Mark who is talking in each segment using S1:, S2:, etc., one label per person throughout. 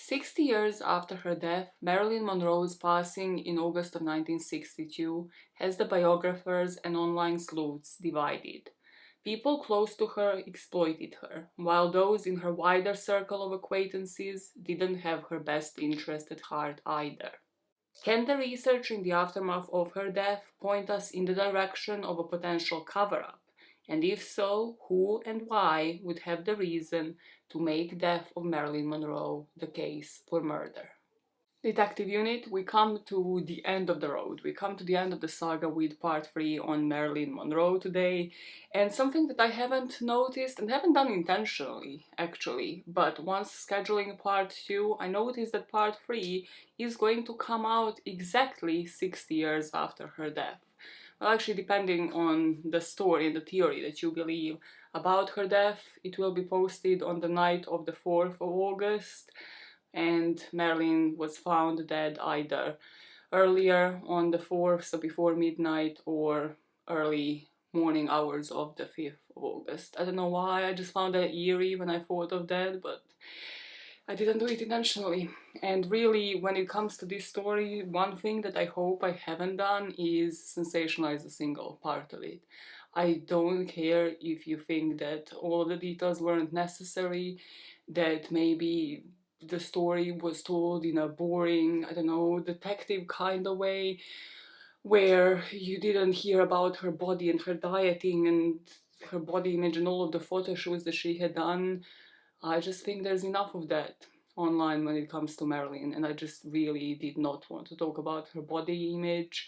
S1: 60 years after her death, Marilyn Monroe's passing in August of 1962 has the biographers and online sleuths divided. People close to her exploited her, while those in her wider circle of acquaintances didn't have her best interest at heart either. Can the research in the aftermath of her death point us in the direction of a potential cover-up? And if so, who and why would have the reason to make death of Marilyn Monroe the case for murder? Detective Unit, we come to the end of the road. We come to the end of the saga with part 3 on Marilyn Monroe today. And something that I haven't noticed and haven't done intentionally, actually, but once scheduling part 2, I noticed that part 3 is going to come out exactly 60 years after her death. Well, actually, depending on the story and the theory that you believe about her death, it will be posted on the night of the 4th of August. And Marilyn was found dead either earlier on the 4th, so before midnight, or early morning hours of the 5th of August. I don't know why, I just found that eerie when I thought of that, but I didn't do it intentionally. And really, when it comes to this story, one thing that I hope I haven't done is sensationalize a single part of it. I don't care if you think that all the details weren't necessary, that maybe the story was told in a boring, I don't know, detective kind of way, where you didn't hear about her body and her dieting and her body image and all of the photo shoots that she had done. I just think there's enough of that online when it comes to Marilyn, and I just really did not want to talk about her body image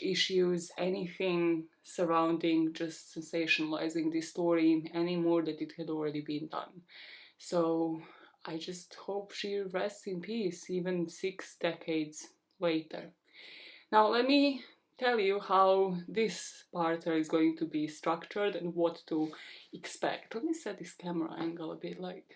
S1: issues, anything surrounding just sensationalizing this story any more than it had already been done. So I just hope she rests in peace even 6 decades later. Now let me tell you how this part is going to be structured and what to expect. Let me set this camera angle a bit, like,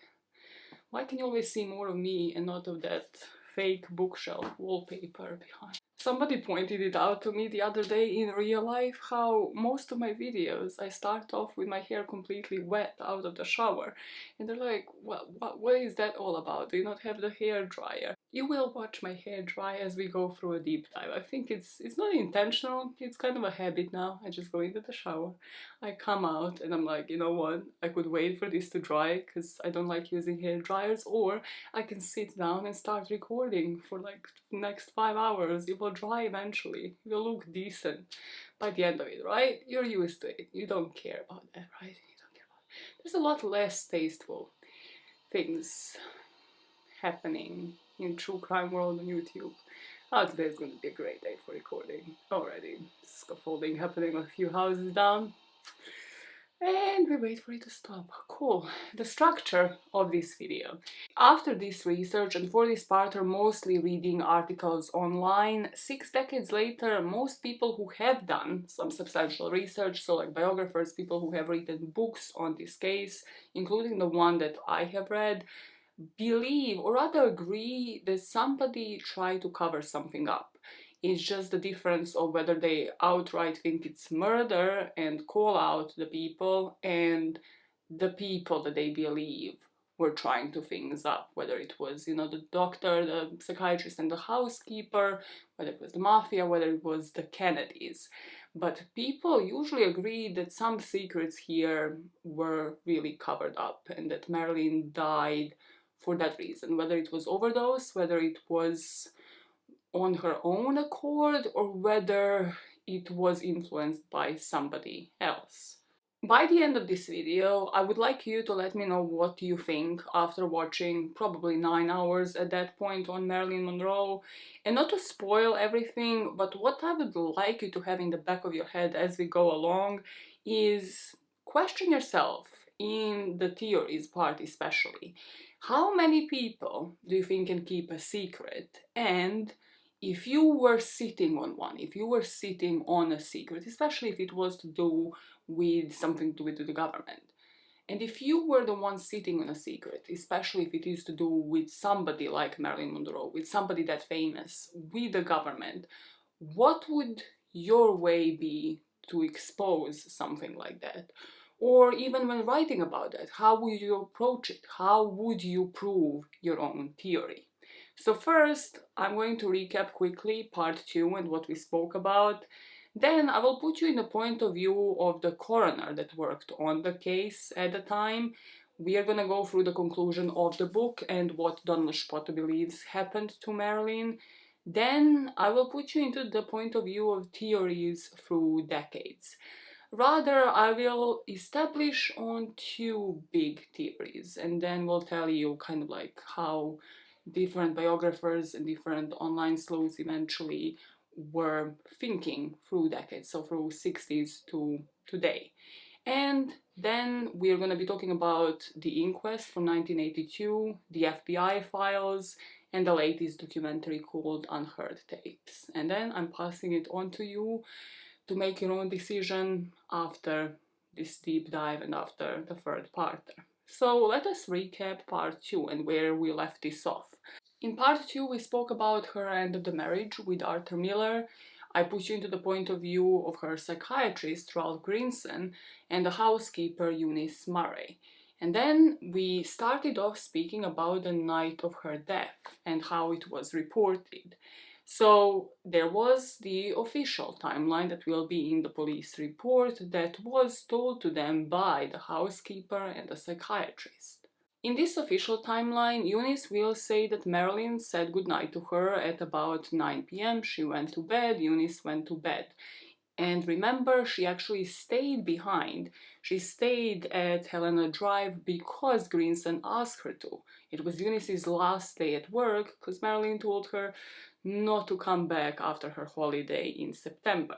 S1: why can you always see more of me and not of that fake bookshelf wallpaper behind? Somebody pointed it out to me the other day in real life, how most of my videos I start off with my hair completely wet out of the shower. And they're like, what is that all about? Do you not have the hair dryer? You will watch my hair dry as we go through a deep dive. I think it's not intentional, it's kind of a habit now. I just go into the shower, I come out, and I'm like, you know what, I could wait for this to dry because I don't like using hair dryers, or I can sit down and start recording for like the next 5 hours. It will dry eventually, it will look decent by the end of it, right? You're used to it, you don't care about that, right? You don't care about it. There's a lot less tasteful things happening in true crime world on YouTube. Oh, today's going to be a great day for recording already. Scaffolding happening a few houses down. And we wait for it to stop. Cool. The structure of this video. After this research, and for this part are mostly reading articles online, 6 decades later, most people who have done some substantial research, so like biographers, people who have written books on this case, including the one that I have read, believe or rather agree that somebody tried to cover something up. It's just the difference of whether they outright think it's murder and call out the people, and the people that they believe were trying to things up, whether it was, you know, the doctor, the psychiatrist and the housekeeper, whether it was the mafia, whether it was the Kennedys. But people usually agree that some secrets here were really covered up and that Marilyn died for that reason, whether it was overdose, whether it was on her own accord, or whether it was influenced by somebody else. By the end of this video, I would like you to let me know what you think after watching probably 9 hours at that point on Marilyn Monroe, and not to spoil everything, but what I would like you to have in the back of your head as we go along is question yourself in the theories part especially. How many people do you think can keep a secret? And if you were sitting on one, if you were sitting on a secret, especially if it was to do with something to do with the government, and if you were the one sitting on a secret, especially if it is to do with somebody like Marilyn Monroe, with somebody that famous, with the government, what would your way be to expose something like that? Or even when writing about it, how would you approach it? How would you prove your own theory? So first, I'm going to recap quickly part 2 and what we spoke about. Then I will put you in the point of view of the coroner that worked on the case at the time. We are going to go through the conclusion of the book and what Donald Spott believes happened to Marilyn. Then I will put you into the point of view of theories through decades. Rather, I will establish on two big theories and then we'll tell you kind of like how different biographers and different online sleuths eventually were thinking through decades, so through 60s to today. And then we're going to be talking about the inquest from 1982, the FBI files, and the latest documentary called Unheard Tapes. And then I'm passing it on to you to make your own decision after this deep dive and after the third part. So let us recap part 2 and where we left this off. In part 2 we spoke about her end of the marriage with Arthur Miller. I put you into the point of view of her psychiatrist Ralph Greenson and the housekeeper Eunice Murray. And then we started off speaking about the night of her death and how it was reported. So there was the official timeline that will be in the police report that was told to them by the housekeeper and the psychiatrist. In this official timeline, Eunice will say that Marilyn said goodnight to her at about 9 p.m. She went to bed, Eunice went to bed. And remember, she actually stayed behind. She stayed at Helena Drive because Greenson asked her to. It was Eunice's last day at work because Marilyn told her not to come back after her holiday in September.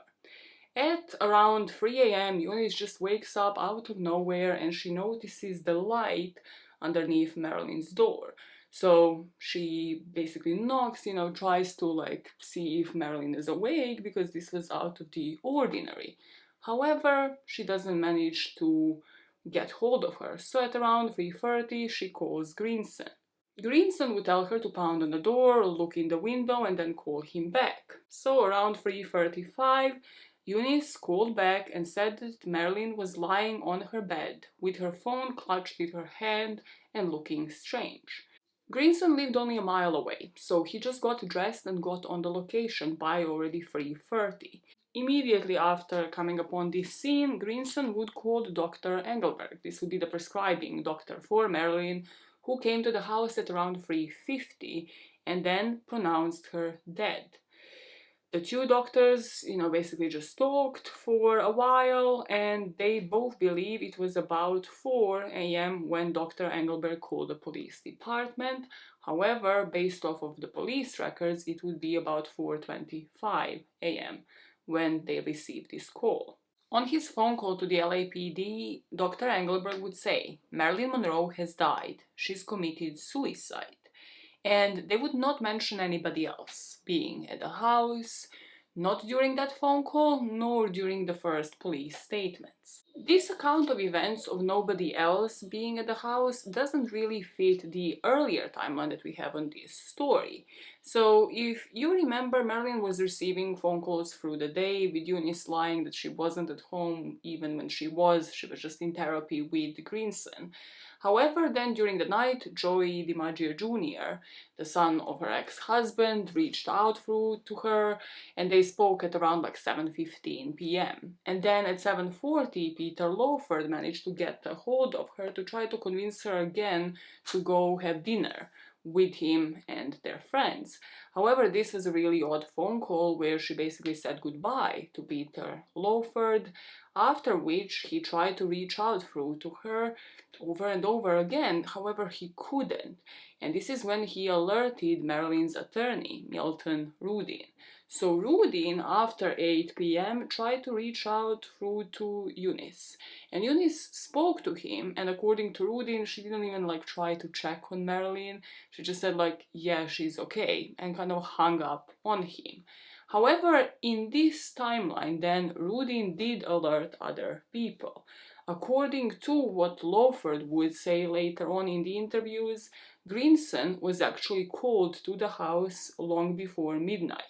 S1: At around 3 a.m., Eunice just wakes up out of nowhere and she notices the light underneath Marilyn's door. So she basically knocks, tries to see if Marilyn is awake because this was out of the ordinary. However, she doesn't manage to get hold of her. So at around 3:30, she calls Greenson. Greenson would tell her to pound on the door, look in the window, and then call him back. So around 3:35, Eunice called back and said that Marilyn was lying on her bed with her phone clutched in her hand and looking strange. Greenson lived only a mile away, so he just got dressed and got on the location by already 3:30. Immediately after coming upon this scene, Greenson would call Dr. Engelberg. This would be the prescribing doctor for Marilyn, who came to the house at around 3:50 and then pronounced her dead. The two doctors, basically just talked for a while and they both believe it was about 4 a.m. when Dr. Engelberg called the police department. However, based off of the police records, it would be about 4:25 a.m. when they received this call. On his phone call to the LAPD, Dr. Engelberg would say, Marilyn Monroe has died. She's committed suicide. And they would not mention anybody else being at the house, not during that phone call, nor during the first police statements. This account of events of nobody else being at the house doesn't really fit the earlier timeline that we have on this story. So if you remember, Marilyn was receiving phone calls through the day with Eunice lying that she wasn't at home even when she was just in therapy with Greenson. However, then during the night, Joey DiMaggio Jr., the son of her ex-husband, reached out through to her and they spoke at around 7:15 p.m. And then at 7:40, Peter Lawford managed to get a hold of her to try to convince her again to go have dinner with him and their friends. However, this was a really odd phone call where she basically said goodbye to Peter Lawford, after which he tried to reach out through to her over and over again. However, he couldn't. And this is when he alerted Marilyn's attorney, Milton Rudin. So Rudin, after 8 p.m., tried to reach out through to Eunice. And Eunice spoke to him, and according to Rudin, she didn't even try to check on Marilyn. She just said yeah, she's okay, and kind of hung up on him. However, in this timeline, then Rudin did alert other people. According to what Lawford would say later on in the interviews, Greenson was actually called to the house long before midnight.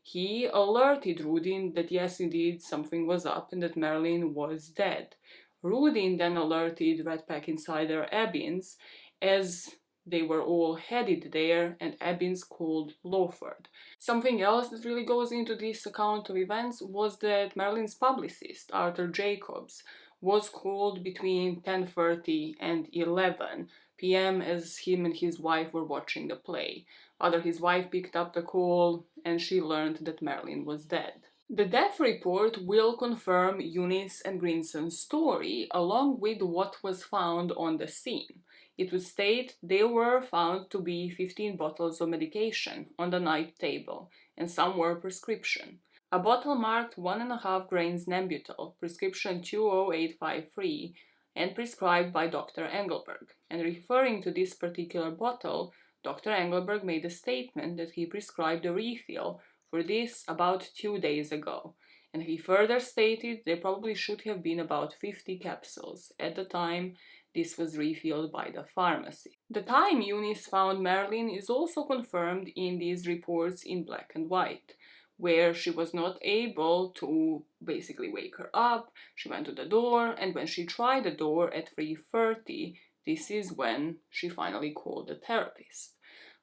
S1: He alerted Rudin that yes, indeed, something was up and that Marilyn was dead. Rudin then alerted Red Pack insider Ebbins, as they were all headed there, and Ebbins called Lawford. Something else that really goes into this account of events was that Marilyn's publicist, Arthur Jacobs, was called between 10:30 and 11 p.m. as him and his wife were watching the play. Rather, his wife picked up the call and she learned that Marilyn was dead. The death report will confirm Eunice and Grinson's story along with what was found on the scene. It would state there were found to be 15 bottles of medication on the night table, and some were prescription. A bottle marked 1.5 grains Nembutal, prescription 20853, and prescribed by Dr. Engelberg. And referring to this particular bottle, Dr. Engelberg made a statement that he prescribed a refill for this about 2 days ago, and he further stated there probably should have been about 50 capsules. At the time, this was refilled by the pharmacy. The time Eunice found Marilyn is also confirmed in these reports in black and white, where she was not able to basically wake her up. She went to the door, and when she tried the door at 3:30, this is when she finally called the therapist.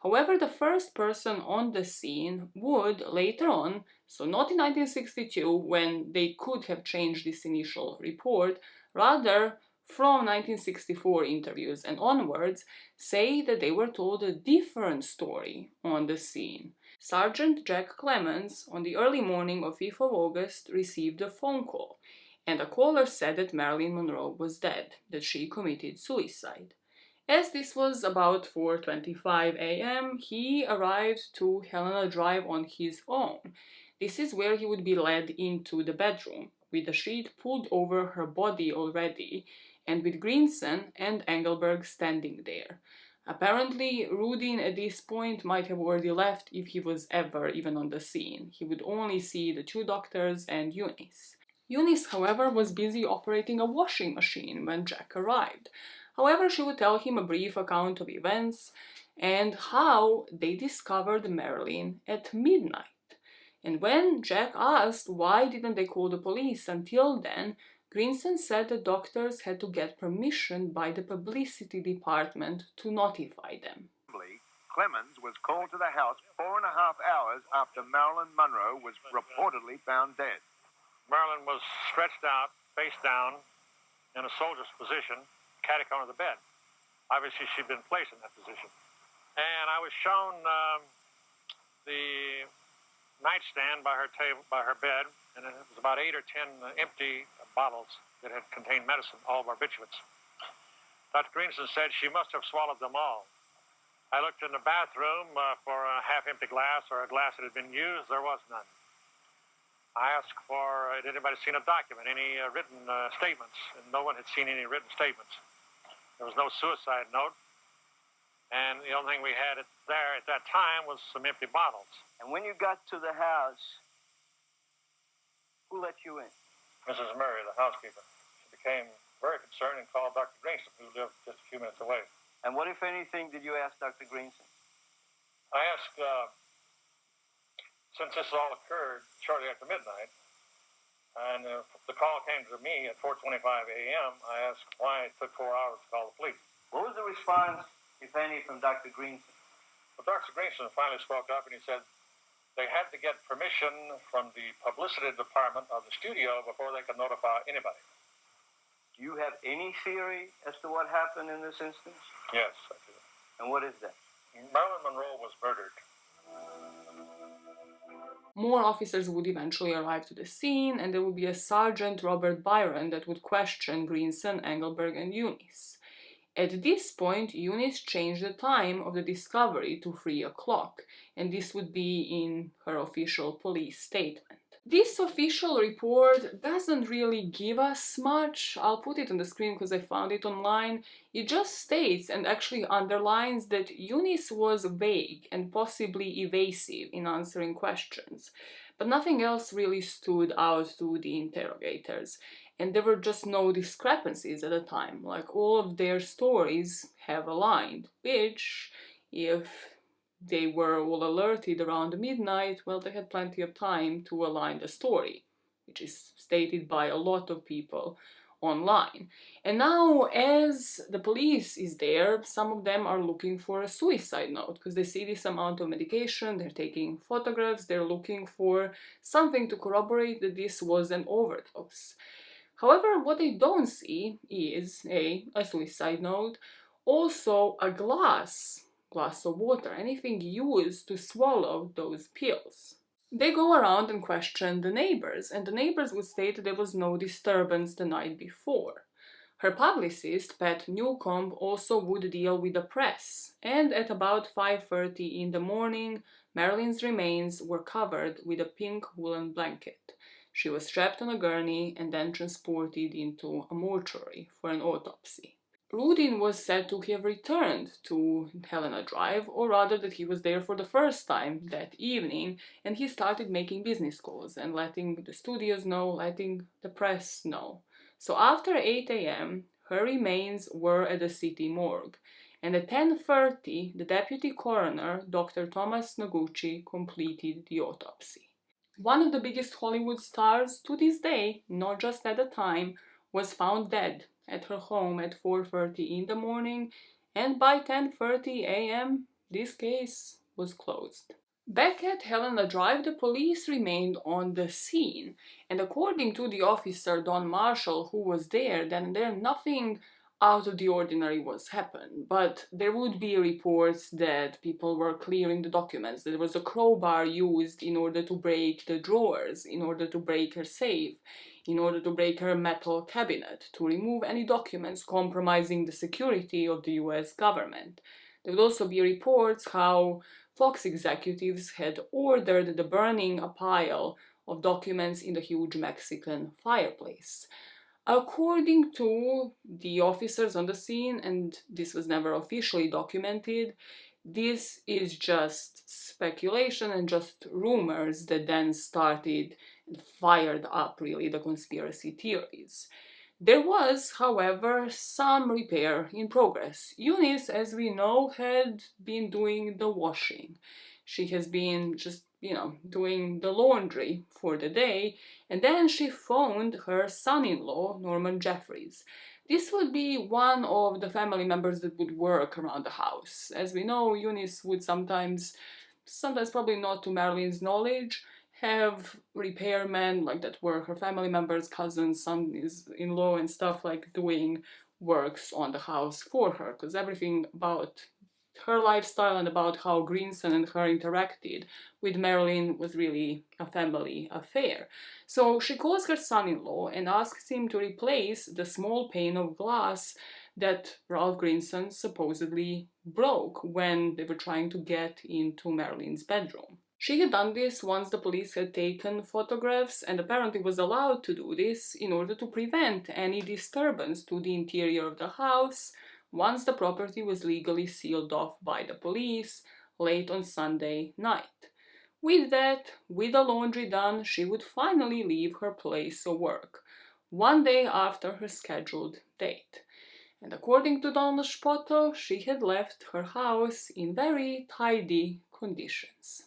S1: However, the first person on the scene would later on, so not in 1962 when they could have changed this initial report, rather from 1964 interviews and onwards, say that they were told a different story on the scene. Sergeant Jack Clemens, on the early morning of 5th of August, received a phone call, and a caller said that Marilyn Monroe was dead, that she committed suicide. As this was about 4:25 a.m., he arrived to Helena Drive on his own. This is where he would be led into the bedroom, with the sheet pulled over her body already, and with Grinson and Engelberg standing there. Apparently, Rudin at this point might have already left if he was ever even on the scene. He would only see the two doctors and Eunice. Eunice, however, was busy operating a washing machine when Jack arrived. However, she would tell him a brief account of events and how they discovered Marilyn at midnight. And when Jack asked why didn't they call the police until then, Grinson said the doctors had to get permission by the publicity department to notify them.
S2: Clemens was called to the house 4.5 hours after Marilyn Monroe was reportedly found dead.
S3: Marilyn was stretched out, face down, in a soldier's position, catty-corner of the bed. Obviously, she'd been placed in that position. And I was shown the nightstand by her table, by her bed, and it was about 8 or 10 empty bottles that had contained medicine, all barbiturates. Dr. Greenson said she must have swallowed them all. I looked in the bathroom for a half-empty glass or a glass that had been used. There was none. I asked for, had anybody seen a document, any written statements, and no one had seen any written statements. There was no suicide note, and the only thing we had there at that time was some empty bottles.
S2: And when you got to the house, who let you in?
S3: Mrs. Murray, the housekeeper. She became very concerned and called Dr. Greenson, who lived just a few minutes away.
S2: And what, if anything, did you ask Dr. Greenson?
S3: I asked, since this all occurred shortly after midnight, and the call came to me at 4:25 a.m., I asked why it took 4 hours to call the police.
S2: What was the response, if any, from Dr. Greenson?
S3: Well, Dr. Greenson finally spoke up, and he said they had to get permission from the publicity department of the studio before they could notify anybody.
S2: Do you have any theory as to what happened in this instance?
S3: Yes, I do.
S2: And what is that?
S3: Marilyn Monroe was murdered.
S1: More officers would eventually arrive to the scene, and there would be a Sergeant Robert Byron that would question Grinson, Engelberg, and Eunice. At this point, Eunice changed the time of the discovery to 3 o'clock, and this would be in her official police statement. This official report doesn't really give us much. I'll put it on the screen because I found it online. It just states and actually underlines that Eunice was vague and possibly evasive in answering questions, but nothing else really stood out to the interrogators. And there were just no discrepancies at the time, like all of their stories have aligned, which, if they were all alerted around midnight, well, they had plenty of time to align the story, which is stated by a lot of people online. And now, as the police is there, some of them are looking for a suicide note because they see this amount of medication, they're taking photographs, they're looking for something to corroborate that this was an overdose. However, what they don't see is a suicide note, also a glass of water, anything used to swallow those pills. They go around and question the neighbors, and the neighbors would state that there was no disturbance the night before. Her publicist, Pat Newcomb, also would deal with the press, and at about 5:30 in the morning, Marilyn's remains were covered with a pink woolen blanket. She was strapped on a gurney and then transported into a mortuary for an autopsy. Rudin was said to have returned to Helena Drive, or rather that he was there for the first time that evening, and he started making business calls and letting the studios know, letting the press know. So after 8 a.m., her remains were at the city morgue, and at 10:30, the deputy coroner, Dr. Thomas Noguchi, completed the autopsy. One of the biggest Hollywood stars to this day, not just at the time, was found dead at her home at 4:30 in the morning, and by 10:30 a.m. this case was closed. Back at Helena Drive, the police remained on the scene, and according to the officer Don Marshall who was there, then there nothing out of the ordinary was happened, but there would be reports that people were clearing the documents, that there was a crowbar used in order to break the drawers, in order to break her safe, in order to break her metal cabinet, to remove any documents compromising the security of the US government. There would also be reports how Fox executives had ordered the burning a pile of documents in the huge Mexican fireplace. According to the officers on the scene, and this was never officially documented, this is just speculation and just rumors that then started and fired up really the conspiracy theories. There was, however, some repair in progress. Eunice, as we know, had been doing the washing. She has been just, doing the laundry for the day, and then she phoned her son-in-law, Norman Jeffries. This would be one of the family members that would work around the house. As we know, Eunice would sometimes probably not to Marilyn's knowledge, have repairmen like that were her family members, cousins, son-in-law and stuff like doing works on the house for her, because everything about her lifestyle and about how Greenson and her interacted with Marilyn was really a family affair. So she calls her son-in-law and asks him to replace the small pane of glass that Ralph Greenson supposedly broke when they were trying to get into Marilyn's bedroom. She had done this once the police had taken photographs and apparently was allowed to do this in order to prevent any disturbance to the interior of the house once the property was legally sealed off by the police late on Sunday night. With that, with the laundry done, she would finally leave her place of work, one day after her scheduled date. And according to Donald Spoto, she had left her house in very tidy conditions.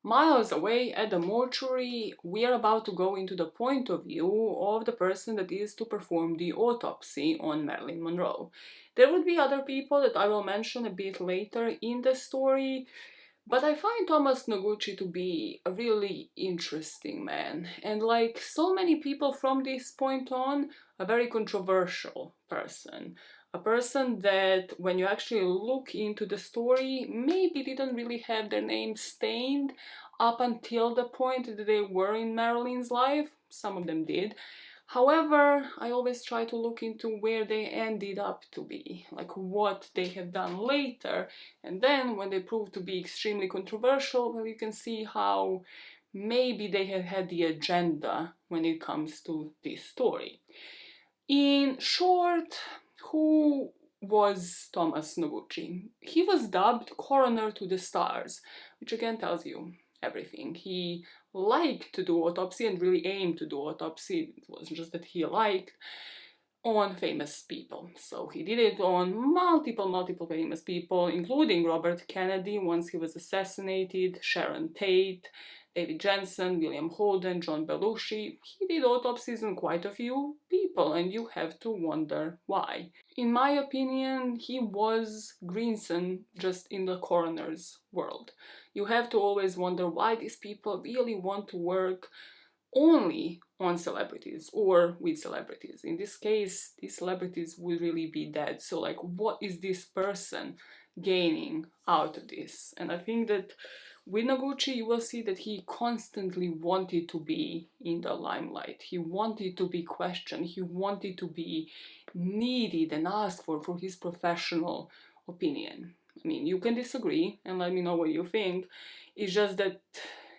S1: Miles away at the mortuary, we are about to go into the point of view of the person that is to perform the autopsy on Marilyn Monroe. There would be other people that I will mention a bit later in the story, but I find Thomas Noguchi to be a really interesting man, and like so many people from this point on, a very controversial person. A person that, when you actually look into the story, maybe didn't really have their name stained up until the point that they were in Marilyn's life. Some of them did. However, I always try to look into where they ended up to be, like what they have done later, and then when they prove to be extremely controversial, well, you can see how maybe they have had the agenda when it comes to this story. In short, who was Thomas Noguchi? He was dubbed Coroner to the Stars, which again tells you everything. He liked to do autopsy and really aimed to do autopsy. It wasn't just that he liked. on famous people. So he did it on multiple famous people, including Robert Kennedy once he was assassinated, Sharon Tate, David Jensen, William Holden, John Belushi. He did autopsies on quite a few people, and you have to wonder why. In my opinion, he was Greenson just in the coroner's world. You have to always wonder why these people really want to work only on celebrities or with celebrities. In this case, these celebrities would really be dead. So like, what is this person gaining out of this? And I think that with Noguchi, you will see that he constantly wanted to be in the limelight. He wanted to be questioned. He wanted to be needed and asked for his professional opinion. I mean, you can disagree and let me know what you think. It's just that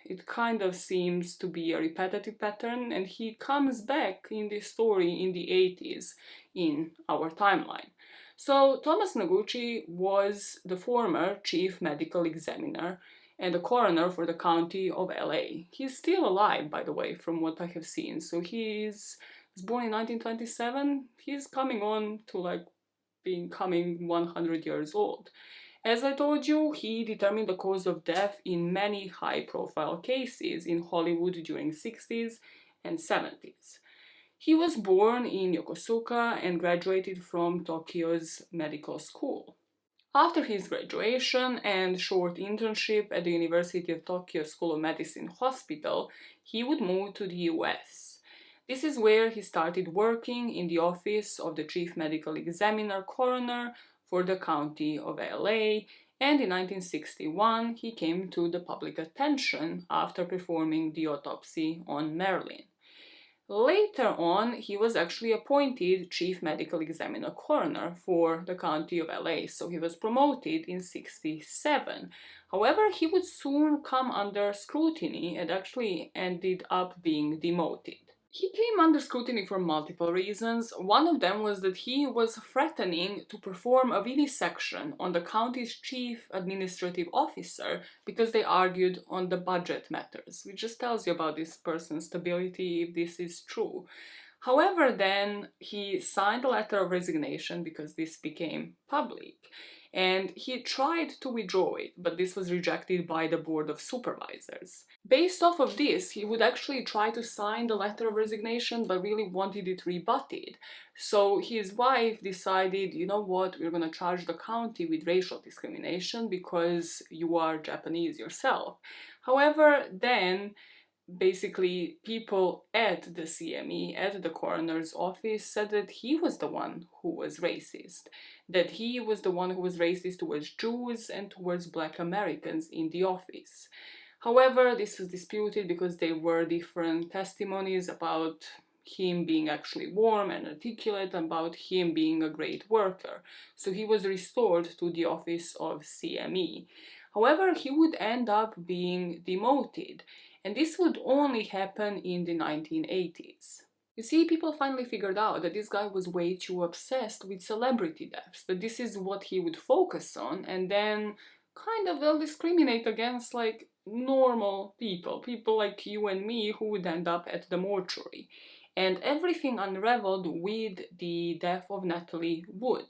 S1: it kind of seems to be a repetitive pattern, and he comes back in this story in the 80s in our timeline. So Thomas Noguchi was the former chief medical examiner and a coroner for the county of LA. He's still alive, by the way, from what I have seen. So he was born in 1927. He's coming on to like becoming 100 years old. As I told you, he determined the cause of death in many high-profile cases in Hollywood during 60s and 70s. He was born in Yokosuka and graduated from Tokyo's medical school. After his graduation and short internship at the University of Tokyo School of Medicine Hospital, he would move to the US. This is where he started working in the office of the Chief Medical Examiner Coroner for the county of LA, and in 1961 he came to the public attention after performing the autopsy on Marilyn. Later on, he was actually appointed Chief Medical Examiner Coroner for the county of LA, so he was promoted in 67. However, he would soon come under scrutiny and actually ended up being demoted. He came under scrutiny for multiple reasons. One of them was that he was threatening to perform a vivisection on the county's chief administrative officer because they argued on the budget matters, which just tells you about this person's stability if this is true. However, then he signed a letter of resignation because this became public. And he tried to withdraw it, but this was rejected by the Board of Supervisors. Based off of this, he would actually try to sign the letter of resignation, but really wanted it rebutted. So his wife decided, you know what, we're going to charge the county with racial discrimination because you are Japanese yourself. However, then basically people at the CME, at the coroner's office, said that he was the one who was racist, that he was the one who was racist towards Jews and towards Black Americans in the office. However, this was disputed because there were different testimonies about him being actually warm and articulate, about him being a great worker. So he was restored to the office of CME. However, he would end up being demoted, and this would only happen in the 1980s. You see, people finally figured out that this guy was way too obsessed with celebrity deaths, that this is what he would focus on, and then kind of will discriminate against like normal people, people like you and me who would end up at the mortuary. And everything unraveled with the death of Natalie Wood.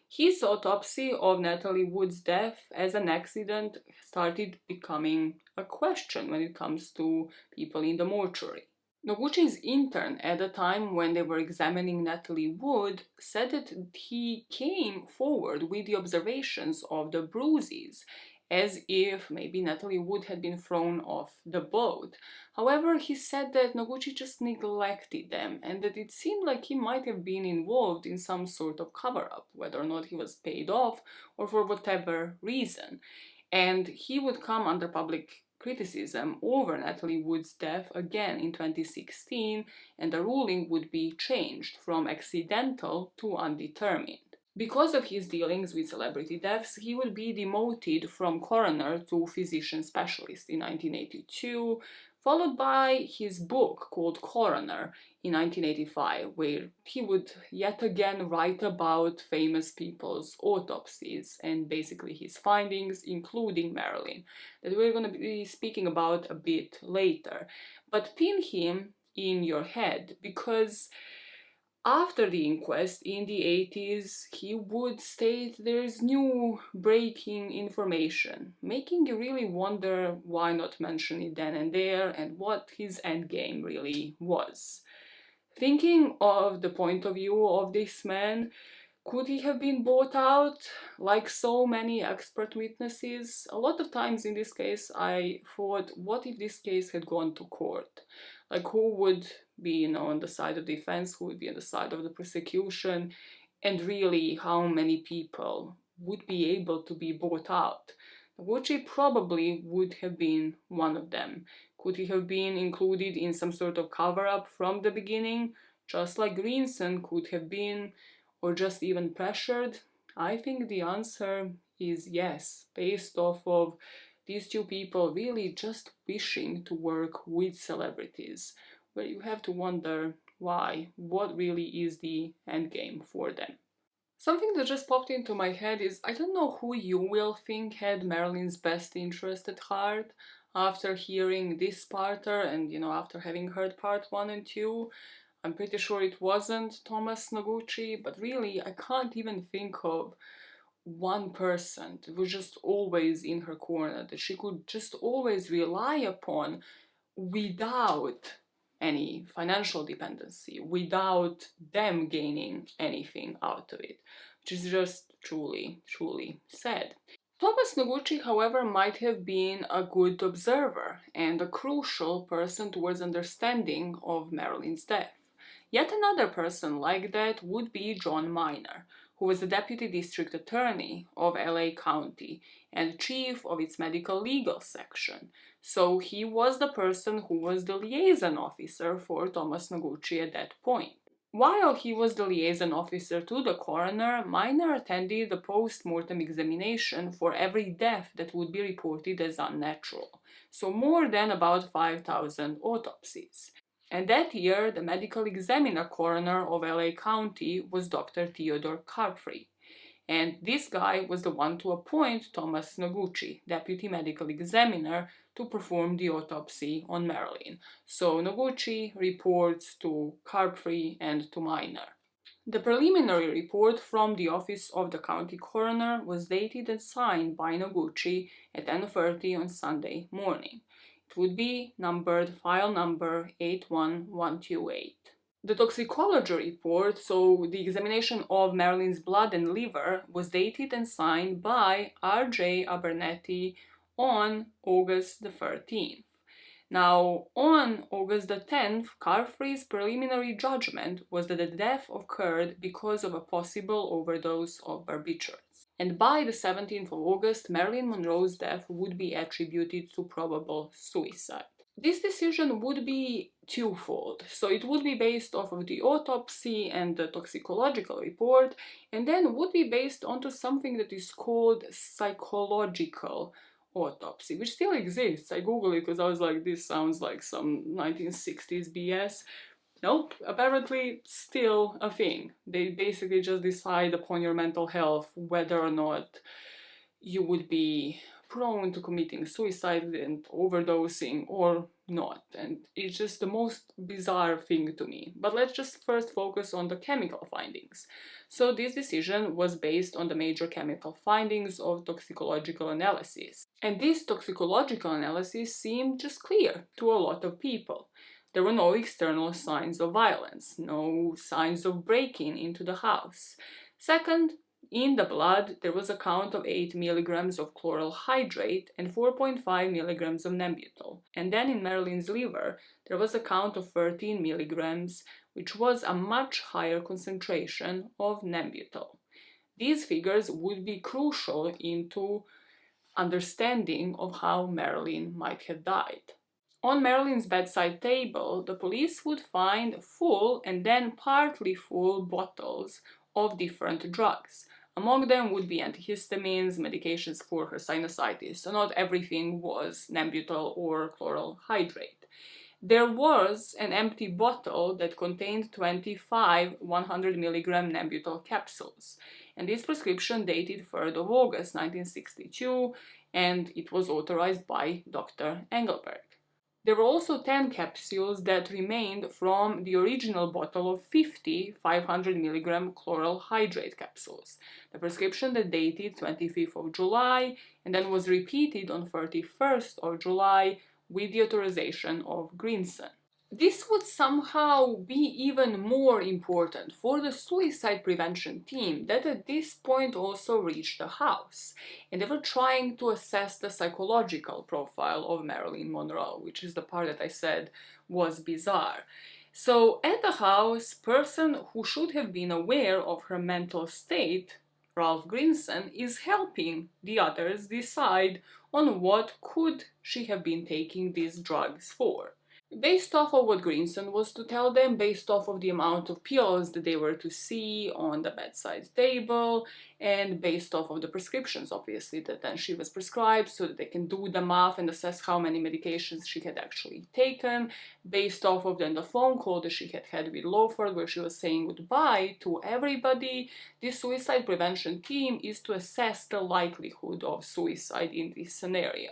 S1: His autopsy of Natalie Wood's death as an accident started becoming a question when it comes to people in the mortuary. Noguchi's intern at the time when they were examining Natalie Wood said that he came forward with the observations of the bruises, as if maybe Natalie Wood had been thrown off the boat. However, he said that Noguchi just neglected them and that it seemed like he might have been involved in some sort of cover-up, whether or not he was paid off or for whatever reason. And he would come under public criticism over Natalie Wood's death again in 2016, and the ruling would be changed from accidental to undetermined. Because of his dealings with celebrity deaths, he would be demoted from coroner to physician specialist in 1982, followed by his book called Coroner in 1985, where he would yet again write about famous people's autopsies and basically his findings, including Marilyn, that we're going to be speaking about a bit later. But pin him in your head, because After the inquest in the 80s, he would state there's new breaking information, making you really wonder why not mention it then and there and what his endgame really was. Thinking of the point of view of this man, could he have been bought out like so many expert witnesses? A lot of times in this case, I thought, what if this case had gone to court? Like, who would be, on the side of the defense, who would be on the side of the prosecution, and really how many people would be able to be bought out? Noguchi probably would have been one of them. Could he have been included in some sort of cover-up from the beginning, just like Greenson could have been, or just even pressured? I think the answer is yes, based off of these two people really just wishing to work with celebrities, where you have to wonder why, what really is the end game for them. Something that just popped into my head is, I don't know who you will think had Marilyn's best interest at heart after hearing this parter and, after having heard part 1 and 2. I'm pretty sure it wasn't Thomas Noguchi, but really I can't even think of one person that was just always in her corner, that she could just always rely upon without any financial dependency, without them gaining anything out of it, which is just truly, truly sad. Thomas Noguchi, however, might have been a good observer and a crucial person towards understanding of Marilyn's death. Yet another person like that would be John Miner, who was the deputy district attorney of LA County and chief of its medical legal section. So he was the person who was the liaison officer for Thomas Noguchi at that point. While he was the liaison officer to the coroner, Miner attended the post-mortem examination for every death that would be reported as unnatural, so more than about 5,000 autopsies. And that year, the medical examiner coroner of LA County was Dr. Theodore Carfrey. And this guy was the one to appoint Thomas Noguchi, deputy medical examiner, to perform the autopsy on Marilyn. So Noguchi reports to Carfrey and to Miner. The preliminary report from the office of the county coroner was dated and signed by Noguchi at 10:30 on Sunday morning. It would be numbered file number 81128. The toxicology report, so the examination of Marilyn's blood and liver, was dated and signed by R.J. Abernethy on August the 13th. Now, on August the 10th, Carfrey's preliminary judgment was that the death occurred because of a possible overdose of barbiturates. And by the 17th of August, Marilyn Monroe's death would be attributed to probable suicide. This decision would be twofold. So it would be based off of the autopsy and the toxicological report, and then would be based onto something that is called psychological autopsy, which still exists. I googled it because I was like, this sounds like some 1960s BS. Nope, apparently still a thing. They basically just decide upon your mental health whether or not you would be prone to committing suicide and overdosing or not. And it's just the most bizarre thing to me. But let's just first focus on the chemical findings. So this decision was based on the major chemical findings of toxicological analysis. And this toxicological analysis seemed just clear to a lot of people. There were no external signs of violence, no signs of breaking into the house. Second, in the blood, there was a count of 8 milligrams of chloral hydrate and 4.5 milligrams of Nembutal. And then in Marilyn's liver, there was a count of 13 milligrams, which was a much higher concentration of Nembutal. These figures would be crucial into understanding of how Marilyn might have died. On Marilyn's bedside table, the police would find full and then partly full bottles of different drugs. Among them would be antihistamines, medications for her sinusitis, so not everything was Nembutal or chloral hydrate. There was an empty bottle that contained 25 100 milligram Nembutal capsules, and this prescription dated 3rd of August 1962, and it was authorized by Dr. Engelberg. There were also 10 capsules that remained from the original bottle of 50 500 milligram chloral hydrate capsules. The prescription that dated 25th of July and then was repeated on 31st of July with the authorization of Greenson. This would somehow be even more important for the suicide prevention team that at this point also reached the house, and they were trying to assess the psychological profile of Marilyn Monroe, which is the part that I said was bizarre. So at the house, person who should have been aware of her mental state, Ralph Greenson, is helping the others decide on what could she have been taking these drugs for. Based off of what Greenson was to tell them, based off of the amount of pills that they were to see on the bedside table, and based off of the prescriptions, obviously, that then she was prescribed, so that they can do the math and assess how many medications she had actually taken, based off of then the phone call that she had had with Lawford, where she was saying goodbye to everybody. The suicide prevention team is to assess the likelihood of suicide in this scenario.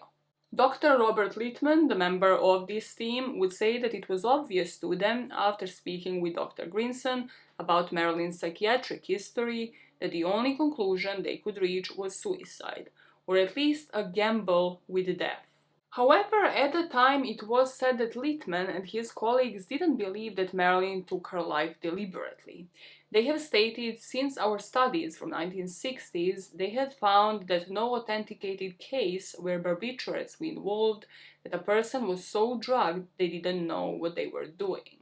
S1: Dr. Robert Littman, the member of this team, would say that it was obvious to them, after speaking with Dr. Greenson about Marilyn's psychiatric history, that the only conclusion they could reach was suicide, or at least a gamble with death. However, at the time it was said that Littman and his colleagues didn't believe that Marilyn took her life deliberately. They have stated since our studies from 1960s, they had found that no authenticated case where barbiturates were involved, that a person was so drugged they didn't know what they were doing.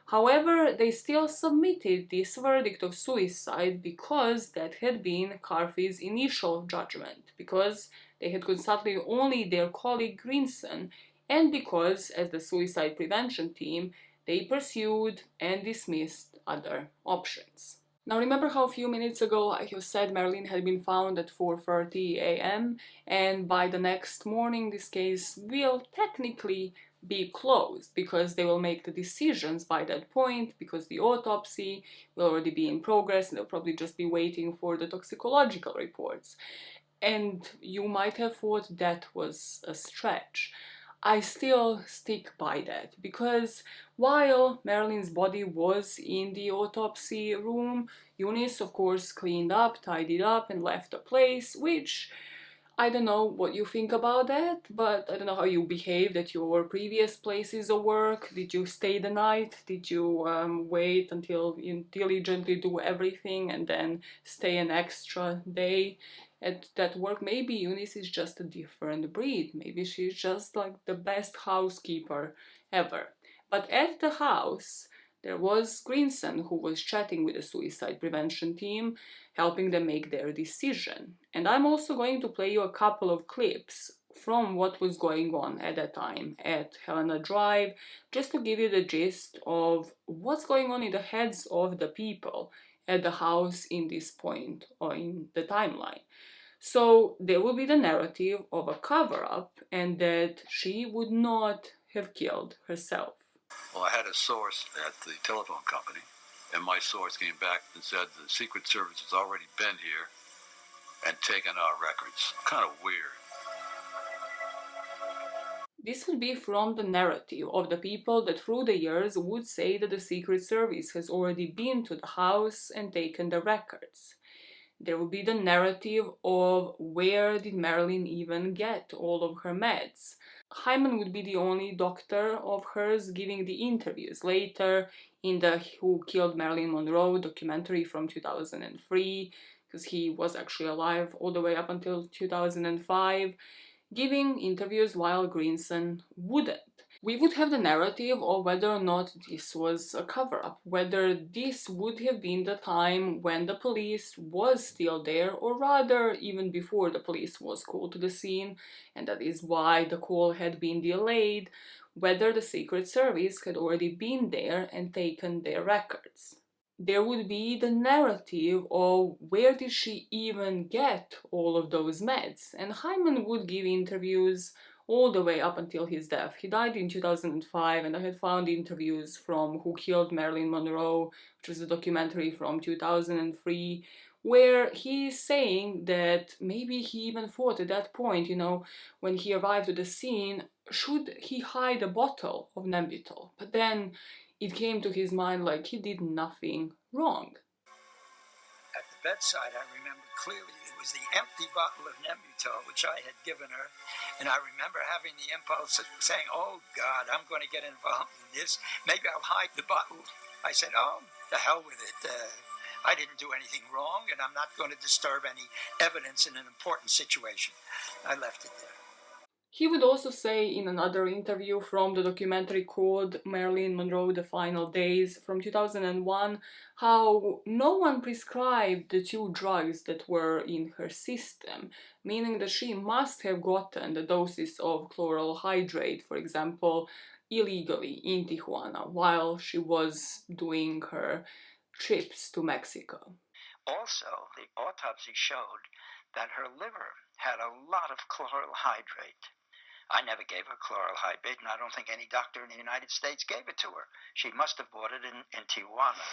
S1: However, they still submitted this verdict of suicide because that had been Carthy's initial judgment, because they had consulted only their colleague Greenson, and because, as the suicide prevention team, they pursued and dismissed other options. Now remember how a few minutes ago I have said Marilyn had been found at 4:30 a.m. and by the next morning this case will technically be closed because they will make the decisions by that point, because the autopsy will already be in progress and they'll probably just be waiting for the toxicological reports. And you might have thought that was a stretch. I still stick by that because while Marilyn's body was in the autopsy room, Eunice of course cleaned up, tidied up and left the place, which I don't know what you think about that, but I don't know how you behaved at your previous places of work. Did you stay the night? Did you wait until you diligently do everything and then stay an extra day at that work? Maybe Eunice is just a different breed. Maybe she's just like the best housekeeper ever. But at the house, there was Greenson who was chatting with the suicide prevention team, helping them make their decision. And I'm also going to play you a couple of clips from what was going on at that time at Helena Drive, just to give you the gist of what's going on in the heads of the people at the house in this point or in the timeline. So there will be the narrative of a cover-up and that she would not have killed herself.
S4: Well, I had a source at the telephone company, and my source came back and said the Secret Service has already been here and taken our records. Kind of weird.
S1: This would be from the narrative of the people that through the years would say that the Secret Service has already been to the house and taken the records. There would be the narrative of where did Marilyn even get all of her meds. Hyman would be the only doctor of hers giving the interviews later in the Who Killed Marilyn Monroe documentary from 2003, because he was actually alive all the way up until 2005, giving interviews while Greenson wouldn't. We would have the narrative of whether or not this was a cover-up, whether this would have been the time when the police was still there, or rather even before the police was called to the scene, and that is why the call had been delayed, whether the Secret Service had already been there and taken their records. There would be the narrative of where did she even get all of those meds, and Hyman would give interviews all the way up until his death. He died in 2005, and I had found interviews from Who Killed Marilyn Monroe, which was a documentary from 2003, where he is saying that maybe he even thought at that point, when he arrived at the scene, should he hide a bottle of Nembutal? But then it came to his mind like he did nothing wrong.
S5: At the bedside, I remember clearly it was the empty bottle of Nembutal which I had given her, and I remember having the impulse of saying, "Oh God, I'm going to get involved in this. Maybe I'll hide the bottle." I said, "Oh, the hell with it. I didn't do anything wrong, and I'm not going to disturb any evidence in an important situation." I left it there.
S1: He would also say in another interview from the documentary called Marilyn Monroe: The Final Days from 2001 how no one prescribed the 2 drugs that were in her system, meaning that she must have gotten the doses of chloral hydrate, for example, illegally in Tijuana while she was doing her trips to Mexico.
S5: Also, the autopsy showed that her liver had a lot of chloral hydrate. I never gave her chloral hydrate, and I don't think any doctor in the United States gave it to her. She must have bought it in Tijuana.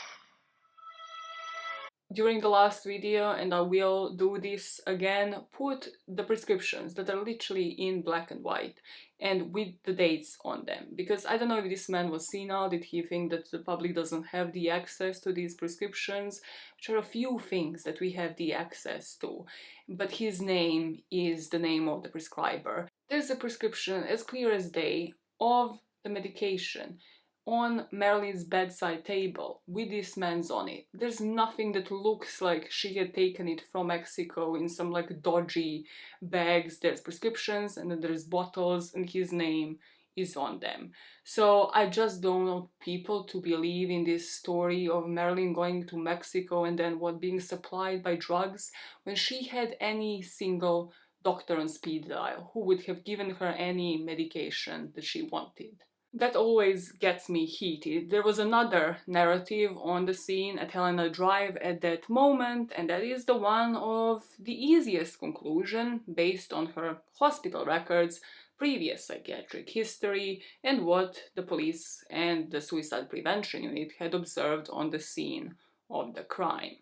S1: During the last video, and I will do this again, put the prescriptions that are literally in black and white and with the dates on them, because I don't know if this man was senile. Did he think that the public doesn't have the access to these prescriptions, which are a few things that we have the access to, but his name is the name of the prescriber. There's a prescription as clear as day of the medication on Marilyn's bedside table with this man's on it. There's nothing that looks like she had taken it from Mexico in some like dodgy bags. There's prescriptions and then there's bottles and his name is on them. So I just don't want people to believe in this story of Marilyn going to Mexico and then being supplied by drugs when she had any single doctor on speed dial who would have given her any medication that she wanted. That always gets me heated. There was another narrative on the scene at Helena Drive at that moment, and that is the one of the easiest conclusion based on her hospital records, previous psychiatric history, and what the police and the suicide prevention unit had observed on the scene of the crime.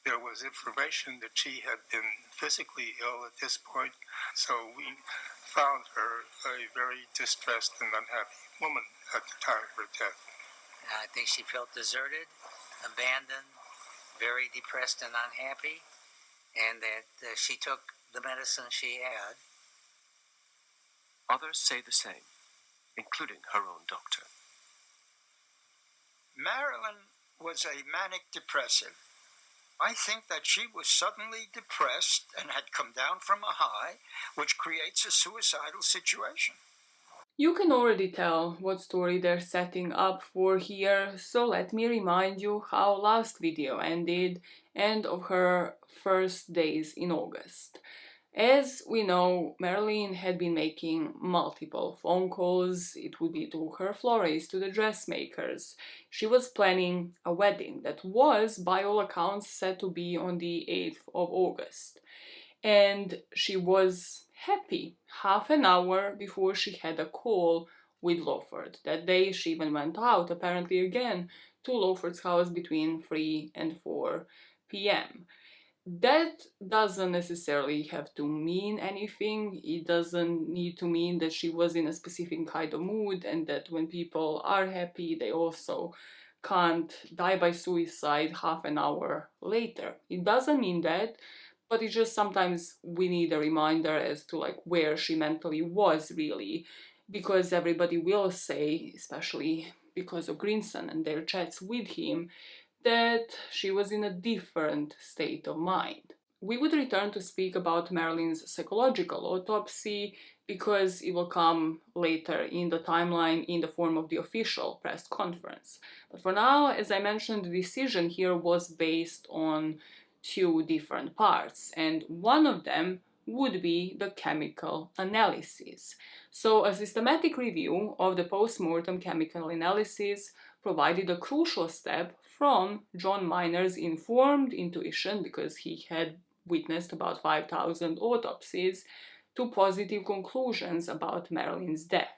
S6: There was information that she had been physically ill at this point, so we found her a very distressed and unhappy woman at the time of her death.
S5: I think she felt deserted, abandoned, very depressed and unhappy, and that she took the medicine she had.
S7: Others say the same, including her own doctor.
S5: Marilyn was a manic depressive. I think that she was suddenly depressed and had come down from a high, which creates a suicidal situation.
S1: You can already tell what story they're setting up for here, so let me remind you how last video ended and of her first days in August. As we know, Marilyn had been making multiple phone calls. It would be to her florist, to the dressmakers. She was planning a wedding that was, by all accounts, set to be on the 8th of August. And she was happy half an hour before she had a call with Lawford. That day she even went out, apparently again, to Lawford's house between 3 and 4 p.m. That doesn't necessarily have to mean anything. It doesn't need to mean that she was in a specific kind of mood and that when people are happy they also can't die by suicide half an hour later. It doesn't mean that, but it's just sometimes we need a reminder as to like where she mentally was really, because everybody will say, especially because of Greenson and their chats with him, that she was in a different state of mind. We would return to speak about Marilyn's psychological autopsy because it will come later in the timeline in the form of the official press conference. But for now, as I mentioned, the decision here was based on 2 different parts, and one of them would be the chemical analysis. So a systematic review of the post-mortem chemical analysis provided a crucial step from John Miner's informed intuition, because he had witnessed about 5,000 autopsies, to positive conclusions about Marilyn's death.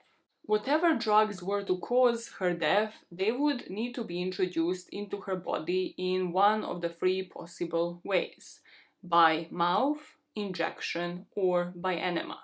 S1: Whatever drugs were to cause her death, they would need to be introduced into her body in one of the three possible ways: by mouth, injection, or by enema.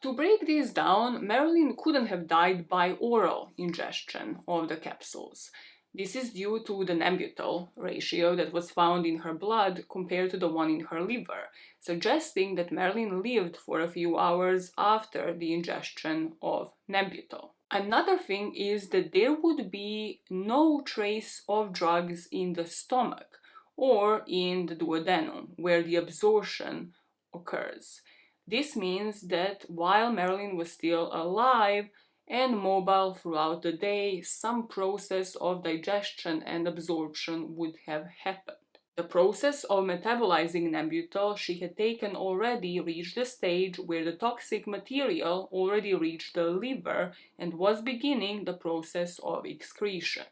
S1: To break this down, Marilyn couldn't have died by oral ingestion of the capsules. This is due to the Nembutal ratio that was found in her blood compared to the one in her liver, suggesting that Marilyn lived for a few hours after the ingestion of Nembutal. Another thing is that there would be no trace of drugs in the stomach or in the duodenum, where the absorption occurs. This means that while Marilyn was still alive and mobile throughout the day, some process of digestion and absorption would have happened. The process of metabolizing Nembutal she had taken already reached the stage where the toxic material already reached the liver and was beginning the process of excretion.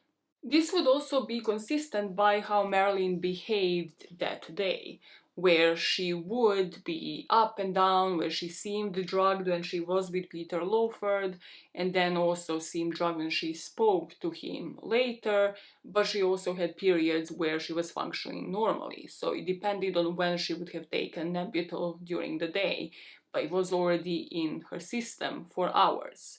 S1: This would also be consistent by how Marilyn behaved that day, where she would be up and down, where she seemed drugged when she was with Peter Lawford, and then also seemed drugged when she spoke to him later, but she also had periods where she was functioning normally, so it depended on when she would have taken Nembutal during the day, but it was already in her system for hours.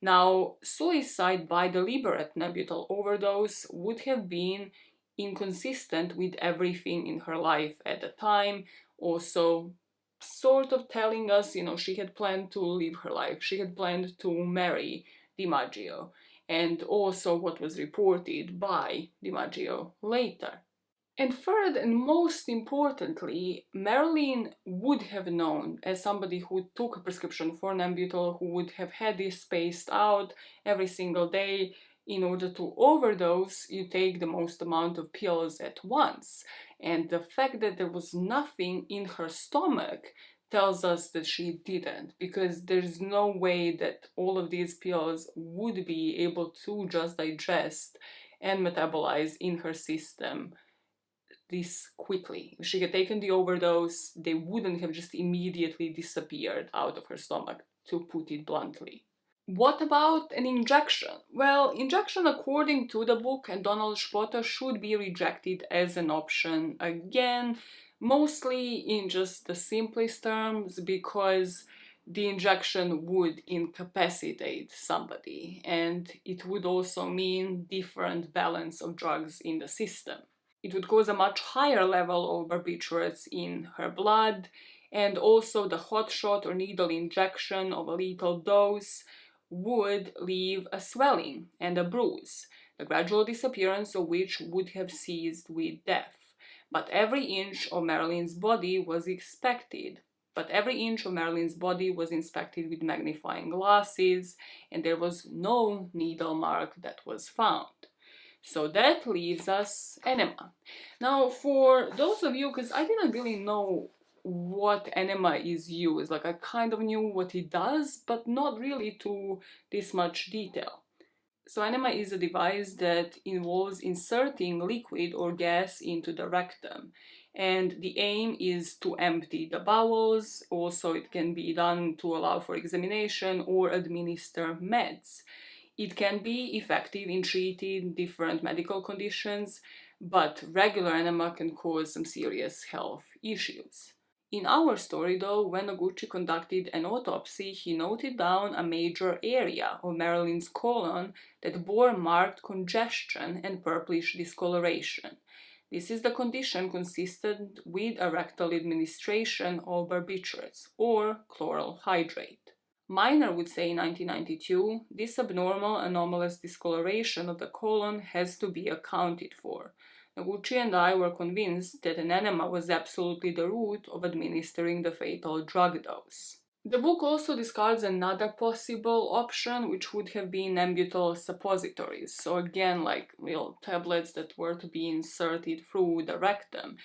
S1: Now, suicide by deliberate Nembutal overdose would have been inconsistent with everything in her life at the time, also sort of telling us, she had planned to live her life, she had planned to marry DiMaggio, and also what was reported by DiMaggio later. And third, and most importantly, Marilyn would have known, as somebody who took a prescription for Nembutal, who would have had this spaced out every single day. In order to overdose, you take the most amount of pills at once. And the fact that there was nothing in her stomach tells us that she didn't, because there's no way that all of these pills would be able to just digest and metabolize in her system this quickly. If she had taken the overdose, they wouldn't have just immediately disappeared out of her stomach, to put it bluntly. What about an injection? Well, injection according to the book and Donald Spotter should be rejected as an option again, mostly in just the simplest terms, because the injection would incapacitate somebody, and it would also mean different balance of drugs in the system. It would cause a much higher level of barbiturates in her blood, and also the hot shot or needle injection of a lethal dose would leave a swelling and a bruise, the gradual disappearance of which would have ceased with death. But every inch of Marilyn's body was inspected with magnifying glasses, and there was no needle mark that was found. So that leaves us enema. Now, for those of you, because I didn't really know what enema is used, like I kind of knew what it does, but not really to this much detail. So enema is a device that involves inserting liquid or gas into the rectum, and the aim is to empty the bowels. Also, it can be done to allow for examination or administer meds. It can be effective in treating different medical conditions, but regular enema can cause some serious health issues. In our story, though, when Noguchi conducted an autopsy, he noted down a major area of Marilyn's colon that bore marked congestion and purplish discoloration. This is the condition consistent with a rectal administration of barbiturates, or chloral hydrate. Miner would say in 1992, this abnormal anomalous discoloration of the colon has to be accounted for. Noguchi and I were convinced that an enema was absolutely the route of administering the fatal drug dose. The book also discards another possible option, which would have been Nembutal suppositories. So again, like little tablets that were to be inserted through the rectum.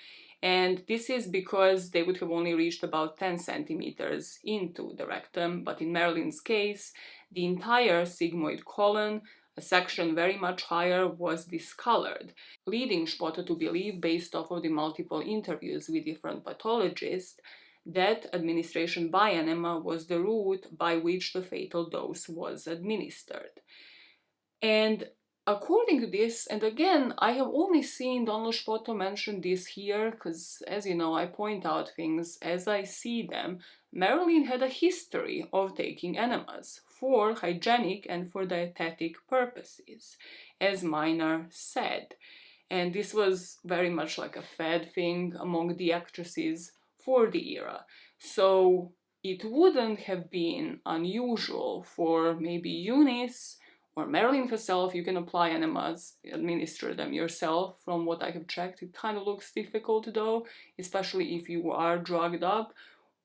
S1: And this is because they would have only reached about 10 centimeters into the rectum, but in Marilyn's case, the entire sigmoid colon, a section very much higher, was discolored, leading Spotter to believe, based off of the multiple interviews with different pathologists, that administration by enema was the route by which the fatal dose was administered. And according to this, and again, I have only seen Donald Spoto mention this here because, as you know, I point out things as I see them. Marilyn had a history of taking enemas for hygienic and for dietetic purposes, as Miner said. And this was very much like a fad thing among the actresses for the era. So it wouldn't have been unusual for maybe Eunice or Marilyn herself. You can apply enemas, administer them yourself. From what I have checked, it kind of looks difficult though, especially if you are drugged up,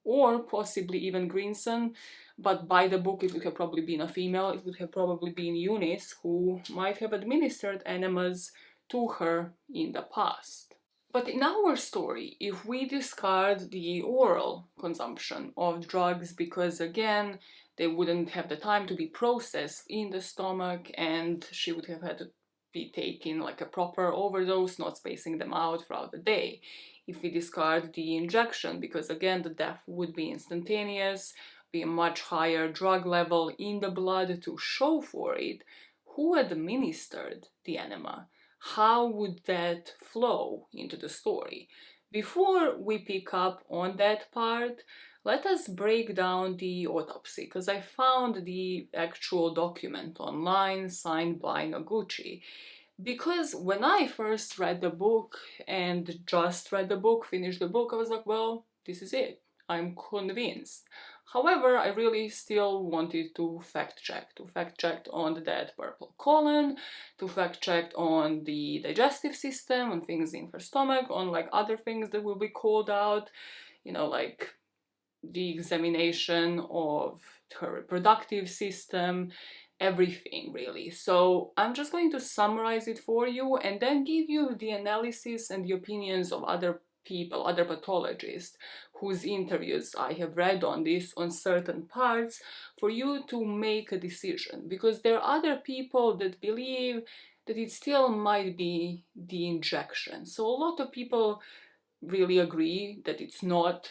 S1: or possibly even Greenson. But by the book, it would have probably been a female. It would have probably been Eunice who might have administered enemas to her in the past. But in our story, if we discard the oral consumption of drugs, because again, they wouldn't have the time to be processed in the stomach, and she would have had to be taking like a proper overdose, not spacing them out throughout the day. If we discard the injection, because again, the death would be instantaneous, be a much higher drug level in the blood to show for it, who administered the enema? How would that flow into the story? Before we pick up on that part, let us break down the autopsy, because I found the actual document online signed by Noguchi. Because when I first read the book and just read the book, finished the book, I was like, well, this is it. I'm convinced. However, I really still wanted to fact check on the dead purple colon, to fact check on the digestive system, on things in her stomach, on like other things that will be called out, you know, like the examination of her reproductive system, everything really. So I'm just going to summarize it for you and then give you the analysis and the opinions of other people, other pathologists whose interviews I have read on this, on certain parts, for you to make a decision. Because there are other people that believe that it still might be the injection. So a lot of people really agree that it's not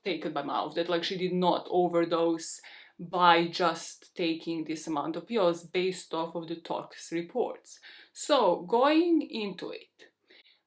S1: taken by mouth, that like she did not overdose by just taking this amount of pills based off of the tox reports. So going into it,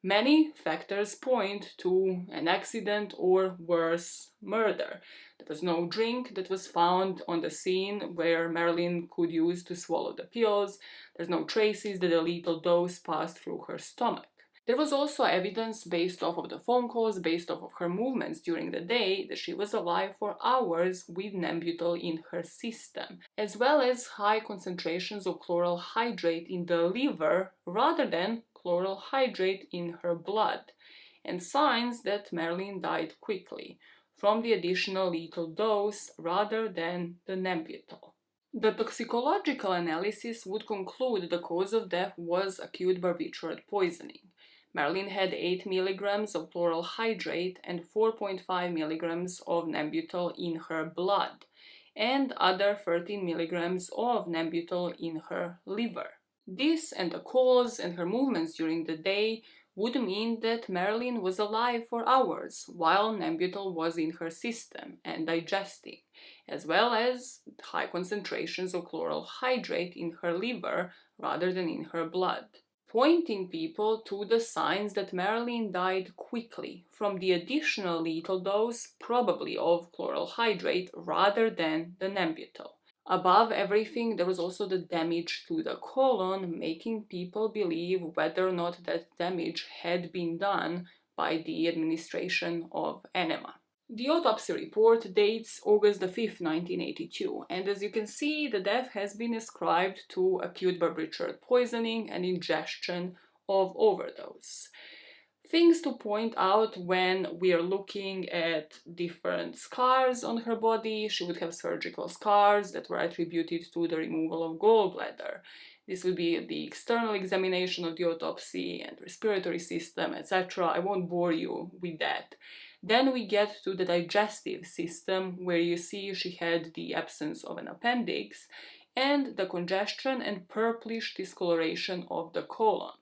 S1: many factors point to an accident or worse, murder. There was no drink that was found on the scene where Marilyn could use to swallow the pills. There's no traces that a lethal dose passed through her stomach. There was also evidence based off of the phone calls, based off of her movements during the day, that she was alive for hours with Nembutal in her system, as well as high concentrations of chloral hydrate in the liver rather than chloral hydrate in her blood, and signs that Marilyn died quickly from the additional lethal dose rather than the Nembutal. The toxicological analysis would conclude the cause of death was acute barbiturate poisoning. Marilyn had 8 milligrams of chloral hydrate and 4.5 milligrams of Nembutal in her blood, and other 13 milligrams of Nembutal in her liver. This and the cause and her movements during the day would mean that Marilyn was alive for hours while Nembutal was in her system and digesting, as well as high concentrations of chloral hydrate in her liver rather than in her blood, pointing people to the signs that Marilyn died quickly from the additional lethal dose, probably of chloral hydrate rather than the Nembutal. Above everything, there was also the damage to the colon, making people believe whether or not that damage had been done by the administration of enema. The autopsy report dates August 5th, 1982, and as you can see, the death has been ascribed to acute barbiturate poisoning and ingestion of overdose. Things to point out when we are looking at different scars on her body. She would have surgical scars that were attributed to the removal of gallbladder. This would be the external examination of the autopsy and respiratory system, etc. I won't bore you with that. Then we get to the digestive system, where you see she had the absence of an appendix and the congestion and purplish discoloration of the colon.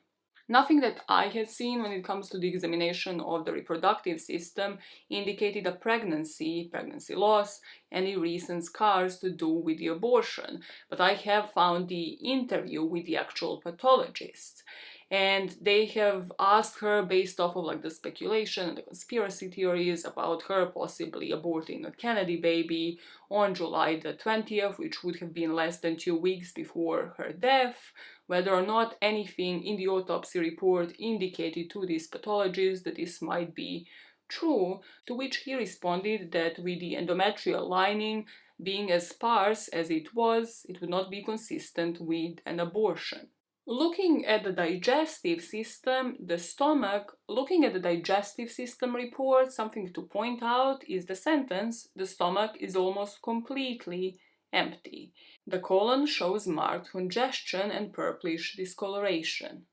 S1: Nothing that I had seen when it comes to the examination of the reproductive system indicated a pregnancy, pregnancy loss, any recent scars to do with the abortion. But I have found the interview with the actual pathologist. And they have asked her, based off of like the speculation and the conspiracy theories about her possibly aborting a Kennedy baby on July the 20th, which would have been less than 2 weeks before her death, whether or not anything in the autopsy report indicated to this pathologist that this might be true, to which he responded that with the endometrial lining being as sparse as it was, it would not be consistent with an abortion. Looking at the digestive system, the stomach, looking at the digestive system report, something to point out is the sentence, the stomach is almost completely empty. The colon shows marked congestion and purplish discoloration.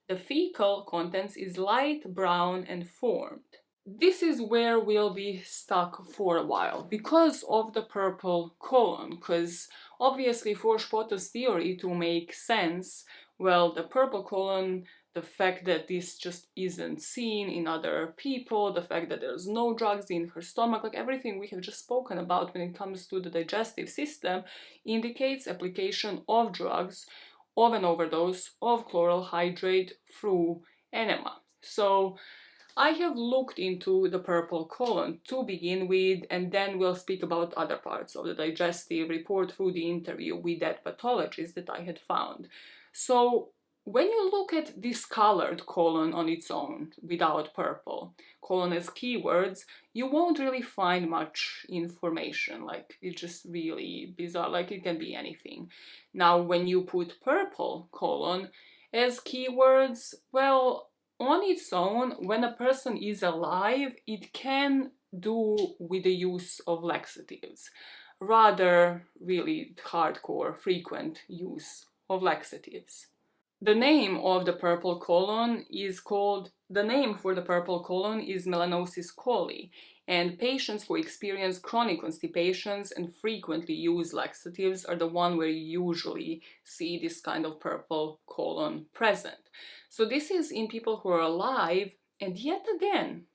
S1: The fecal contents is light brown and formed. This is where we'll be stuck for a while because of the purple colon, because obviously for Spotter's theory to make sense, well, the purple colon, the fact that this just isn't seen in other people, the fact that there's no drugs in her stomach, like everything we have just spoken about when it comes to the digestive system, indicates application of drugs, of an overdose of chloral hydrate through enema. So I have looked into the purple colon to begin with, and then we'll speak about other parts of the digestive report through the interview with that pathologist that I had found. So when you look at discolored colon on its own, without purple, colon as keywords, you won't really find much information. Like, it's just really bizarre, like it can be anything. Now, when you put purple colon as keywords, well, on its own, when a person is alive, it can do with the use of laxatives. Rather, really hardcore, frequent use of laxatives. The name of the purple colon is the name for the purple colon is melanosis coli, and patients who experience chronic constipations and frequently use laxatives are the one where you usually see this kind of purple colon present. So this is in people who are alive, and yet again,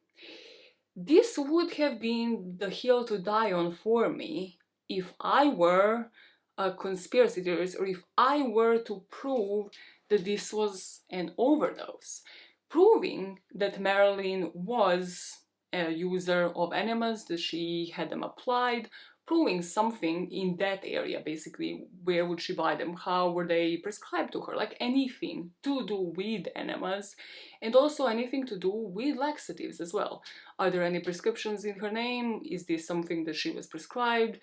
S1: this would have been the hill to die on for me if I were a conspiracy theorist, or if I were to prove that this was an overdose. Proving that Marilyn was a user of enemas, that she had them applied, proving something in that area, basically, where would she buy them, how were they prescribed to her, like anything to do with enemas, and also anything to do with laxatives as well. Are there any prescriptions in her name? Is this something that she was prescribed?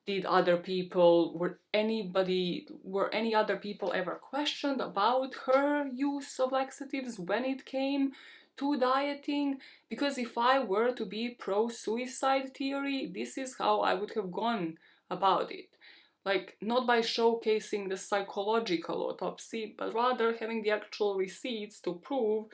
S1: Did other people, were any other people ever questioned about her use of laxatives when it came to dieting? Because if I were to be pro-suicide theory, this is how I would have gone about it. Like, not by showcasing the psychological autopsy, but rather having the actual receipts to prove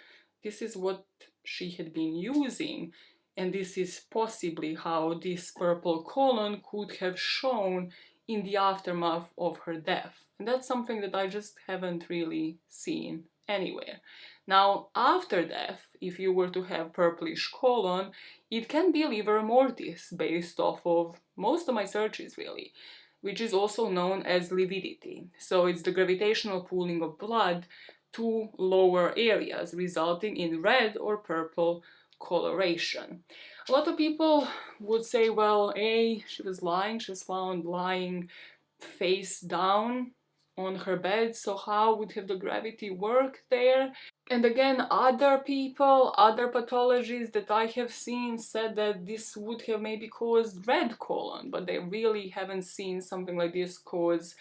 S1: this is what she had been using. And this is possibly how this purple colon could have shown in the aftermath of her death. And that's something that I just haven't really seen anywhere. Now, after death, if you were to have purplish colon, it can be livor mortis, based off of most of my searches really, which is also known as lividity. So it's the gravitational pooling of blood to lower areas, resulting in red or purple coloration. A lot of people would say, well, she was lying, she was found lying face down on her bed, so how would have the gravity work there? And again, other people, other pathologies that I have seen said that this would have maybe caused red colon, but they really haven't seen something like this cause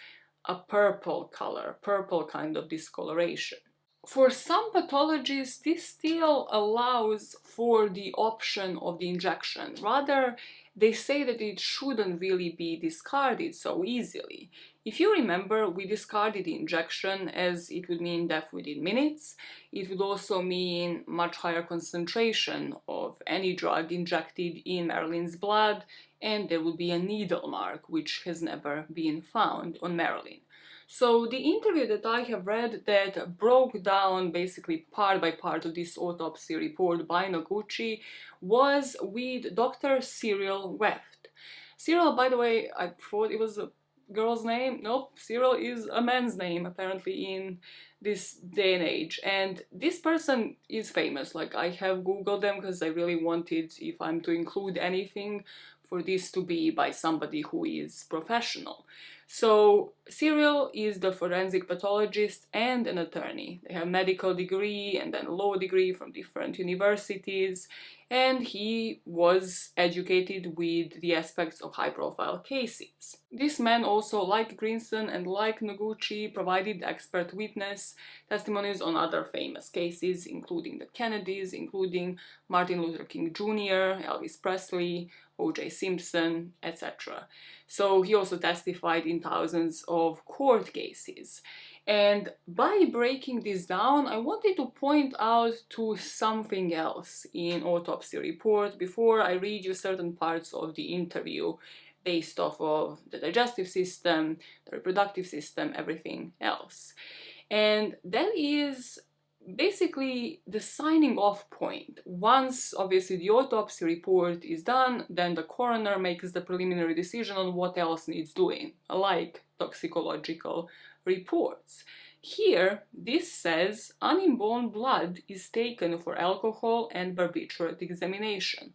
S1: a purple color, purple kind of discoloration. For some pathologies, this still allows for the option of the injection. Rather, they say that it shouldn't really be discarded so easily. If you remember, we discarded the injection as it would mean death within minutes. It would also mean much higher concentration of any drug injected in Marilyn's blood, and there would be a needle mark, which has never been found on Marilyn. So the interview that I have read that broke down basically part by part of this autopsy report by Noguchi was with Dr. Cyril Weft. Cyril, by the way, I thought it was a girl's name. Nope, Cyril is a man's name apparently in this day and age. And this person is famous. Like, I have googled them because I really wanted, if I'm to include anything, for this to be by somebody who is professional. So Cyril is the forensic pathologist and an attorney. They have medical degree and then law degree from different universities, and he was educated with the aspects of high-profile cases. This man also, like Greenson and like Noguchi, provided expert witness testimonies on other famous cases, including the Kennedys, including Martin Luther King Jr., Elvis Presley, O.J. Simpson, etc. So he also testified in thousands of court cases. And by breaking this down, I wanted to point out to something else in autopsy report before I read you certain parts of the interview based off of the digestive system, the reproductive system, everything else. And that is basically the signing off point. Once obviously the autopsy report is done, then the coroner makes the preliminary decision on what else needs doing, like toxicological reports. Here, this says uninborn blood is taken for alcohol and barbiturate examination.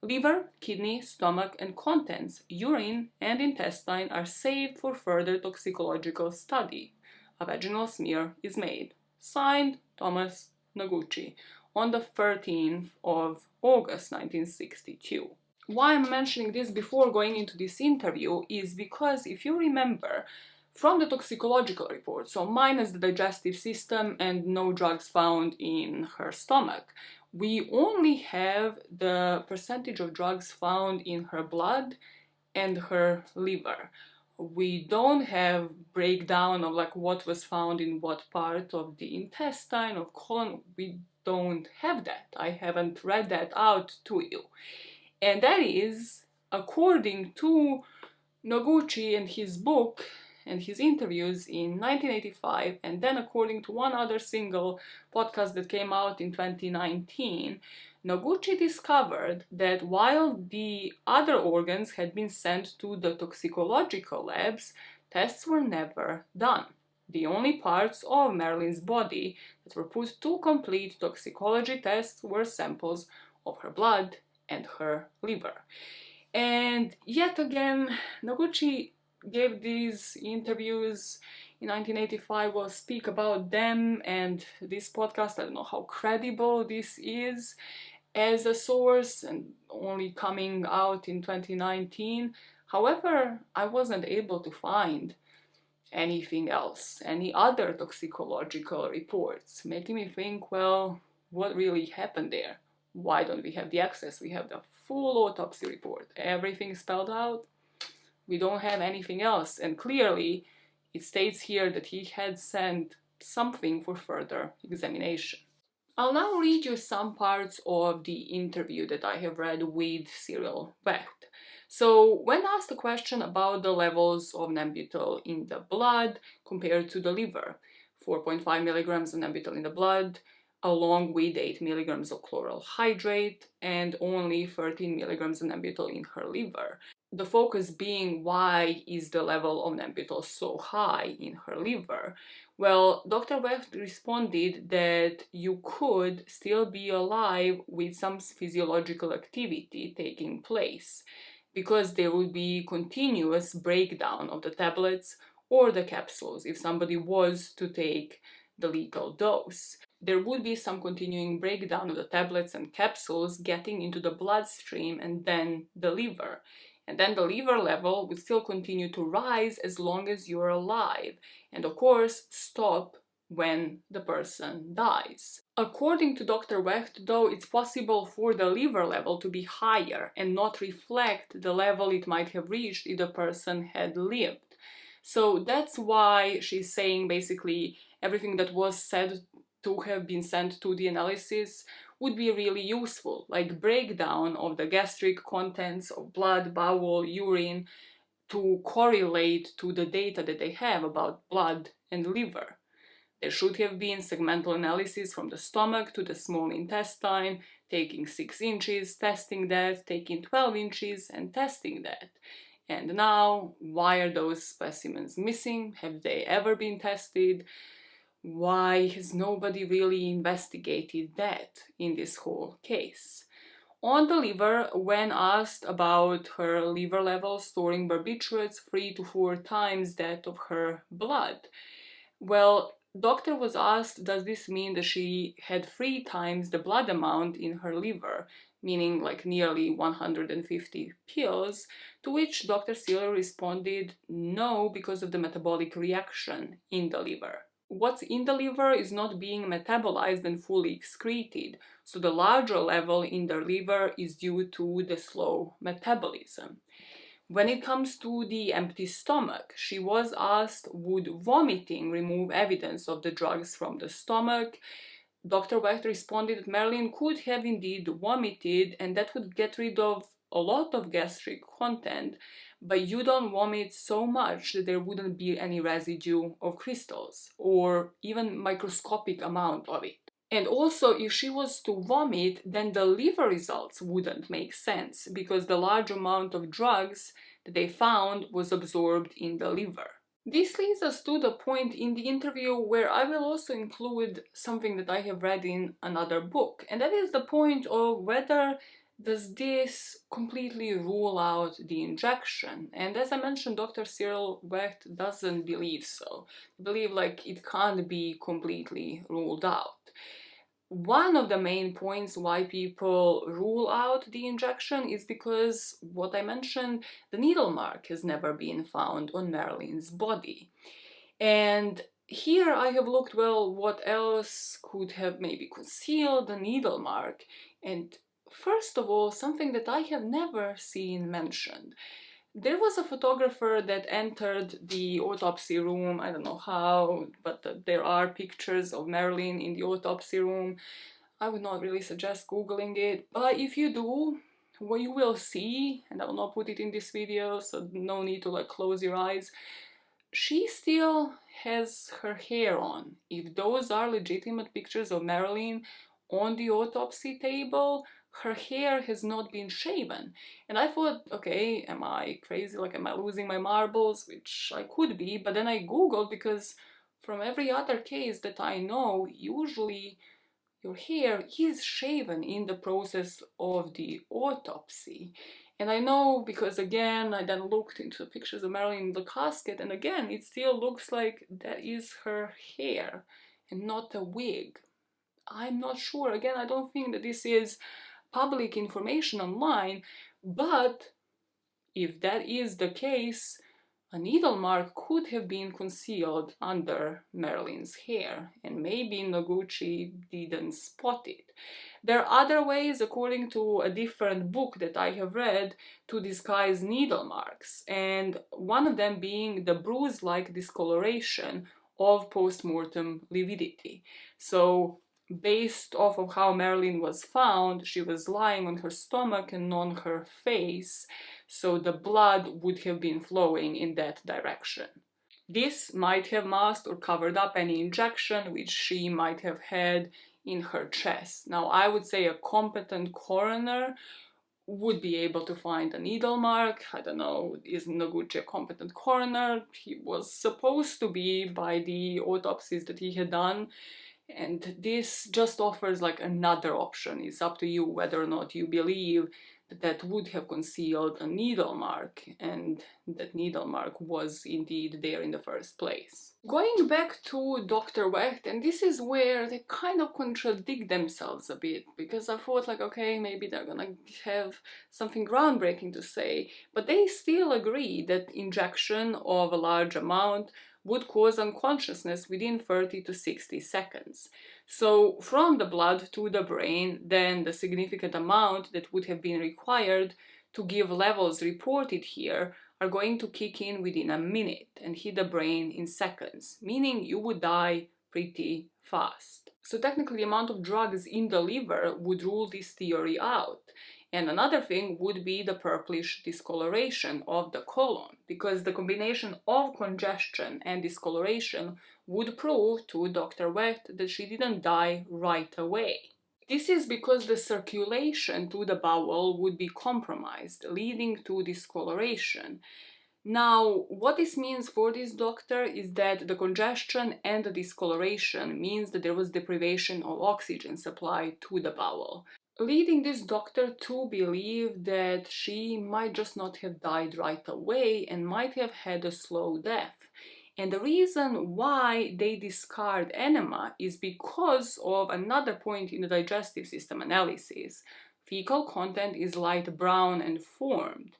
S1: Liver, kidney, stomach, and contents, urine, and intestine are saved for further toxicological study. A vaginal smear is made. Signed, Thomas Noguchi, on the 13th of August 1962. Why I'm mentioning this before going into this interview is because, if you remember, from the toxicological report, so minus the digestive system and no drugs found in her stomach, we only have the percentage of drugs found in her blood and her liver. We don't have breakdown of like what was found in what part of the intestine or colon. We don't have that. I haven't read that out to you. And that is according to Noguchi and his book and his interviews in 1985, and then according to one other single podcast that came out in 2019, Noguchi discovered that while the other organs had been sent to the toxicological labs, tests were never done. The only parts of Marilyn's body that were put to complete toxicology tests were samples of her blood and her liver. And yet again, Noguchi gave these interviews in 1985, will speak about them and this podcast. I don't know how credible this is as a source and only coming out in 2019. However, I wasn't able to find anything else, any other toxicological reports, making me think, well, what really happened there? Why don't we have the access? We have the full autopsy report, everything spelled out. We don't have anything else, and clearly it states here that he had sent something for further examination. I'll now read you some parts of the interview that I have read with Cyril Wecht. So, when asked a question about the levels of Nembutal in the blood compared to the liver, 4.5 milligrams of Nembutal in the blood, along with 8 milligrams of chloral hydrate and only 13 milligrams of Nembutal in her liver. The focus being, why is the level of Nembutal so high in her liver? Well, Dr. Wecht responded that you could still be alive with some physiological activity taking place, because there would be continuous breakdown of the tablets or the capsules if somebody was to take the lethal dose. There would be some continuing breakdown of the tablets and capsules getting into the bloodstream and then the liver. And then the liver level would still continue to rise as long as you're alive, and of course stop when the person dies. According to Dr. Wecht, though, it's possible for the liver level to be higher and not reflect the level it might have reached if the person had lived. So that's why she's saying basically everything that was said to have been sent to the analysis would be really useful, like breakdown of the gastric contents of blood, bowel, urine, to correlate to the data that they have about blood and liver. There should have been segmental analysis from the stomach to the small intestine, taking 6 inches, testing that, taking 12 inches and testing that. And now, why are those specimens missing? Have they ever been tested? Why has nobody really investigated that in this whole case? On the liver, when asked about her liver levels, storing barbiturates 3 to 4 times that of her blood, well, doctor was asked, does this mean that she had 3 times the blood amount in her liver, meaning like nearly 150 pills, to which Dr. Sealer responded, no, because of the metabolic reaction in the liver. What's in the liver is not being metabolized and fully excreted, so the larger level in the liver is due to the slow metabolism. When it comes to the empty stomach, she was asked, would vomiting remove evidence of the drugs from the stomach? Dr. Wecht responded that Marilyn could have indeed vomited and that would get rid of a lot of gastric content, but you don't vomit so much that there wouldn't be any residue of crystals or even microscopic amount of it. And also, if she was to vomit, then the liver results wouldn't make sense because the large amount of drugs that they found was absorbed in the liver. This leads us to the point in the interview where I will also include something that I have read in another book, and that is the point of whether does this completely rule out the injection. And as I mentioned, Dr. Cyril Wecht doesn't believe so. I believe like it can't be completely ruled out. One of the main points why people rule out the injection is because, what I mentioned, the needle mark has never been found on Marilyn's body. And here I have looked, well, what else could have maybe concealed the needle mark? And first of all, something that I have never seen mentioned. There was a photographer that entered the autopsy room, I don't know how, but there are pictures of Marilyn in the autopsy room. I would not really suggest googling it, but if you do, what you will see, and I will not put it in this video, so no need to like close your eyes, she still has her hair on. If those are legitimate pictures of Marilyn on the autopsy table, her hair has not been shaven. And I thought, okay, am I crazy? Like, am I losing my marbles? Which I could be, but then I googled because from every other case that I know, usually your hair is shaven in the process of the autopsy. And I know because, again, I then looked into the pictures of Marilyn in the casket, and again, it still looks like that is her hair and not a wig. I'm not sure. Again, I don't think that this is public information online, but if that is the case, a needle mark could have been concealed under Marilyn's hair, and maybe Noguchi didn't spot it. There are other ways, according to a different book that I have read, to disguise needle marks, and one of them being the bruise-like discoloration of post-mortem lividity. So, based off of how Marilyn was found, she was lying on her stomach and on her face, so the blood would have been flowing in that direction. This might have masked or covered up any injection which she might have had in her chest. Now, I would say a competent coroner would be able to find a needle mark. I don't know, is Noguchi a competent coroner? He was supposed to be by the autopsies that he had done. And this just offers like another option. It's up to you whether or not you believe that that would have concealed a needle mark, and that needle mark was indeed there in the first place. Going back to Dr. Wecht, and this is where they kind of contradict themselves a bit, because I thought like, okay, maybe they're gonna have something groundbreaking to say, but they still agree that injection of a large amount would cause unconsciousness within 30 to 60 seconds. So from the blood to the brain, then the significant amount that would have been required to give levels reported here are going to kick in within a minute and hit the brain in seconds, meaning you would die pretty fast. So technically the amount of drugs in the liver would rule this theory out. And another thing would be the purplish discoloration of the colon, because the combination of congestion and discoloration would prove to Dr. Wecht that she didn't die right away. This is because the circulation to the bowel would be compromised, leading to discoloration. Now, what this means for this doctor is that the congestion and the discoloration means that there was deprivation of oxygen supply to the bowel, leading this doctor to believe that she might just not have died right away and might have had a slow death. And the reason why they discard enema is because of another point in the digestive system analysis. Fecal content is light brown and formed.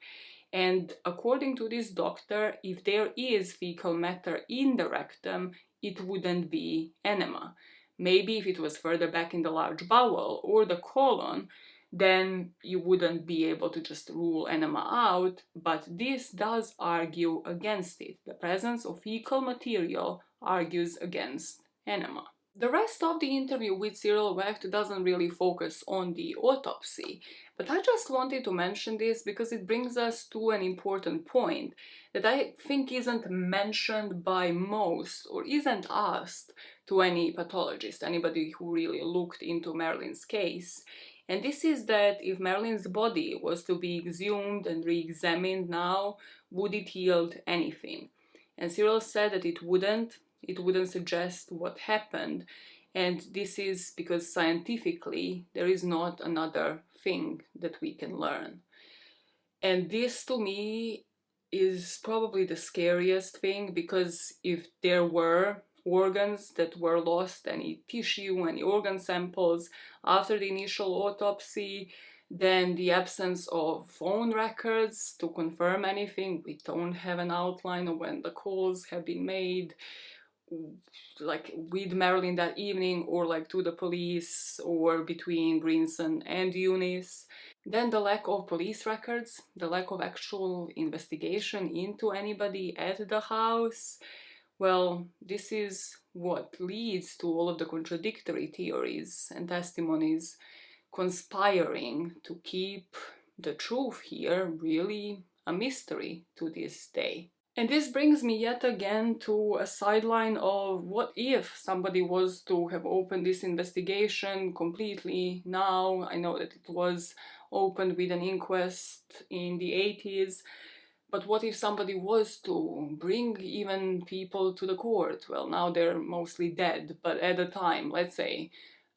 S1: And according to this doctor, if there is fecal matter in the rectum, it wouldn't be enema. Maybe if it was further back in the large bowel or the colon, then you wouldn't be able to just rule enema out, but this does argue against it. The presence of fecal material argues against enema. The rest of the interview with Cyril Wecht doesn't really focus on the autopsy, but I just wanted to mention this because it brings us to an important point that I think isn't mentioned by most or isn't asked to any pathologist, anybody who really looked into Marilyn's case. And this is that if Marilyn's body was to be exhumed and re-examined now, would it yield anything? And Cyril said that it wouldn't suggest what happened, and this is because scientifically there is not another thing that we can learn. And this to me is probably the scariest thing, because if there were organs that were lost, any tissue, any organ samples after the initial autopsy, then the absence of phone records to confirm anything, we don't have an outline of when the calls have been made, like with Marilyn that evening, or like to the police, or between Greenson and Eunice. Then the lack of police records, the lack of actual investigation into anybody at the house. Well, this is what leads to all of the contradictory theories and testimonies conspiring to keep the truth here really a mystery to this day. And this brings me yet again to a sideline of what if somebody was to have opened this investigation completely now. I know that it was opened with an inquest in the 80s, but what if somebody was to bring even people to the court? Well, now they're mostly dead, but at the time, let's say,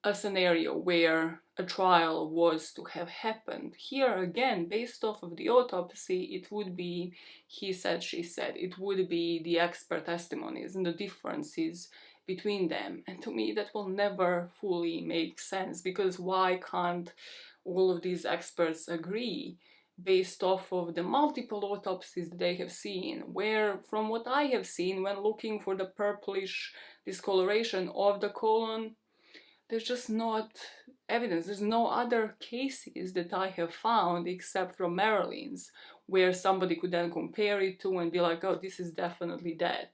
S1: a scenario where a trial was to have happened. Here again, based off of the autopsy, it would be he said, she said. It would be the expert testimonies and the differences between them. And to me, that will never fully make sense, because why can't all of these experts agree based off of the multiple autopsies that they have seen, where, from what I have seen when looking for the purplish discoloration of the colon, there's just not evidence. There's no other cases that I have found except from Marilyn's, where somebody could then compare it to and be like, oh, this is definitely dead.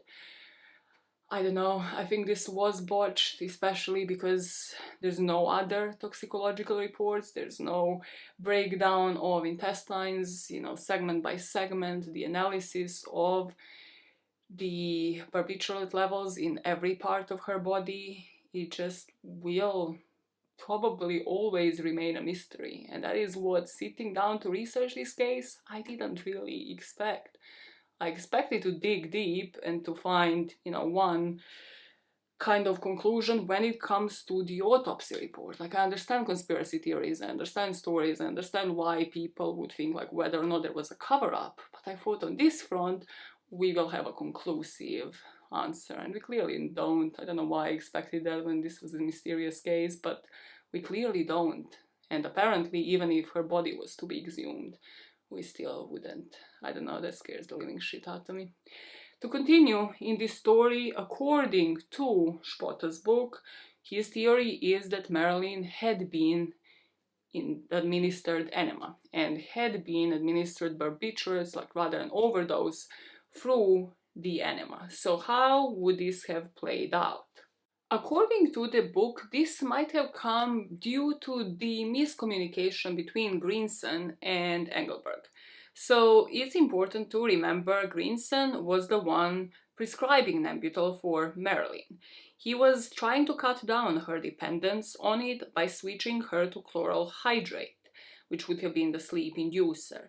S1: I don't know, I think this was botched, especially because there's no other toxicological reports, there's no breakdown of intestines, segment by segment, the analysis of the barbiturate levels in every part of her body. It just will probably always remain a mystery, and that is what, sitting down to research this case, I didn't really expect. I expected to dig deep and to find, one kind of conclusion when it comes to the autopsy report. Like, I understand conspiracy theories, I understand stories, I understand why people would think like whether or not there was a cover-up, but I thought on this front we will have a conclusive answer, and we clearly don't. I don't know why I expected that when this was a mysterious case, but we clearly don't. And apparently, even if her body was to be exhumed, we still wouldn't. I don't know, that scares the living shit out of me. To continue in this story, according to Spotter's book, his theory is that Marilyn had been administered enema and had been administered barbiturates, like rather an overdose, through the enema. So how would this have played out? According to the book, this might have come due to the miscommunication between Greenson and Engelberg. So it's important to remember Greenson was the one prescribing Nembutal for Marilyn. He was trying to cut down her dependence on it by switching her to chloral hydrate, which would have been the sleep inducer.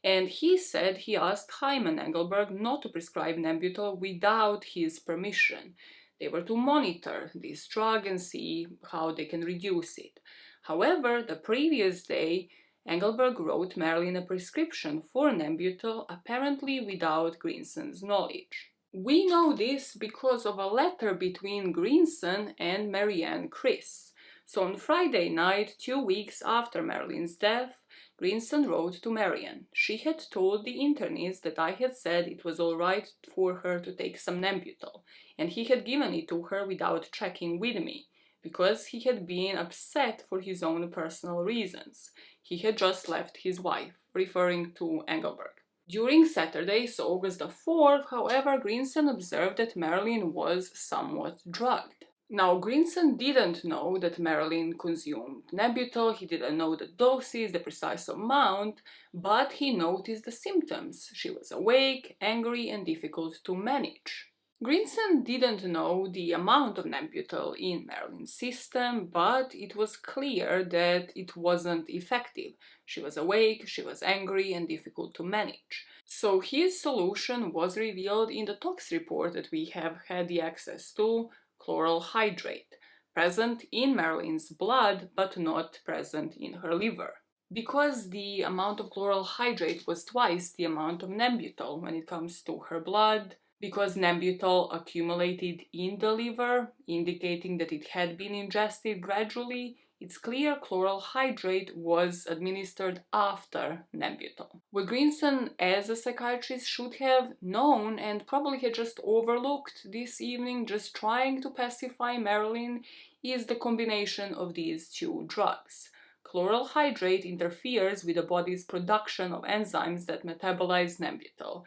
S1: And he said he asked Hyman Engelberg not to prescribe Nembutal without his permission. They were to monitor this drug and see how they can reduce it. However, the previous day, Engelberg wrote Marilyn a prescription for Nembutal, apparently without Greenson's knowledge. We know this because of a letter between Greenson and Marianne Chris. So on Friday night, 2 weeks after Marilyn's death, Greenson wrote to Marianne. She had told the internist that I had said it was all right for her to take some Nembutal, and he had given it to her without checking with me, because he had been upset for his own personal reasons. He had just left his wife, referring to Engelberg. During Saturday, so August the 4th, however, Greenson observed that Marilyn was somewhat drugged. Now, Greenson didn't know that Marilyn consumed Nembutal, he didn't know the doses, the precise amount, but he noticed the symptoms. She was awake, angry, and difficult to manage. Greenson didn't know the amount of Nembutal in Marilyn's system, but it was clear that it wasn't effective. She was awake, she was angry, and difficult to manage. So his solution was revealed in the tox report that we have had the access to: chloral hydrate, present in Marilyn's blood but not present in her liver. Because the amount of chloral hydrate was twice the amount of Nembutal when it comes to her blood, because Nembutal accumulated in the liver, indicating that it had been ingested gradually, it's clear chloral hydrate was administered after Nembutal. What Greenson, as a psychiatrist, should have known and probably had just overlooked this evening, just trying to pacify Marilyn, is the combination of these two drugs. Chloral hydrate interferes with the body's production of enzymes that metabolize Nembutal.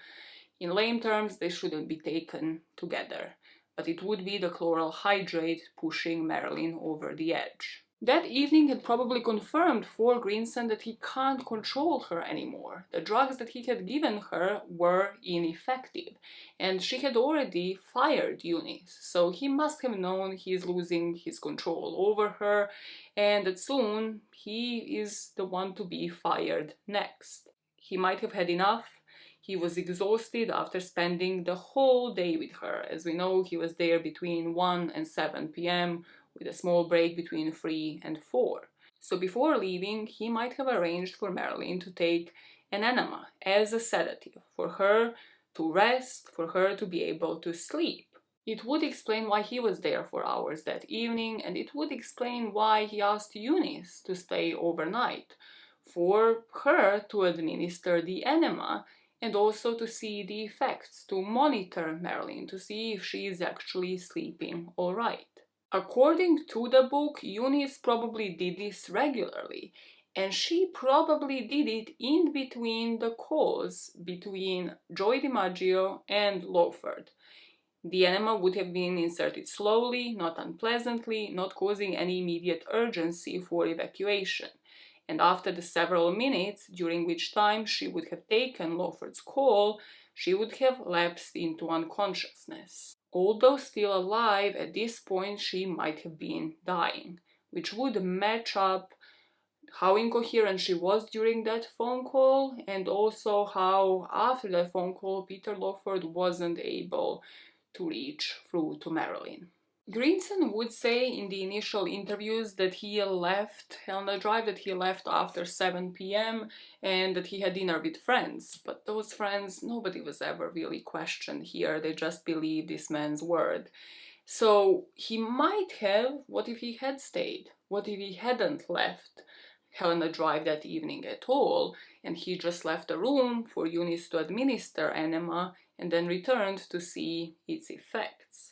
S1: In lame terms, they shouldn't be taken together, but it would be the chloral hydrate pushing Marilyn over the edge. That evening had probably confirmed for Greenson that he can't control her anymore. The drugs that he had given her were ineffective, and she had already fired Eunice, so he must have known he is losing his control over her, and that soon he is the one to be fired next. He might have had enough. He was exhausted after spending the whole day with her. As we know, he was there between 1 and 7 p.m., with a small break between 3 and 4. So before leaving, he might have arranged for Marilyn to take an enema as a sedative, for her to rest, for her to be able to sleep. It would explain why he was there for hours that evening, and it would explain why he asked Eunice to stay overnight, for her to administer the enema and also to see the effects, to monitor Marilyn, to see if she is actually sleeping all right. According to the book, Eunice probably did this regularly, and she probably did it in between the calls between Joy DiMaggio and Lawford. The enema would have been inserted slowly, not unpleasantly, not causing any immediate urgency for evacuation. And after the several minutes during which time she would have taken Lawford's call, she would have lapsed into unconsciousness. Although still alive, at this point she might have been dying, which would match up how incoherent she was during that phone call, and also how after that phone call Peter Lawford wasn't able to reach through to Marilyn. Greenson would say in the initial interviews that he left Helena Drive, that he left after 7 p.m. and that he had dinner with friends. But those friends, nobody was ever really questioned here. They just believed this man's word. So he might have, what if he had stayed? What if he hadn't left Helena Drive that evening at all, and he just left the room for Eunice to administer enema and then returned to see its effects?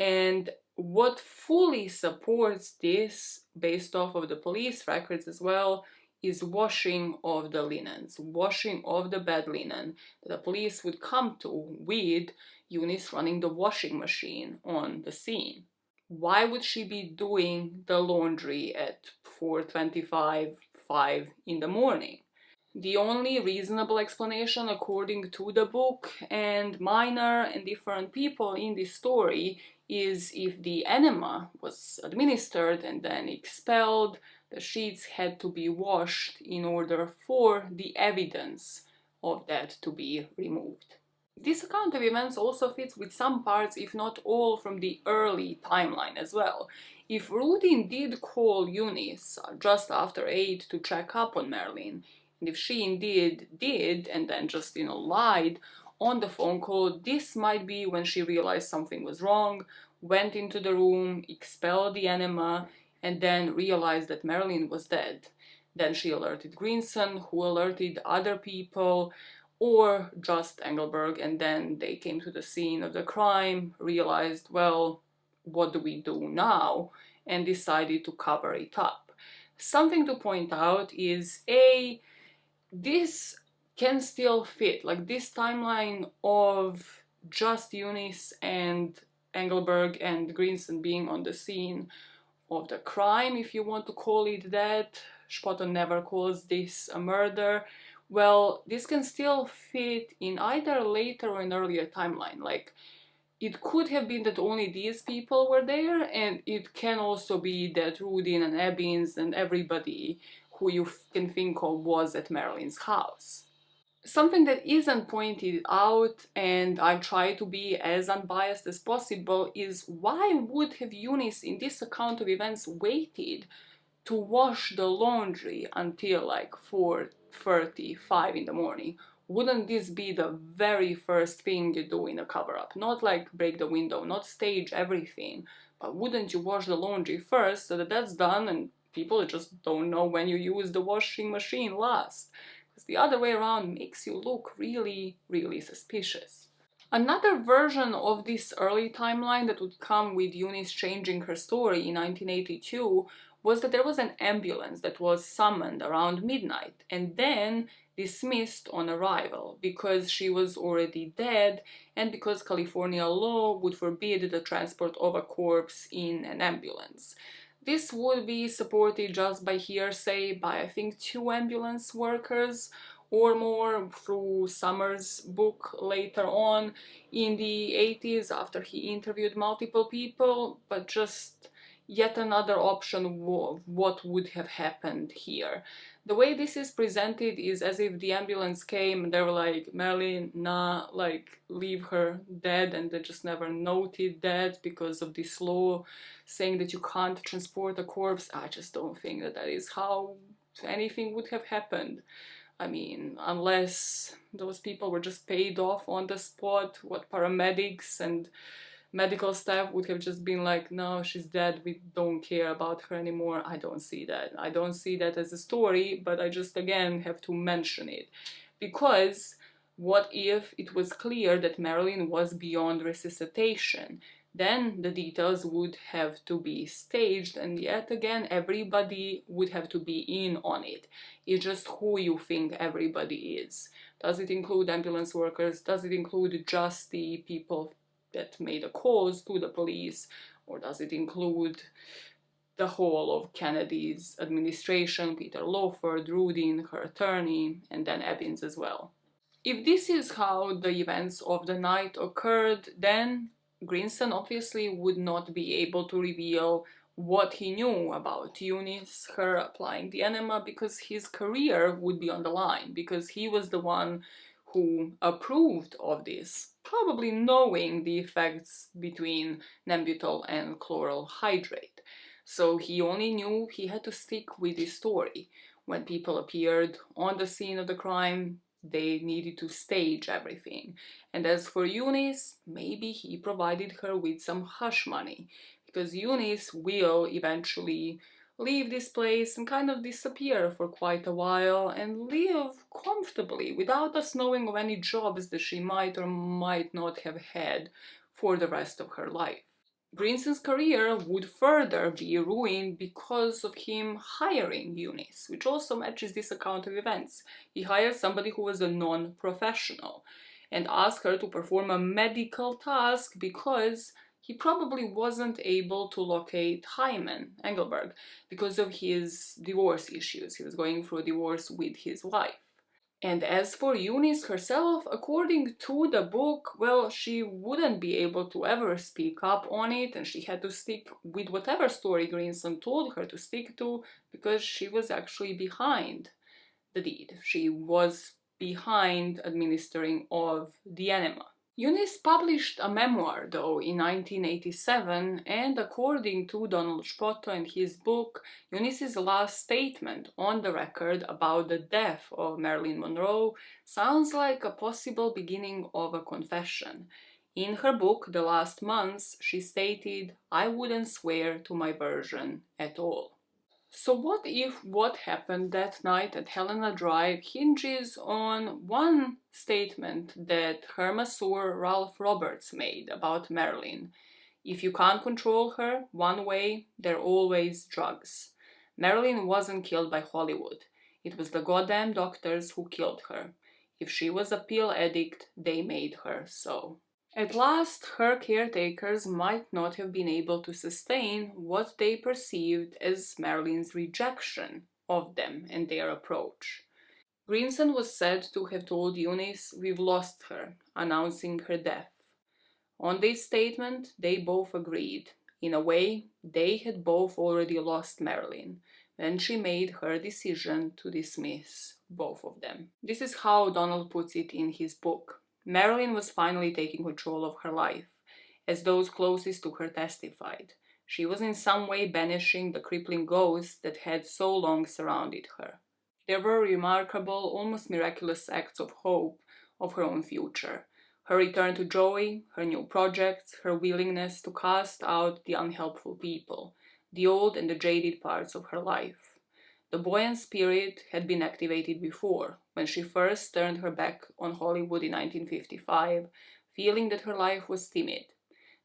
S1: And what fully supports this, based off of the police records as well, is washing of the linens, washing of the bed linen that the police would come to with Eunice running the washing machine on the scene. Why would she be doing the laundry at 4:25, 5 in the morning? The only reasonable explanation, according to the book and Miner and different people in this story, is if the enema was administered and then expelled, the sheets had to be washed in order for the evidence of that to be removed. This account of events also fits with some parts, if not all, from the early timeline as well. If Rudin did call Eunice just after 8 to check up on Marilyn, and if she indeed did and then just, lied on the phone call, this might be when she realized something was wrong, went into the room, expelled the enema, and then realized that Marilyn was dead. Then she alerted Greenson, who alerted other people, or just Engelberg, and then they came to the scene of the crime, realized, well, what do we do now? And decided to cover it up. Something to point out is, this can still fit, like this timeline of just Eunice and Engelberg and Greenson being on the scene of the crime, if you want to call it that. Spotton never calls this a murder. Well, this can still fit in either later or an earlier timeline. Like, it could have been that only these people were there, and it can also be that Rudin and Ebbins and everybody who you can think of was at Marilyn's house. Something that isn't pointed out, and I try to be as unbiased as possible, is why would have Eunice in this account of events waited to wash the laundry until like 4:35 in the morning? Wouldn't this be the very first thing you do in a cover-up? Not like break the window, not stage everything, but wouldn't you wash the laundry first so that that's done and people just don't know when you use the washing machine last? Because the other way around makes you look really, really suspicious. Another version of this early timeline that would come with Eunice changing her story in 1982 was that there was an ambulance that was summoned around midnight and then dismissed on arrival because she was already dead and because California law would forbid the transport of a corpse in an ambulance. This would be supported just by hearsay by, I think, 2 ambulance workers or more through Summers' book later on in the 80s after he interviewed multiple people, but just yet another option of what would have happened here. The way this is presented is as if the ambulance came and they were like, Marilyn, nah, like, leave her dead, and they just never noted that because of this law saying that you can't transport a corpse. I just don't think that that is how anything would have happened. I mean, unless those people were just paid off on the spot, what paramedics and medical staff would have just been like, no, she's dead, we don't care about her anymore. I don't see that. I don't see that as a story, but I just, again, have to mention it. Because what if it was clear that Marilyn was beyond resuscitation? Then the details would have to be staged, and yet again, everybody would have to be in on it. It's just who you think everybody is. Does it include ambulance workers? Does it include just the people that made the calls to the police? Or does it include the whole of Kennedy's administration, Peter Lawford, Rudin, her attorney, and then Ebbins as well? If this is how the events of the night occurred, then Greenson obviously would not be able to reveal what he knew about Eunice, her applying the enema, because his career would be on the line, because he was the one who approved of this, probably knowing the effects between Nembutal and chloral hydrate. So he only knew he had to stick with his story. When people appeared on the scene of the crime, they needed to stage everything. And as for Eunice, maybe he provided her with some hush money, because Eunice will eventually leave this place and kind of disappear for quite a while and live comfortably without us knowing of any jobs that she might or might not have had for the rest of her life. Greenson's career would further be ruined because of him hiring Eunice, which also matches this account of events. He hired somebody who was a non-professional and asked her to perform a medical task because he probably wasn't able to locate Hyman Engelberg because of his divorce issues. He was going through a divorce with his wife. And as for Eunice herself, according to the book, well, she wouldn't be able to ever speak up on it, and she had to stick with whatever story Greenson told her to stick to, because she was actually behind the deed. She was behind administering of the enema. Eunice published a memoir, though, in 1987, and according to Donald Spoto and his book, Eunice's last statement on the record about the death of Marilyn Monroe sounds like a possible beginning of a confession. In her book, The Last Months, she stated, "I wouldn't swear to my version at all." So what if what happened that night at Helena Drive hinges on one statement that her masseur Ralph Roberts made about Marilyn? If you can't control her one way, they're always drugs. Marilyn wasn't killed by Hollywood. It was the goddamn doctors who killed her. If she was a pill addict, they made her so. At last, her caretakers might not have been able to sustain what they perceived as Marilyn's rejection of them and their approach. Greenson was said to have told Eunice, "We've lost her," announcing her death. On this statement, they both agreed. In a way, they had both already lost Marilyn when she made her decision to dismiss both of them. This is how Donald puts it in his book. Marilyn was finally taking control of her life, as those closest to her testified. She was in some way banishing the crippling ghost that had so long surrounded her. There were remarkable, almost miraculous acts of hope of her own future. Her return to joy, her new projects, her willingness to cast out the unhelpful people, the old and the jaded parts of her life. The buoyant spirit had been activated before, when she first turned her back on Hollywood in 1955, feeling that her life was timid.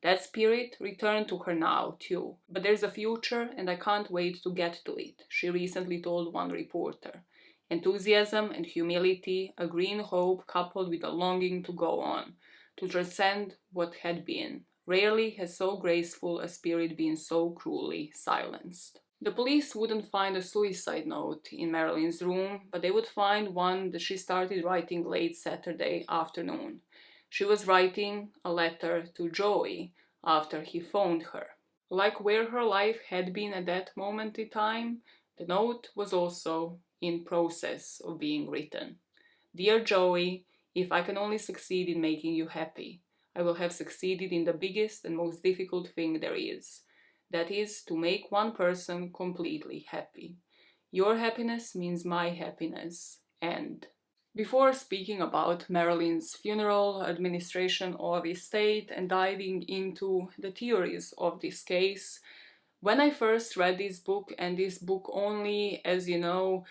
S1: That spirit returned to her now, too. "But there's a future, and I can't wait to get to it," she recently told one reporter. Enthusiasm and humility, a green hope coupled with a longing to go on, to transcend what had been. Rarely has so graceful a spirit been so cruelly silenced. The police wouldn't find a suicide note in Marilyn's room, but they would find one that she started writing late Saturday afternoon. She was writing a letter to Joey after he phoned her. Like where her life had been at that moment in time, the note was also in process of being written. "Dear Joey, if I can only succeed in making you happy, I will have succeeded in the biggest and most difficult thing there is. That is, to make one person completely happy. Your happiness means my happiness, and..." Before speaking about Marilyn's funeral, administration of estate, and diving into the theories of this case, when I first read this book, and this book only, as you know,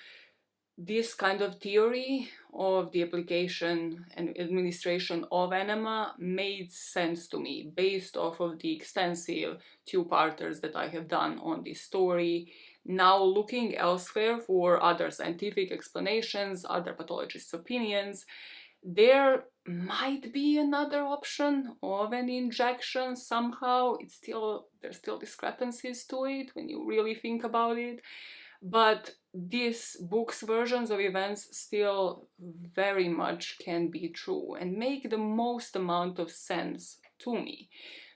S1: this kind of theory of the application and administration of enema made sense to me based off of the extensive two-parters that I have done on this story. Now looking elsewhere for other scientific explanations, other pathologists' opinions, there might be another option of an injection somehow. There's still discrepancies to it when you really think about it. But this book's versions of events still very much can be true and make the most amount of sense to me.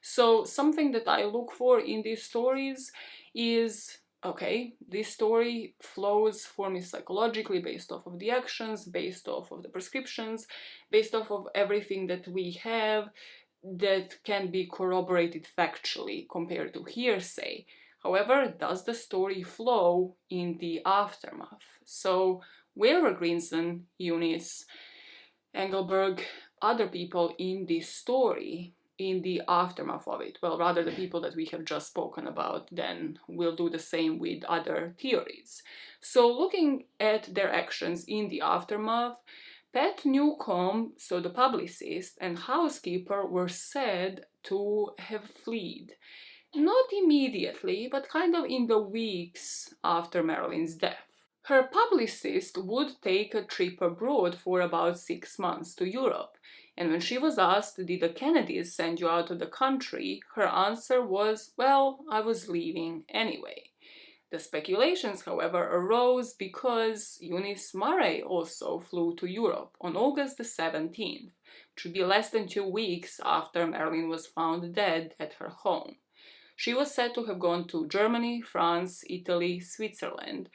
S1: So something that I look for in these stories is, okay, this story flows for me psychologically based off of the actions, based off of the prescriptions, based off of everything that we have that can be corroborated factually compared to hearsay. However, does the story flow in the aftermath? So where were Greenson, Eunice, Engelberg, other people in this story in the aftermath of it? Well, rather the people that we have just spoken about, then we'll do the same with other theories. So looking at their actions in the aftermath, Pat Newcomb, so the publicist, and housekeeper were said to have fled. Not immediately, but kind of in the weeks after Marilyn's death. Her publicist would take a trip abroad for about 6 months to Europe, And when she was asked, did the Kennedys send you out of the country, her answer was, well, I was leaving anyway. The speculations, however, arose because Eunice Murray also flew to Europe on August the 17th, which would be less than 2 weeks after Marilyn was found dead at her home. She was said to have gone to Germany, France, Italy, Switzerland,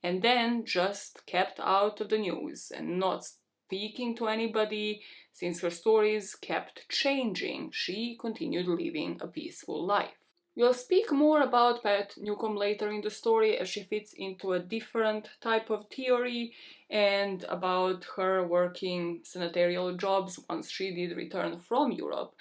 S1: and then just kept out of the news and not speaking to anybody. Since her stories kept changing, she continued living a peaceful life. We'll speak more about Pat Newcomb later in the story as she fits into a different type of theory, and about her working senatorial jobs once she did return from Europe.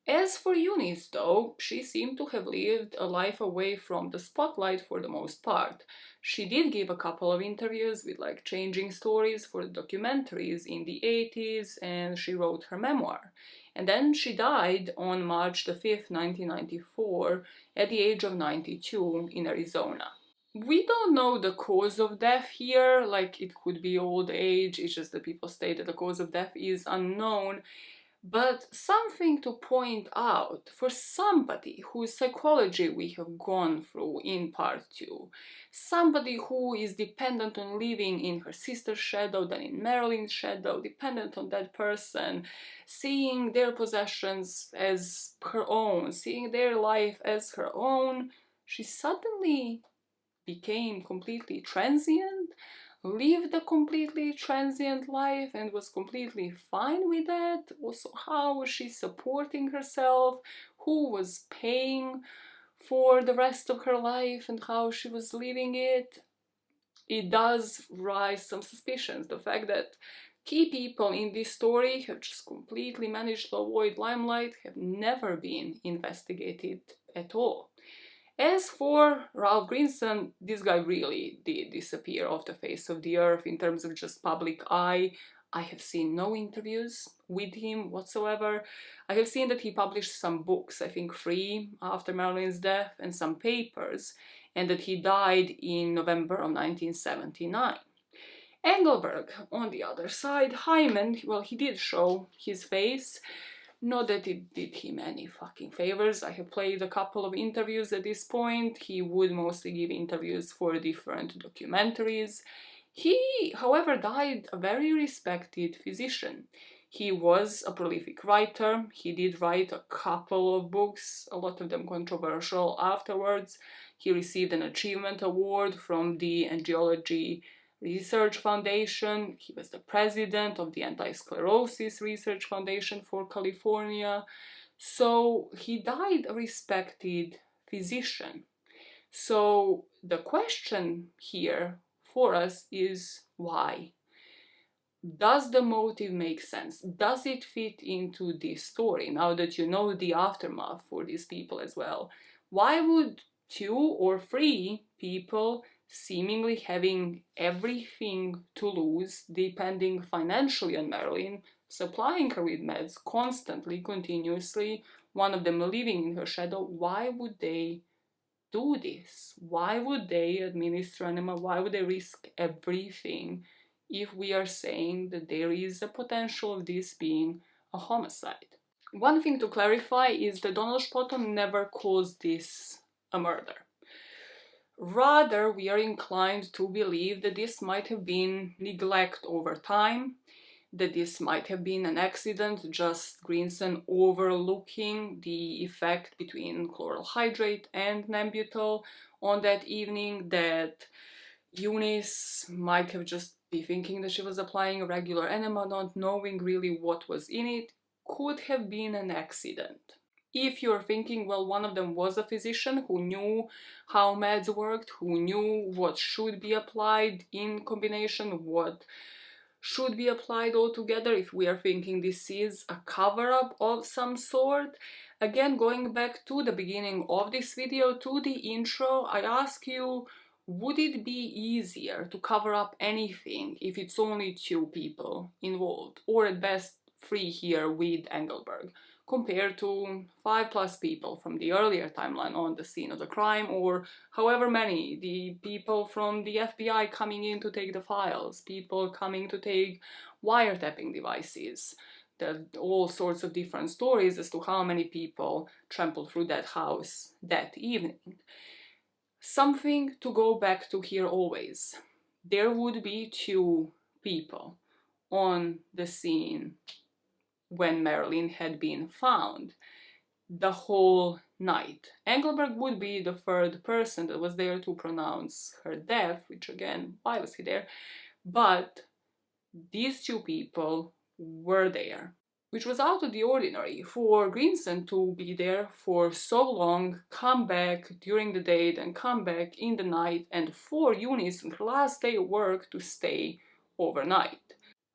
S1: As for Eunice, though, she seemed to have lived a life away from the spotlight for the most part. She did give a couple of interviews with changing stories for the documentaries in the 80s, and she wrote her memoir. And then she died on March the 5th, 1994, at the age of 92 in Arizona. We don't know the cause of death here, it could be old age, it's just that people state that the cause of death is unknown. But something to point out for somebody whose psychology we have gone through in part 2, somebody who is dependent on living in her sister's shadow, then in Marilyn's shadow, dependent on that person, seeing their possessions as her own, seeing their life as her own, she suddenly became completely transient, lived a completely transient life and was completely fine with that. Also, how was she supporting herself? Who was paying for the rest of her life and how she was living it? It does raise some suspicions. The fact that key people in this story have just completely managed to avoid limelight have never been investigated at all. As for Ralph Greenson, this guy really did disappear off the face of the earth in terms of just public eye. I have seen no interviews with him whatsoever. I have seen that he published some books, I think 3 after Marilyn's death, and some papers, and that he died in November of 1979. Engelberg, on the other side, Hyman, well, he did show his face. Not that it did him any fucking favors. I have played a couple of interviews at this point. He would mostly give interviews for different documentaries. He, however, died a very respected physician. He was a prolific writer. He did write a couple of books, a lot of them controversial afterwards. He received an achievement award from the Angiology Research Foundation. He was the president of the Anti-Sclerosis Research Foundation for California. So he died a respected physician. So the question here for us is why? Does the motive make sense? Does it fit into this story now that you know the aftermath for these people as well? Why would 2 or 3 people seemingly having everything to lose, depending financially on Marilyn, supplying her with meds constantly, continuously, one of them living in her shadow, why would they do this? Why would they administer enema? Why would they risk everything if we are saying that there is a potential of this being a homicide? One thing to clarify is that Donald Spotton never calls this a murder. Rather, we are inclined to believe that this might have been neglect over time, that this might have been an accident, just Greenson overlooking the effect between chloral hydrate and Nembutal on that evening, that Eunice might have just be thinking that she was applying a regular enema, not knowing really what was in it, could have been an accident. If you're thinking, well, one of them was a physician who knew how meds worked, who knew what should be applied in combination, what should be applied all together, if we are thinking this is a cover-up of some sort, again, going back to the beginning of this video, to the intro, I ask you, would it be easier to cover up anything if it's only 2 people involved, or at best 3 here with Engelberg, compared to 5+ people from the earlier timeline on the scene of the crime, or however many, the people from the FBI coming in to take the files, people coming to take wiretapping devices, There are all sorts of different stories as to how many people trampled through that house that evening. Something to go back to here always. There would be 2 people on the scene when Marilyn had been found the whole night. Engelberg would be the 3rd person that was there to pronounce her death, which again, why was he there? But these 2 people were there, which was out of the ordinary for Greenson to be there for so long, come back during the day, then come back in the night, and for Eunice on her last day of work to stay overnight.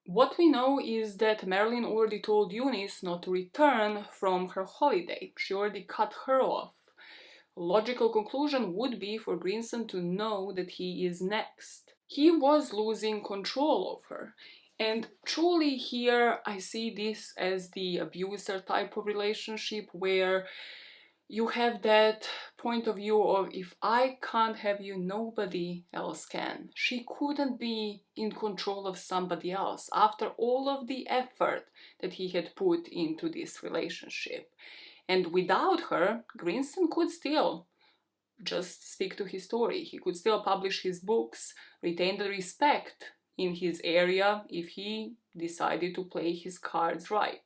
S1: What we know is that Marilyn already told Eunice not to return from her holiday. She already cut her off. A logical conclusion would be for Greenson to know that he is next. He was losing control of her. And truly here I see this as the abuser type of relationship where you have that point of view of if I can't have you, nobody else can. She couldn't be in control of somebody else after all of the effort that he had put into this relationship. And without her, Greenson could still just stick to his story. He could still publish his books, retain the respect in his area if he decided to play his cards right.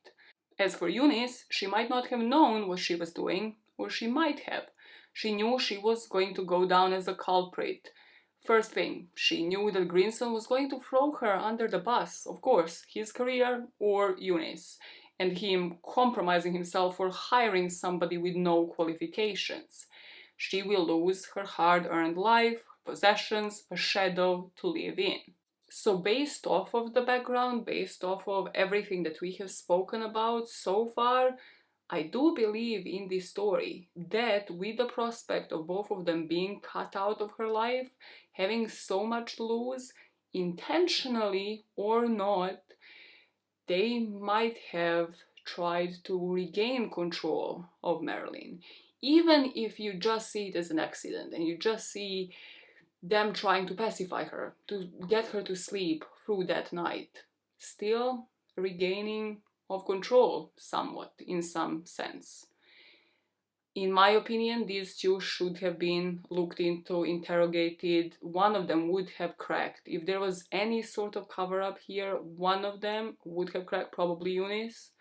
S1: As for Eunice, she might not have known what she was doing, or she might have. She knew she was going to go down as a culprit. First thing, she knew that Greenson was going to throw her under the bus, of course, his career or Eunice, and him compromising himself for hiring somebody with no qualifications. She will lose her hard-earned life, possessions, a shadow to live in. So based off of the background, based off of everything that we have spoken about so far, I do believe in this story that with the prospect of both of them being cut out of her life, having so much to lose, intentionally or not, they might have tried to regain control of Marilyn. Even if you just see it as an accident and you just see them trying to pacify her, to get her to sleep through that night, still regaining of control somewhat, in some sense. In my opinion, these 2 should have been looked into, interrogated. One of them would have cracked. If there was any sort of cover-up here, one of them would have cracked, probably Eunice,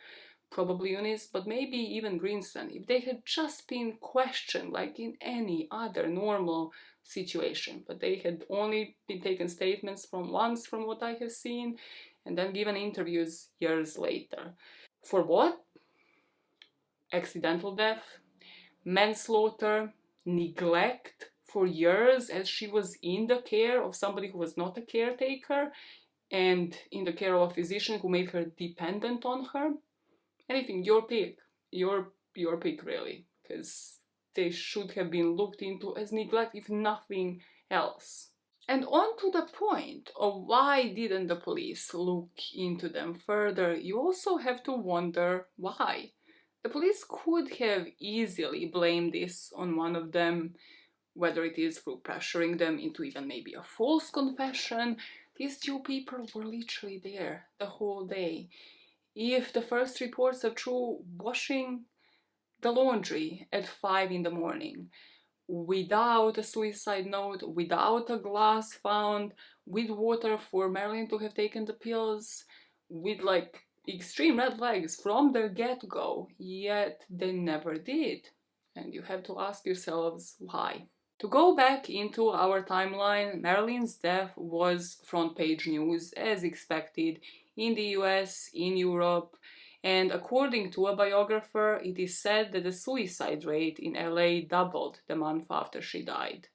S1: but maybe even Greenson. If they had just been questioned like in any other normal situation, but they had only been taken statements from once from what I have seen and then given interviews years later. For what? Accidental death, manslaughter, neglect for years as she was in the care of somebody who was not a caretaker and in the care of a physician who made her dependent on her. Anything, your pick, your pick really, because they should have been looked into as neglect if nothing else. And on to the point of why didn't the police look into them further, you also have to wonder why. The police could have easily blamed this on one of them, whether it is through pressuring them into even maybe a false confession. These 2 people were literally there the whole day. If the first reports are true, washing the laundry at 5 in the morning, without a suicide note, without a glass found, with water for Marilyn to have taken the pills, with like extreme red flags from the get-go, yet they never did. And you have to ask yourselves why. To go back into our timeline, Marilyn's death was front page news as expected in the US, in Europe, and according to a biographer, it is said that the suicide rate in LA doubled the month after she died.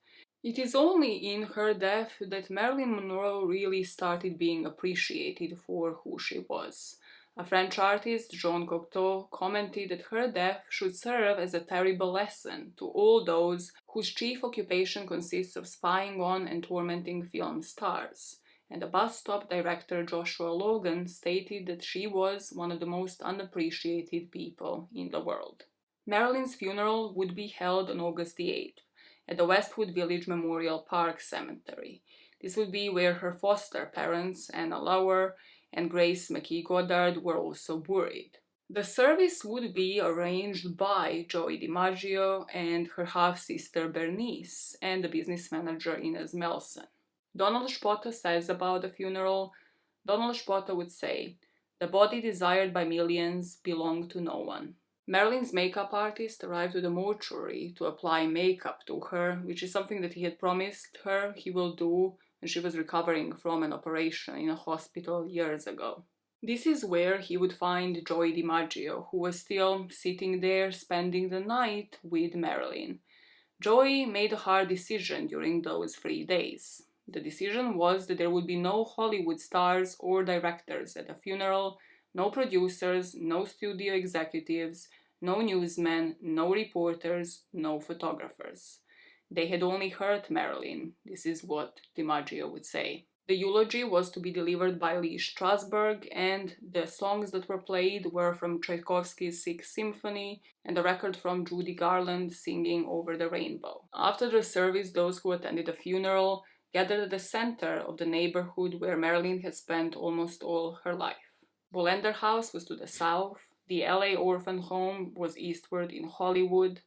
S1: It is only in her death that Marilyn Monroe really started being appreciated for who she was. A French artist, Jean Cocteau, commented that her death should serve as a terrible lesson to all those whose chief occupation consists of spying on and tormenting film stars. And the bus stop director Joshua Logan stated that she was one of the most unappreciated people in the world. Marilyn's funeral would be held on August the 8th at the Westwood Village Memorial Park Cemetery. This would be where her foster parents, Anna Lauer and Grace McKee Goddard were also buried. The service would be arranged by Joey DiMaggio and her half-sister Bernice and the business manager Inez Melson. Donald Spota says about the funeral, Donald Spota would say, "The body desired by millions belonged to no one." Marilyn's makeup artist arrived to the mortuary to apply makeup to her, which is something that he had promised her he will do when she was recovering from an operation in a hospital years ago. This is where he would find Joey DiMaggio, who was still sitting there spending the night with Marilyn. Joey made a hard decision during those 3 days. The decision was that there would be no Hollywood stars or directors at the funeral, no producers, no studio executives, no newsmen, no reporters, no photographers. They had only heard Marilyn, this is what DiMaggio would say. The eulogy was to be delivered by Lee Strasberg, and the songs that were played were from Tchaikovsky's Sixth Symphony and a record from Judy Garland singing Over the Rainbow. After the service, those who attended the funeral gathered at the center of the neighborhood where Marilyn had spent almost all her life. Bolender House was to the south, the LA Orphan Home was eastward in Hollywood.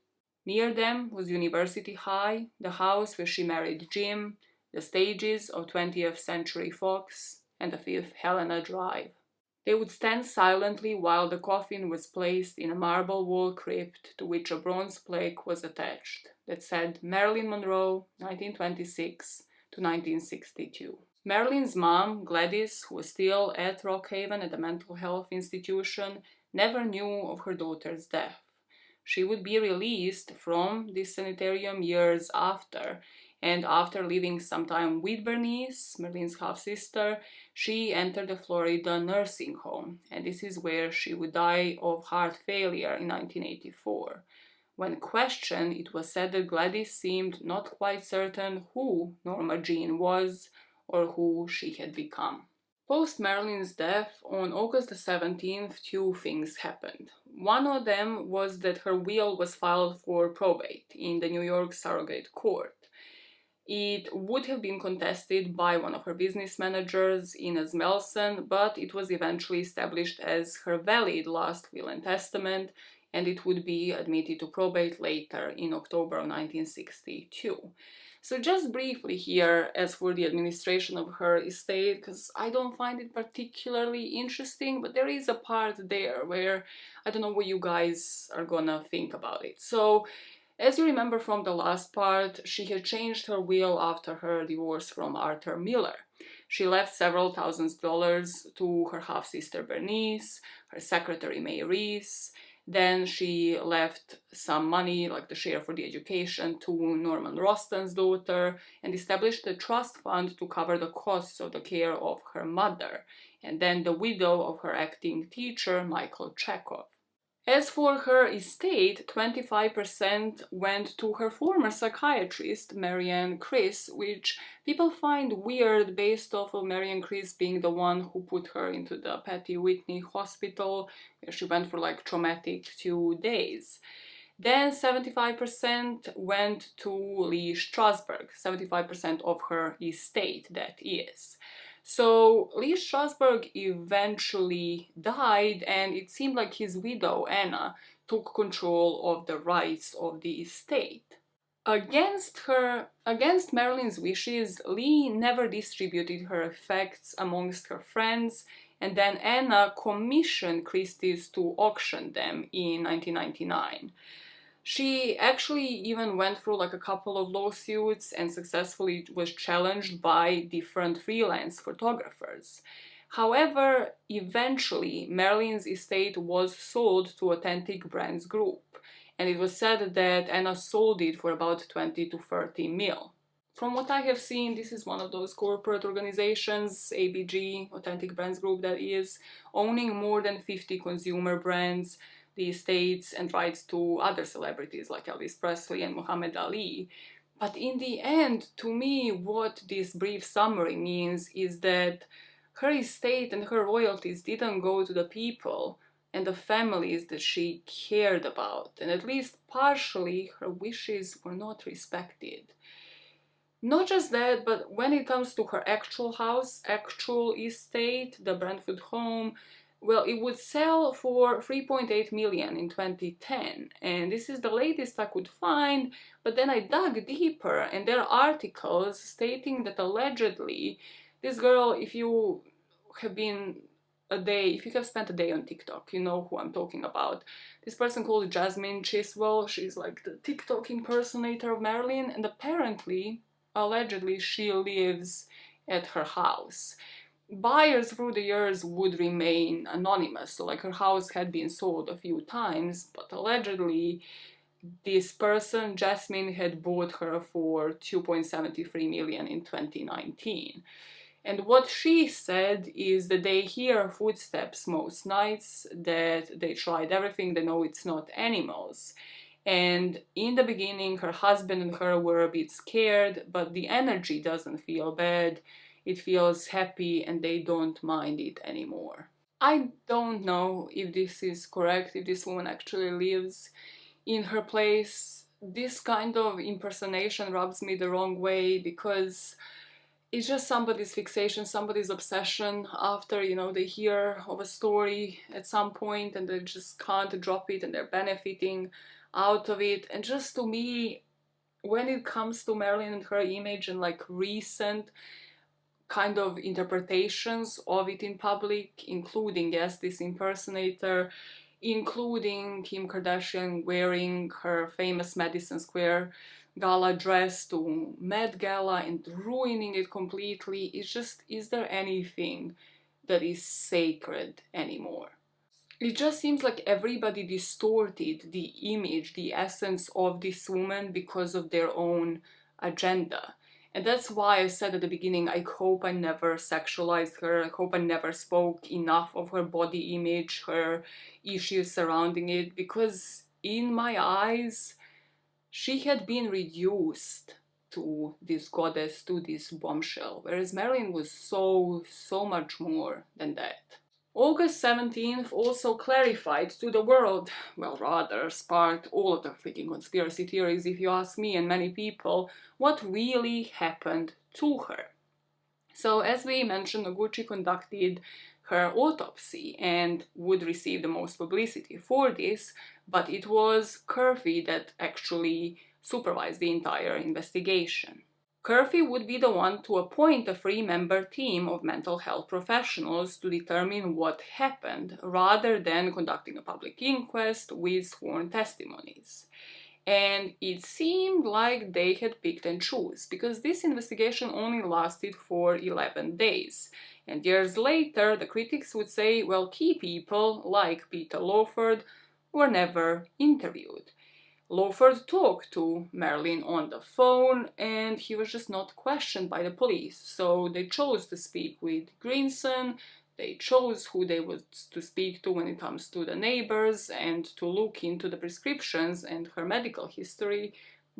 S1: Near them was University High, the house where she married Jim, the stages of 20th Century Fox, and the 5th Helena Drive. They would stand silently while the coffin was placed in a marble wall crypt to which a bronze plaque was attached that said Marilyn Monroe, 1926 to 1962. Marilyn's mom, Gladys, who was still at Rockhaven at the mental health institution, never knew of her daughter's death. She would be released from this sanitarium years after, and after living some time with Bernice, Marilyn's half-sister, she entered the Florida nursing home, and this is where she would die of heart failure in 1984. When questioned, it was said that Gladys seemed not quite certain who Norma Jean was or who she had become. Post Marilyn's death, on August 17th, 2 things happened. One of them was that her will was filed for probate in the New York Surrogate Court. It would have been contested by one of her business managers, Inez Melson, but it was eventually established as her valid last will and testament, and it would be admitted to probate later in October of 1962. So just briefly here, as for the administration of her estate, because I don't find it particularly interesting, but there is a part there where I don't know what you guys are gonna think about it. So, as you remember from the last part, she had changed her will after her divorce from Arthur Miller. She left several $1000s to her half-sister Bernice, her secretary May Reese. Then she left some money, like the share for the education, to Norman Roston's daughter, and established a trust fund to cover the costs of the care of her mother, and then the widow of her acting teacher, Michael Chekhov. As for her estate, 25% went to her former psychiatrist, Marianne Chris, which people find weird based off of Marianne Chris being the one who put her into the Patty Whitney Hospital, where she went for like traumatic 2 days. Then 75% went to Lee Strasberg, 75% of her estate, that is. So Lee Strasberg eventually died, and it seemed like his widow, Anna, took control of the rights of the estate. Against Marilyn's wishes, Lee never distributed her effects amongst her friends, and then Anna commissioned Christie's to auction them in 1999. She actually even went through like a couple of lawsuits and successfully was challenged by different freelance photographers. However, eventually Marilyn's estate was sold to Authentic Brands Group, and it was said that Anna sold it for about 20 to 30 mil. From what I have seen, this is one of those corporate organizations, ABG, Authentic Brands Group that is, owning more than 50 consumer brands, the estates and rights to other celebrities like Elvis Presley and Muhammad Ali. But in the end, to me, what this brief summary means is that her estate and her royalties didn't go to the people and the families that she cared about, and at least partially her wishes were not respected. Not just that, but when it comes to her actual house, actual estate, the Brentwood home, well, it would sell for 3.8 million in 2010, and this is the latest I could find. But then I dug deeper, and there are articles stating that allegedly this girl, if you have spent a day on TikTok, you know who I'm talking about. This person called Jasmine Chiswell, she's like the TikTok impersonator of Marilyn, and apparently, allegedly, she lives at her house. Buyers through the years would remain anonymous, so like her house had been sold a few times, but allegedly this person, Jasmine, had bought her for 2.73 million in 2019. And what she said is that they hear footsteps most nights, that they tried everything, they know it's not animals. And in the beginning, her husband and her were a bit scared, but the energy doesn't feel bad. It feels happy and they don't mind it anymore. I don't know if this is correct, if this woman actually lives in her place. This kind of impersonation rubs me the wrong way because it's just somebody's fixation, somebody's obsession after, they hear of a story at some point and they just can't drop it and they're benefiting out of it. And just to me, when it comes to Marilyn and her image and like recent kind of interpretations of it in public, including, yes, this impersonator, including Kim Kardashian wearing her famous Madison Square gala dress to Met Gala and ruining it completely, it's just, is there anything that is sacred anymore? It just seems like everybody distorted the image, the essence of this woman because of their own agenda. And that's why I said at the beginning, I hope I never sexualized her, I hope I never spoke enough of her body image, her issues surrounding it, because in my eyes, she had been reduced to this goddess, to this bombshell, whereas Marilyn was so much more than that. August 17th also clarified to the world, well, rather sparked all of the freaking conspiracy theories, if you ask me and many people, what really happened to her. So, as we mentioned, Noguchi conducted her autopsy and would receive the most publicity for this, but it was Curfew that actually supervised the entire investigation. Curfew would be the one to appoint a three-member team of mental health professionals to determine what happened, rather than conducting a public inquest with sworn testimonies. And it seemed like they had picked and choose, because this investigation only lasted for 11 days. And years later, the critics would say, well, key people, like Peter Lawford, were never interviewed. Lawford talked to Marilyn on the phone and he was just not questioned by the police. So they chose to speak with Greenson, they chose who they would to speak to when it comes to the neighbors and to look into the prescriptions and her medical history,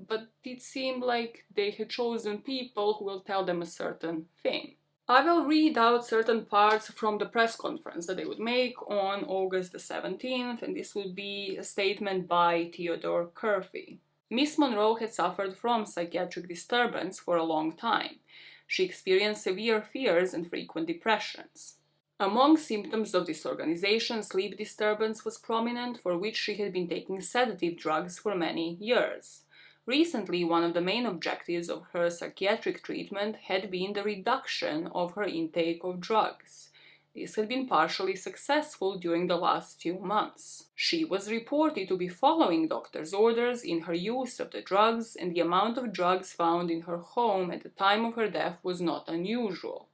S1: but it seemed like they had chosen people who will tell them a certain thing. I will read out certain parts from the press conference that they would make on August the 17th, and this would be a statement by Theodore Curfew. Miss Monroe had suffered from psychiatric disturbance for a long time. She experienced severe fears and frequent depressions. Among symptoms of disorganization, sleep disturbance was prominent, for which she had been taking sedative drugs for many years. Recently, one of the main objectives of her psychiatric treatment had been the reduction of her intake of drugs. This had been partially successful during the last few months. She was reported to be following doctor's orders in her use of the drugs, and the amount of drugs found in her home at the time of her death was not unusual.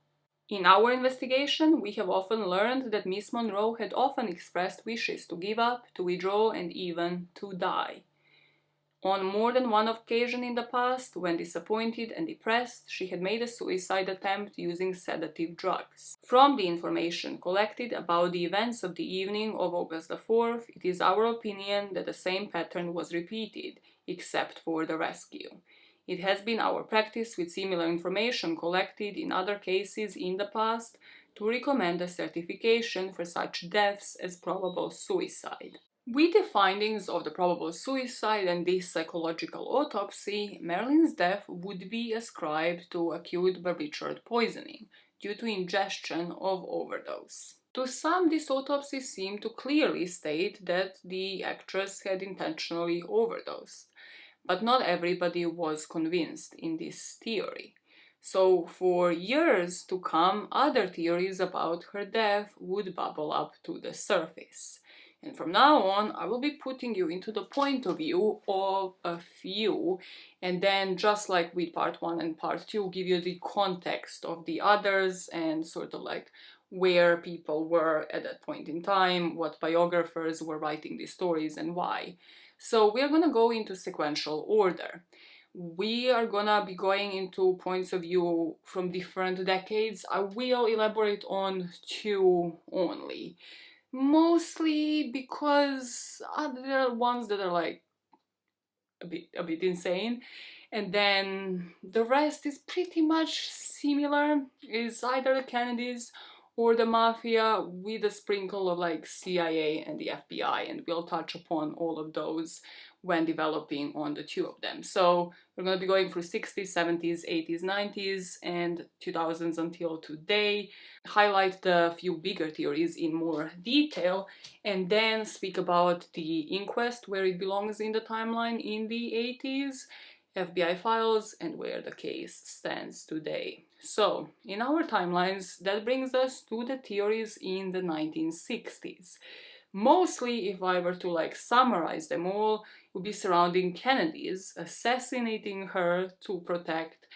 S1: In our investigation, we have often learned that Miss Monroe had often expressed wishes to give up, to withdraw, and even to die. On more than one occasion in the past, when disappointed and depressed, she had made a suicide attempt using sedative drugs. From the information collected about the events of the evening of August the 4th, it is our opinion that the same pattern was repeated, except for the rescue. It has been our practice with similar information collected in other cases in the past to recommend a certification for such deaths as probable suicide. With the findings of the probable suicide and this psychological autopsy, Marilyn's death would be ascribed to acute barbiturate poisoning due to ingestion of overdose. To some, this autopsy seemed to clearly state that the actress had intentionally overdosed, but not everybody was convinced in this theory. So, for years to come, other theories about her death would bubble up to the surface. And from now on, I will be putting you into the point of view of a few, and then, just like with part 1 and part 2, give you the context of the others and sort of like where people were at that point in time, what biographers were writing these stories, and why. So we're gonna go into sequential order. We are gonna be going into points of view from different decades. I will elaborate on 2 only. Mostly because there are ones that are like a bit insane, and then the rest is pretty much similar. Is either the Kennedys or the Mafia with a sprinkle of like CIA and the FBI, and we'll touch upon all of those when developing on the 2 of them. So we're going to be going through 60s, 70s, 80s, 90s, and 2000s until today, highlight the few bigger theories in more detail, and then speak about the inquest, where it belongs in the timeline in the 80s, FBI files, and where the case stands today. So, in our timelines, that brings us to the theories in the 1960s. Mostly, if I were to like summarize them all, would be surrounding Kennedy's assassinating her to protect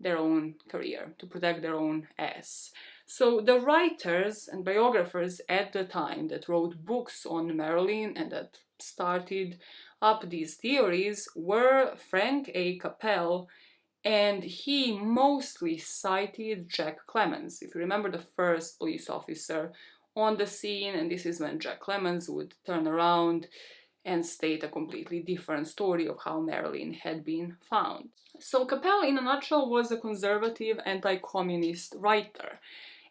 S1: their own career, to protect their own ass. So the writers and biographers at the time that wrote books on Marilyn and that started up these theories were Frank A. Capel, and he mostly cited Jack Clemens. If you remember, the first police officer on the scene, and this is when Jack Clemens would turn around and state a completely different story of how Marilyn had been found. So Capel, in a nutshell, was a conservative anti-communist writer.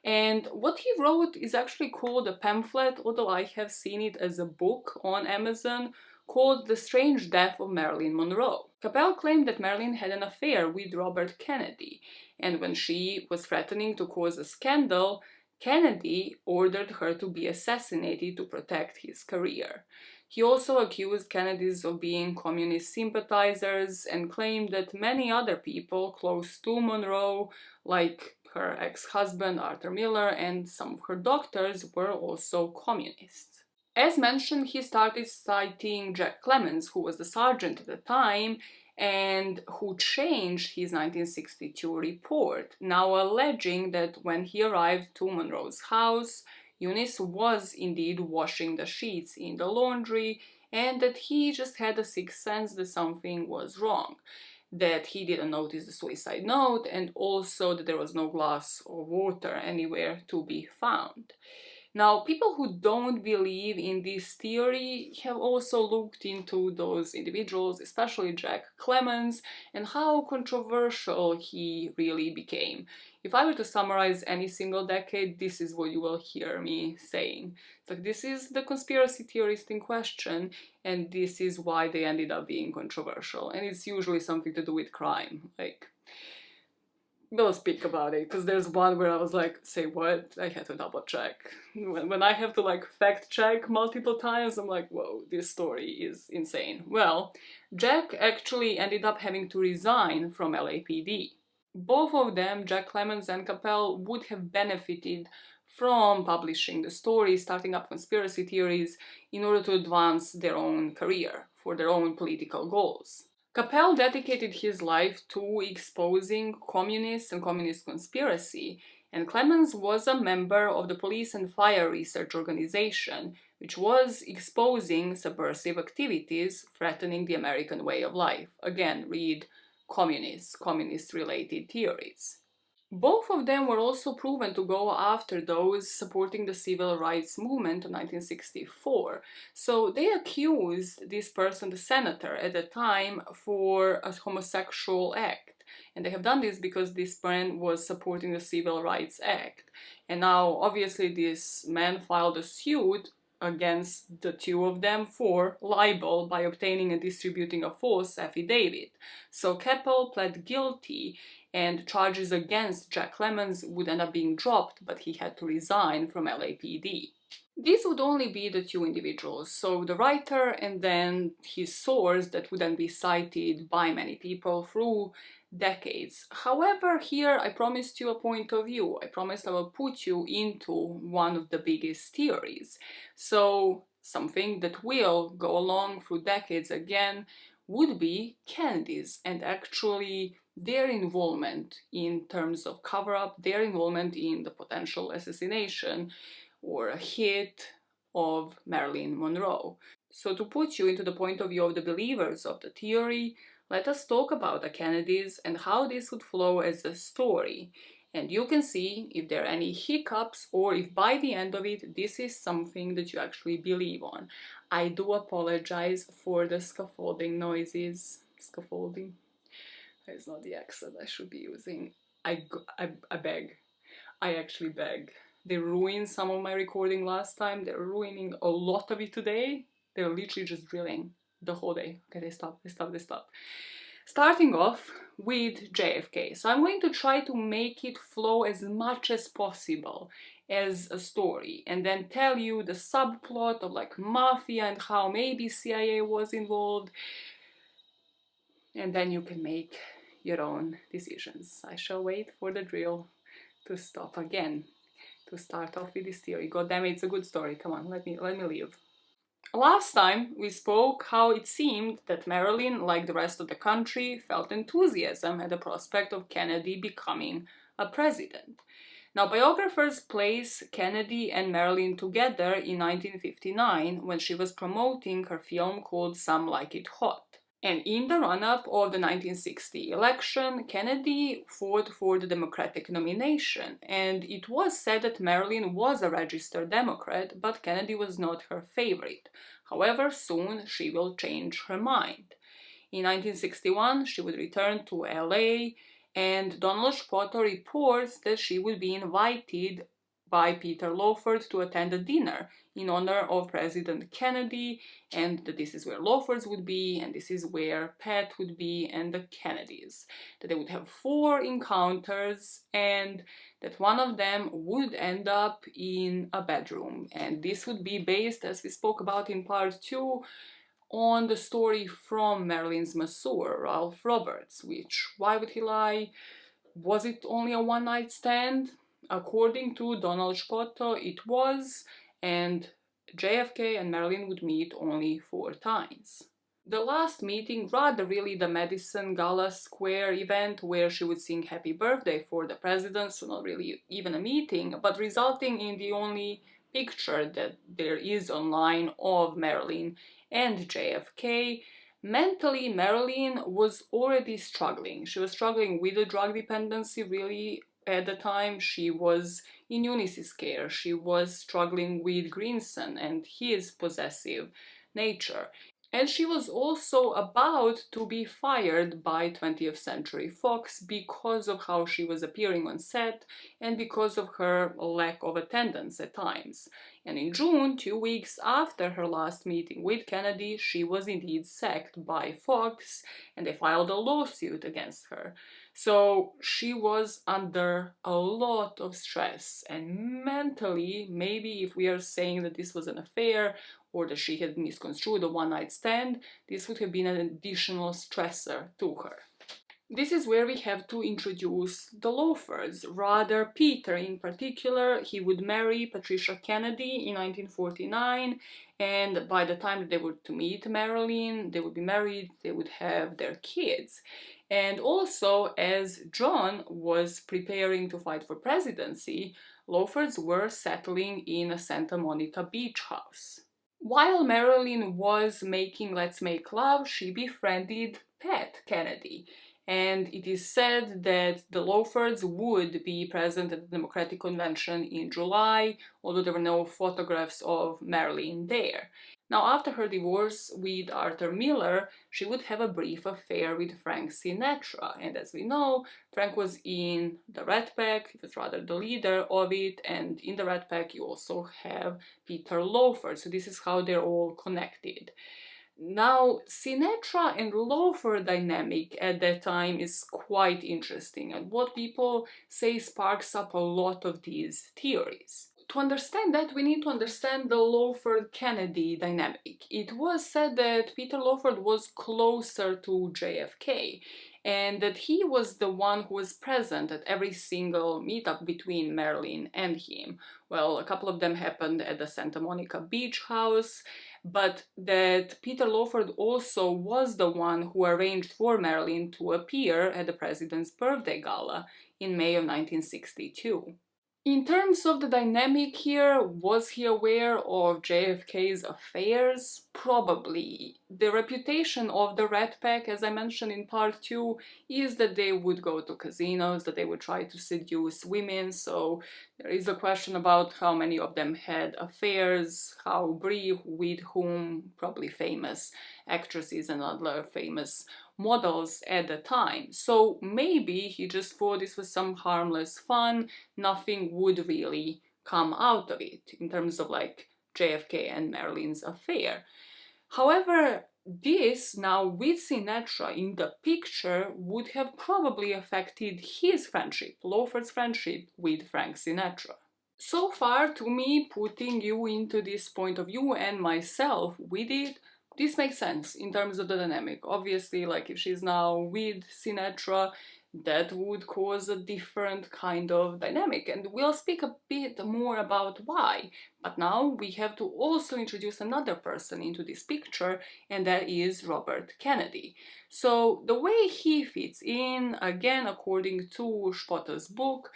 S1: And what he wrote is actually called a pamphlet, although I have seen it as a book on Amazon, called The Strange Death of Marilyn Monroe. Capel claimed that Marilyn had an affair with Robert Kennedy, and when she was threatening to cause a scandal, Kennedy ordered her to be assassinated to protect his career. He also accused Kennedys of being communist sympathizers and claimed that many other people close to Monroe, like her ex-husband Arthur Miller and some of her doctors, were also communists. As mentioned, he started citing Jack Clemens, who was the sergeant at the time and who changed his 1962 report, now alleging that when he arrived to Monroe's house, Eunice was indeed washing the sheets in the laundry, and that he just had a sixth sense that something was wrong, that he didn't notice the suicide note, and also that there was no glass or water anywhere to be found. Now, people who don't believe in this theory have also looked into those individuals, especially Jack Clemens, and how controversial he really became. If I were to summarize any single decade, this is what you will hear me saying. It's like, this is the conspiracy theorist in question, and this is why they ended up being controversial. And it's usually something to do with crime. Like, we'll speak about it, because there's one where I was like, say what? I had to double check. When I have to like fact check multiple times, I'm like, whoa, this story is insane. Well, Jack actually ended up having to resign from LAPD. Both of them, Jack Clemens and Capel, would have benefited from publishing the story, starting up conspiracy theories in order to advance their own career for their own political goals. Capel dedicated his life to exposing communists and communist conspiracy, and Clemens was a member of the Police and Fire Research Organization, which was exposing subversive activities threatening the American way of life. Again, read communist-related theories. Both of them were also proven to go after those supporting the civil rights movement of 1964. So they accused this person, the senator at the time, for a homosexual act. And they have done this because this man was supporting the Civil Rights Act. And now, obviously, this man filed a suit against the two of them for libel by obtaining and distributing a false affidavit. So Keppel pled guilty, and charges against Jack Lemmons would end up being dropped, but he had to resign from LAPD. These would only be the two individuals, so the writer and then his source that would then be cited by many people through decades. However, here I promised you a point of view. I promised I will put you into one of the biggest theories. So something that will go along through decades again would be Kennedy's, and actually their involvement in terms of cover-up, their involvement in the potential assassination or a hit of Marilyn Monroe. So to put you into the point of view of the believers of the theory, let us talk about the Kennedys and how this would flow as a story. And you can see if there are any hiccups or if by the end of it this is something that you actually believe on. I do apologize for the scaffolding noises. Scaffolding? It's not the accent I should be using. I beg. I actually beg. They ruined some of my recording last time. They're ruining a lot of it today. They're literally just drilling the whole day. Okay, they stop. Starting off with JFK. So I'm going to try to make it flow as much as possible as a story and then tell you the subplot of like mafia and how maybe CIA was involved, and then you can make your own decisions. I shall wait for the drill to stop again, to start off with this theory. God damn it, it's a good story. Come on, let me leave. Last time we spoke how it seemed that Marilyn, like the rest of the country, felt enthusiasm at the prospect of Kennedy becoming a president. Now, biographers place Kennedy and Marilyn together in 1959 when she was promoting her film called Some Like It Hot. And in the run-up of the 1960 election, Kennedy fought for the Democratic nomination, and it was said that Marilyn was a registered Democrat, but Kennedy was not her favorite. However, soon she will change her mind. In 1961, she would return to LA, and Donald Spoto reports that she would be invited by Peter Lawford to attend a dinner in honor of President Kennedy, and that this is where Lawford's would be, and this is where Pat would be, and the Kennedys. That they would have 4 encounters, and that one of them would end up in a bedroom. And this would be based, as we spoke about in part 2, on the story from Marilyn's masseur, Ralph Roberts, which, why would he lie? Was it only a one-night stand? According to Donald Spoto, it was, and JFK and Marilyn would meet only 4 times. The last meeting, rather really the Madison Gala Square event where she would sing Happy Birthday for the president, so not really even a meeting, but resulting in the only picture that there is online of Marilyn and JFK. Mentally, Marilyn was already struggling. She was struggling with a drug dependency, really. At the time, she was in Eunice's care. She was struggling with Greenson and his possessive nature. And she was also about to be fired by 20th Century Fox because of how she was appearing on set and because of her lack of attendance at times. And in June, 2 weeks after her last meeting with Kennedy, she was indeed sacked by Fox, and they filed a lawsuit against her. So she was under a lot of stress, and mentally, maybe if we are saying that this was an affair or that she had misconstrued a one-night stand, this would have been an additional stressor to her. This is where we have to introduce the Lawfords. Rather, Peter in particular. He would marry Patricia Kennedy in 1949, and by the time that they were to meet Marilyn, they would be married, they would have their kids. And also, as John was preparing to fight for presidency, Lawfords were settling in a Santa Monica beach house. While Marilyn was making Let's Make Love, she befriended Pat Kennedy. And it is said that the Lawfords would be present at the Democratic Convention in July, although there were no photographs of Marilyn there. Now, after her divorce with Arthur Miller, she would have a brief affair with Frank Sinatra, and as we know, Frank was in the Rat Pack, he was rather the leader of it, and in the Rat Pack you also have Peter Lawford, so this is how they're all connected. Now, Sinatra and Loafer dynamic at that time is quite interesting, and what people say sparks up a lot of these theories. To understand that, we need to understand the Lawford-Kennedy dynamic. It was said that Peter Lawford was closer to JFK, and that he was the one who was present at every single meetup between Marilyn and him. Well, a couple of them happened at the Santa Monica Beach house, but that Peter Lawford also was the one who arranged for Marilyn to appear at the president's birthday gala in May of 1962. In terms of the dynamic here, was he aware of JFK's affairs? Probably. The reputation of the Rat Pack, as I mentioned in part 2, is that they would go to casinos, that they would try to seduce women, so there is a question about how many of them had affairs, how brief, with whom, probably famous actresses and other famous models at the time. So maybe he just thought this was some harmless fun, nothing would really come out of it in terms of like JFK and Marilyn's affair. However, this now with Sinatra in the picture would have probably affected his friendship, Lawford's friendship with Frank Sinatra. So far, to me, putting you into this point of view and myself with it, this makes sense in terms of the dynamic. Obviously, like if she's now with Sinatra, that would cause a different kind of dynamic, and we'll speak a bit more about why. But now we have to also introduce another person into this picture, and that is Robert Kennedy. So the way he fits in, again according to Spotter's book,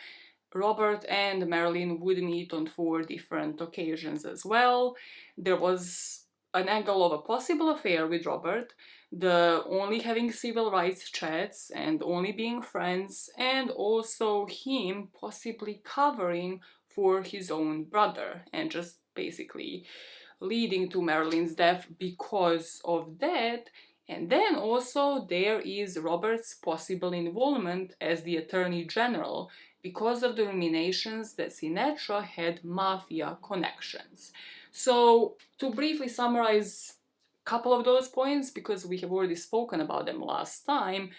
S1: Robert and Marilyn would meet on 4 different occasions as well. There was an angle of a possible affair with Robert, the only having civil rights chats and only being friends, and also him possibly covering for his own brother and just basically leading to Marilyn's death because of that. And then also there is Robert's possible involvement as the Attorney General because of the ruminations that Sinatra had mafia connections. So to briefly summarize a couple of those points, because we have already spoken about them last time,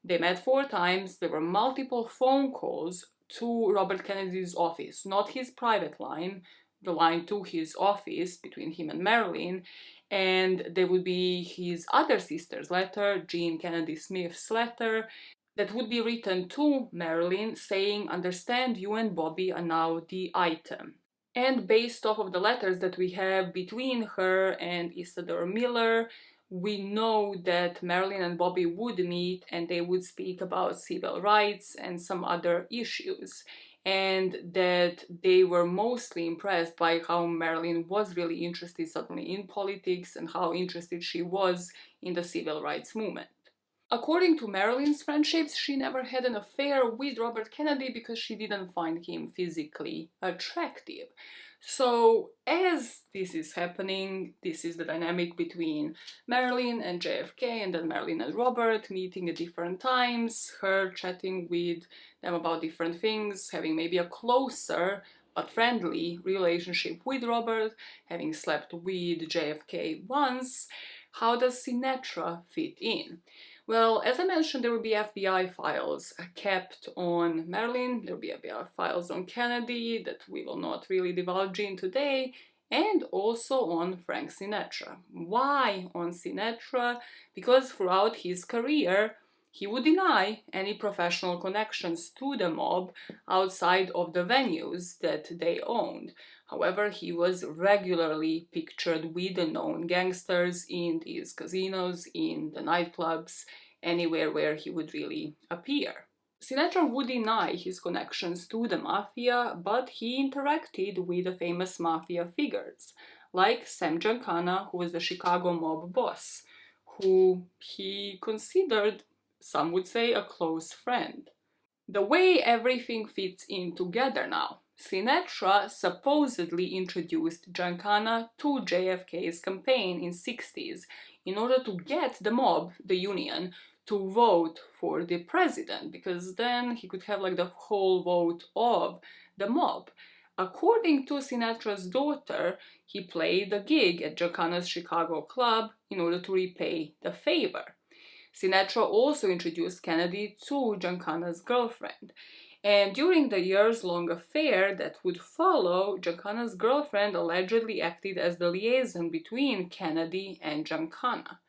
S1: they met 4 times, there were multiple phone calls to Robert Kennedy's office, not his private line, the line to his office between him and Marilyn, and there would be his other sister's letter, Jean Kennedy Smith's letter, that would be written to Marilyn saying, "Understand, you and Bobby are now the item." And based off of the letters that we have between her and Isidore Miller, we know that Marilyn and Bobby would meet and they would speak about civil rights and some other issues, and that they were mostly impressed by how Marilyn was really interested suddenly in politics and how interested she was in the civil rights movement. According to Marilyn's friendships, she never had an affair with Robert Kennedy because she didn't find him physically attractive. So as this is happening, this is the dynamic between Marilyn and JFK, and then Marilyn and Robert meeting at different times, her chatting with them about different things, having maybe a closer but friendly relationship with Robert, having slept with JFK once. How does Sinatra fit in? Well, as I mentioned, there will be FBI files kept on Marilyn, there will be FBI files on Kennedy that we will not really divulge in today, and also on Frank Sinatra. Why on Sinatra? Because throughout his career, he would deny any professional connections to the mob outside of the venues that they owned. However, he was regularly pictured with the known gangsters in these casinos, in the nightclubs, anywhere where he would really appear. Sinatra would deny his connections to the mafia, but he interacted with the famous mafia figures, like Sam Giancana, who was the Chicago mob boss, who he considered, some would say, a close friend. The way everything fits in together now. Sinatra supposedly introduced Giancana to JFK's campaign in 60s in order to get the mob, the union, to vote for the president, because then he could have like the whole vote of the mob. According to Sinatra's daughter, he played a gig at Giancana's Chicago club in order to repay the favor. Sinatra also introduced Kennedy to Giancana's girlfriend. And during the years-long affair that would follow, Giancana's girlfriend allegedly acted as the liaison between Kennedy and Giancana.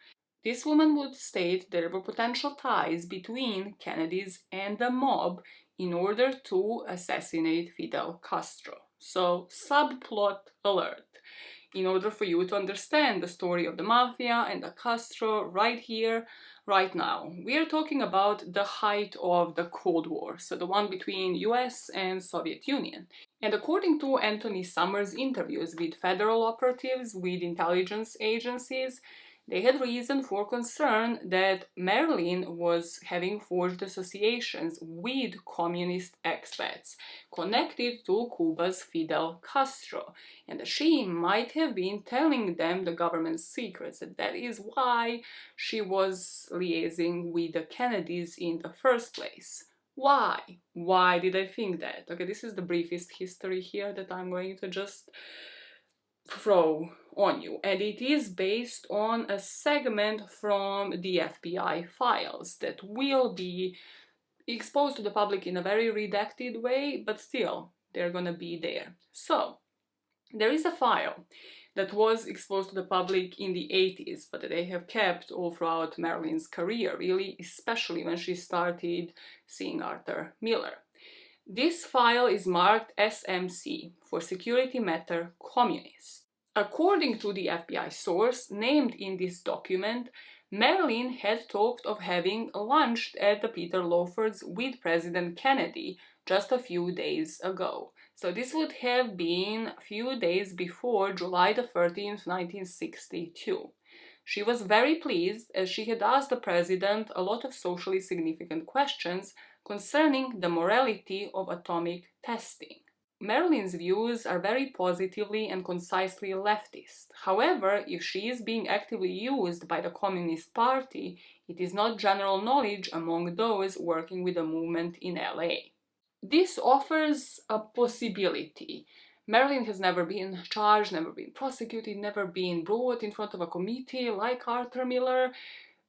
S1: This woman would state there were potential ties between Kennedy's and the mob in order to assassinate Fidel Castro. So, subplot alert. In order for you to understand the story of the mafia and the Castro right here, right now. We are talking about the height of the Cold War, so the one between US and Soviet Union. And according to Anthony Summers' interviews with federal operatives with intelligence agencies, they had reason for concern that Marilyn was having forged associations with communist expats connected to Cuba's Fidel Castro, and that she might have been telling them the government's secrets, and that is why she was liaising with the Kennedys in the first place. Why? Why did I think that? Okay, this is the briefest history here that I'm going to just throw on you, and it is based on a segment from the FBI files that will be exposed to the public in a very redacted way, but still, they're gonna be there. So, there is a file that was exposed to the public in the 80s, but that they have kept all throughout Marilyn's career, really, especially when she started seeing Arthur Miller. This file is marked SMC, for Security Matter Communist. According to the FBI source named in this document, Marilyn had talked of having lunched at the Peter Lawford's with President Kennedy just a few days ago. So this would have been a few days before July the 13th, 1962. She was very pleased as she had asked the president a lot of socially significant questions concerning the morality of atomic testing. Marilyn's views are very positively and concisely leftist. However, if she is being actively used by the Communist Party, it is not general knowledge among those working with the movement in LA. This offers a possibility. Marilyn has never been charged, never been prosecuted, never been brought in front of a committee like Arthur Miller,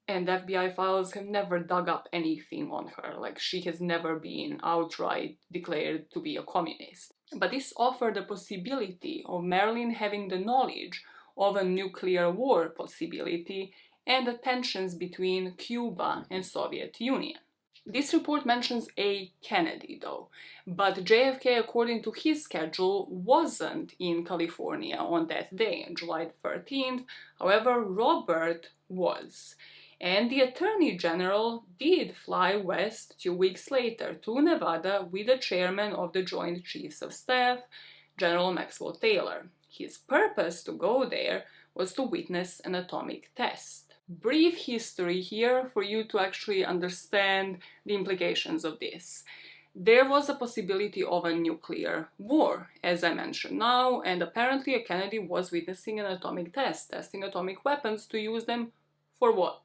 S1: and FBI files have never dug up anything on her, like she has never been outright declared to be a communist. But this offered the possibility of Marilyn having the knowledge of a nuclear war possibility and the tensions between Cuba and Soviet Union. This report mentions a Kennedy though, but JFK, according to his schedule, wasn't in California on that day, on July 13th. However, Robert was. And the Attorney General did fly west 2 weeks later to Nevada with the chairman of the Joint Chiefs of Staff, General Maxwell Taylor. His purpose to go there was to witness an atomic test. Brief history here for you to actually understand the implications of this. There was a possibility of a nuclear war, as I mentioned now, and apparently Kennedy was witnessing an atomic test, testing atomic weapons to use them for what?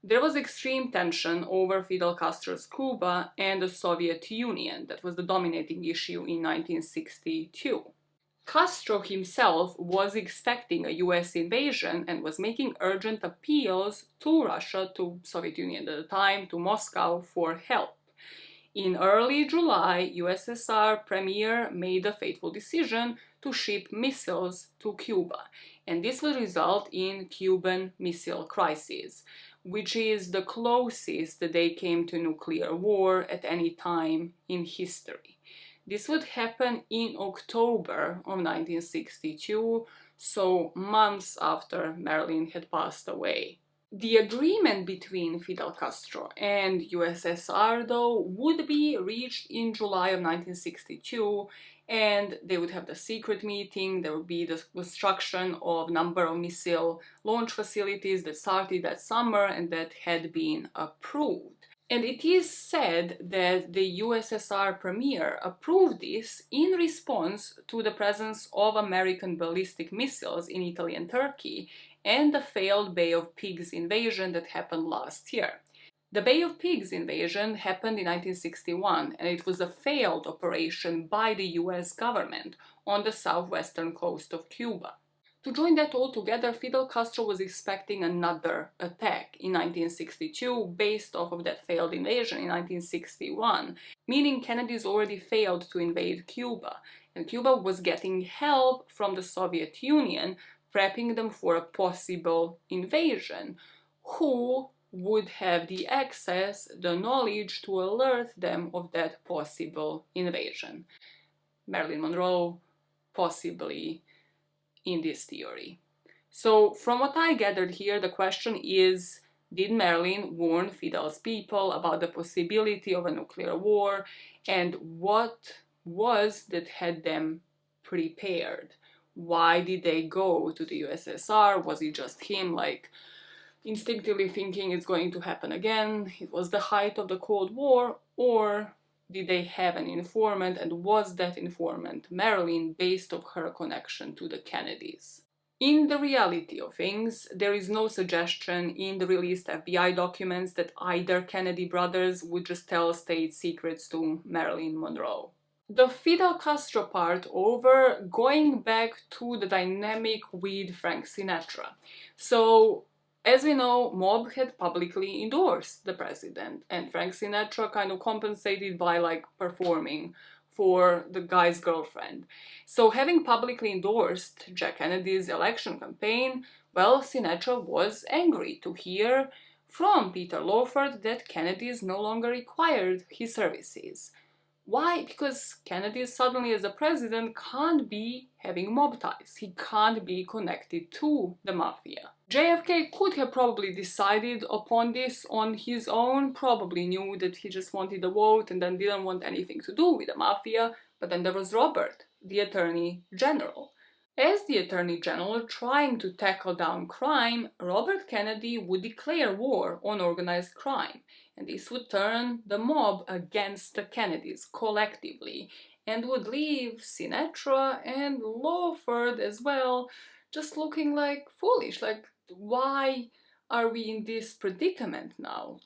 S1: There was extreme tension over Fidel Castro's Cuba and the Soviet Union. That was the dominating issue in 1962. Castro himself was expecting a US invasion and was making urgent appeals to Russia, to Soviet Union at the time, to Moscow for help. In early July, USSR Premier made the fateful decision to ship missiles to Cuba, and this will result in Cuban Missile Crisis, which is the closest that they came to nuclear war at any time in history. This would happen in October of 1962, so months after Marilyn had passed away. The agreement between Fidel Castro and USSR, though, would be reached in July of 1962, and they would have the secret meeting. There would be the construction of a number of missile launch facilities that started that summer and that had been approved. And it is said that the USSR premier approved this in response to the presence of American ballistic missiles in Italy and Turkey and the failed Bay of Pigs invasion that happened last year. The Bay of Pigs invasion happened in 1961, and it was a failed operation by the US government on the southwestern coast of Cuba. To join that all together, Fidel Castro was expecting another attack in 1962 based off of that failed invasion in 1961, meaning Kennedy's already failed to invade Cuba, and Cuba was getting help from the Soviet Union, prepping them for a possible invasion. Who would have the access, the knowledge to alert them of that possible invasion? Marilyn Monroe, possibly, in this theory. So from what I gathered here, the question is, did Marilyn warn Fidel's people about the possibility of a nuclear war, and what was that had them prepared? Why did they go to the USSR? Was it just him, like, instinctively thinking it's going to happen again? It was the height of the Cold War, or did they have an informant, and was that informant Marilyn based on her connection to the Kennedys? In the reality of things, there is no suggestion in the released FBI documents that either Kennedy brothers would just tell state secrets to Marilyn Monroe. The Fidel Castro part over, going back to the dynamic with Frank Sinatra. So, as we know, mob had publicly endorsed the president, and Frank Sinatra kind of compensated by, like, performing for the guy's girlfriend. So having publicly endorsed Jack Kennedy's election campaign, well, Sinatra was angry to hear from Peter Lawford that Kennedy no longer required his services. Why? Because Kennedy suddenly, as a president, can't be having mob ties. He can't be connected to the mafia. JFK could have probably decided upon this on his own, probably knew that he just wanted a vote and then didn't want anything to do with the mafia, but then there was Robert, the Attorney General. As the Attorney General trying to tackle down crime, Robert Kennedy would declare war on organized crime, and this would turn the mob against the Kennedys collectively, and would leave Sinatra and Lawford as well just looking like foolish, like, why are we in this predicament now?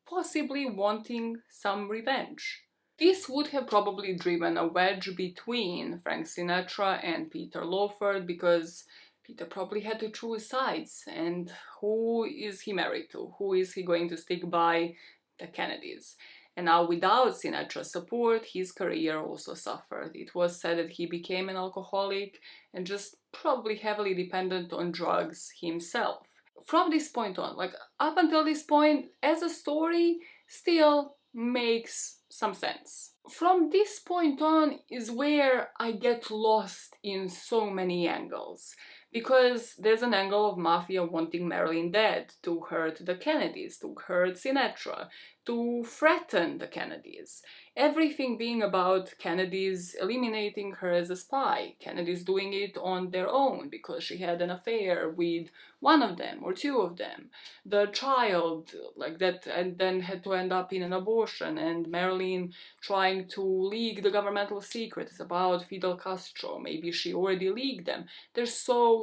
S1: Possibly wanting some revenge. This would have probably driven a wedge between Frank Sinatra and Peter Lawford, because Peter probably had to choose sides, and who is he married to? Who is he going to stick by? The Kennedys. And now, without Sinatra's support, his career also suffered. It was said that he became an alcoholic and just probably heavily dependent on drugs himself. From this point on, like up until this point, as a story, still makes some sense. From this point on is where I get lost in so many angles. Because there's an angle of mafia wanting Marilyn dead, to hurt the Kennedys, to hurt Sinatra, to threaten the Kennedys. Everything being about Kennedys eliminating her as a spy, Kennedys doing it on their own because she had an affair with one of them or two of them. The child, like that, and then had to end up in an abortion, and Marilyn trying to leak the governmental secrets about Fidel Castro. Maybe she already leaked them. There's so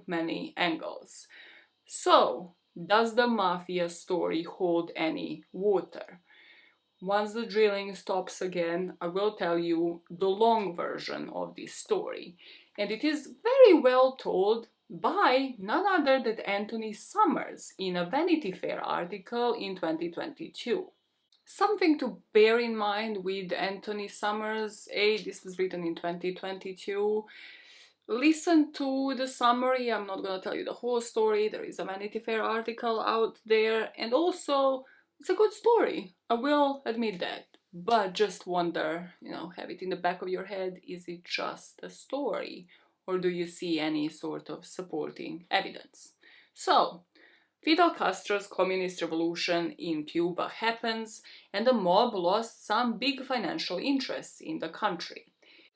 S1: many angles. So, does the mafia story hold any water? Once the drilling stops again, I will tell you the long version of this story. And it is very well told by none other than Anthony Summers in a Vanity Fair article in 2022. Something to bear in mind with Anthony Summers, this was written in 2022. Listen to the summary, I'm not gonna tell you the whole story, there is a Vanity Fair article out there, and also it's a good story, I will admit that. But just wonder, have it in the back of your head, is it just a story? Or do you see any sort of supporting evidence? So, Fidel Castro's communist revolution in Cuba happens, and the mob lost some big financial interests in the country.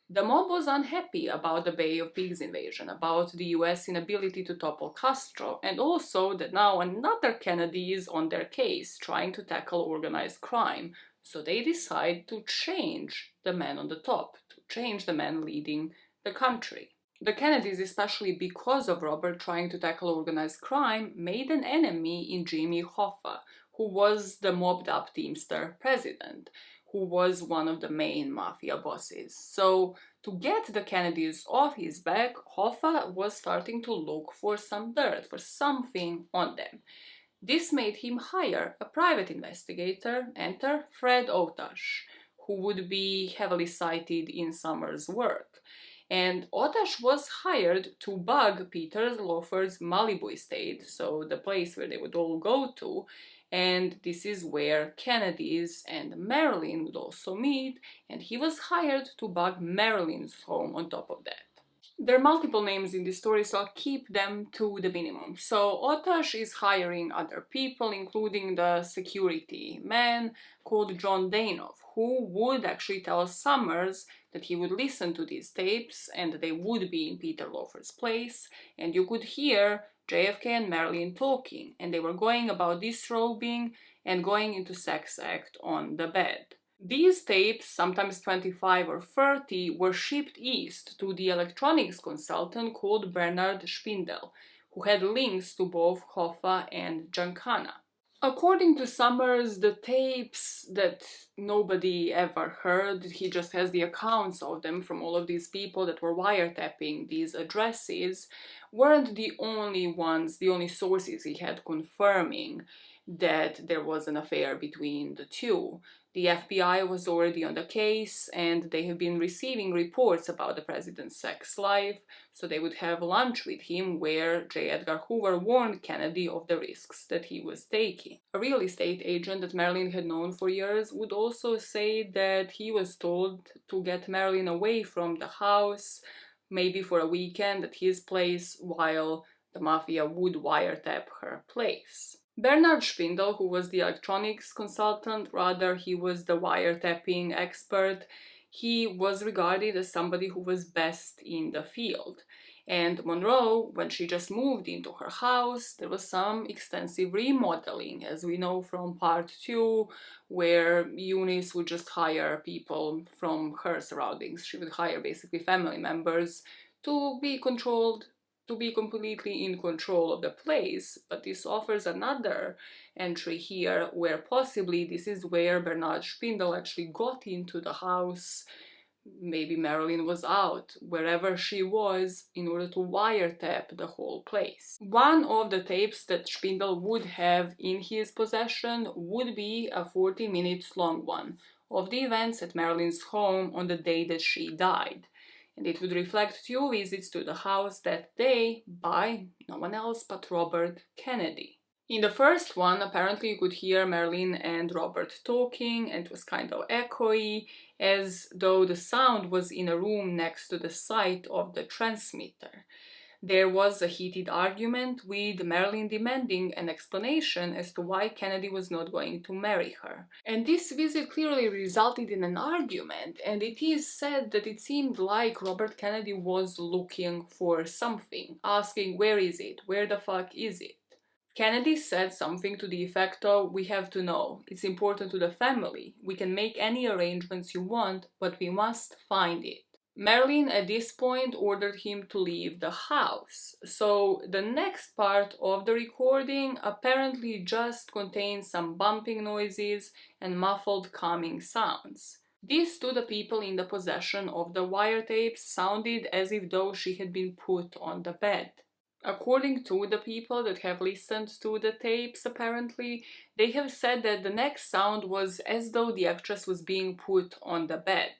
S1: The mob was unhappy about the Bay of Pigs invasion, about the US inability to topple Castro, and also that now another Kennedy is on their case, trying to tackle organized crime. So they decide to change the man on the top, to change the man leading the country. The Kennedys, especially because of Robert trying to tackle organized crime, made an enemy in Jimmy Hoffa, who was the mobbed-up Teamster president, who was one of the main mafia bosses. So, to get the Kennedys off his back, Hoffa was starting to look for some dirt, for something on them. This made him hire a private investigator, enter Fred Otash, who would be heavily cited in Summers' work. And Otash was hired to bug Peter Lawford's Malibu estate, so the place where they would all go to, and this is where Kennedy's and Marilyn would also meet, and he was hired to bug Marilyn's home on top of that. There are multiple names in this story, so I'll keep them to the minimum. So Otash is hiring other people, including the security man called John Danoff, who would actually tell Summers that he would listen to these tapes and they would be in Peter Lawford's place, and you could hear JFK and Marilyn talking, and they were going about disrobing and going into sex act on the bed. These tapes, sometimes 25 or 30, were shipped east to the electronics consultant called Bernard Spindel, who had links to both Hoffa and Giancana. According to Summers, the tapes that nobody ever heard, he just has the accounts of them from all of these people that were wiretapping these addresses, weren't the only ones, the only sources he had confirming that there was an affair between the two. The FBI was already on the case, and they have been receiving reports about the president's sex life, so they would have lunch with him where J. Edgar Hoover warned Kennedy of the risks that he was taking. A real estate agent that Marilyn had known for years would also say that he was told to get Marilyn away from the house, maybe for a weekend at his place, while the mafia would wiretap her place. Bernard Spindel, who was the electronics consultant, rather he was the wiretapping expert, he was regarded as somebody who was best in the field. And Monroe, when she just moved into her house, there was some extensive remodeling, as we know from part 2, where Eunice would just hire people from her surroundings. She would hire basically family members to be controlled, to be completely in control of the place, but this offers another entry here where possibly this is where Bernard Spindel actually got into the house. Maybe Marilyn was out, wherever she was, in order to wiretap the whole place. One of the tapes that Spindel would have in his possession would be a 40 minutes long one of the events at Marilyn's home on the day that she died. And it would reflect 2 visits to the house that day by no one else but Robert Kennedy. In the first one, apparently you could hear Marilyn and Robert talking, and it was kind of echoey, as though the sound was in a room next to the site of the transmitter. There was a heated argument, with Marilyn demanding an explanation as to why Kennedy was not going to marry her. And this visit clearly resulted in an argument, and it is said that it seemed like Robert Kennedy was looking for something, asking, where is it? Where the fuck is it? Kennedy said something to the effect of, we have to know, it's important to the family, we can make any arrangements you want, but we must find it. Marilyn at this point ordered him to leave the house, so the next part of the recording apparently just contains some bumping noises and muffled calming sounds. This to the people in the possession of the wiretapes sounded as if though she had been put on the bed. According to the people that have listened to the tapes, apparently, they have said that the next sound was as though the actress was being put on the bed.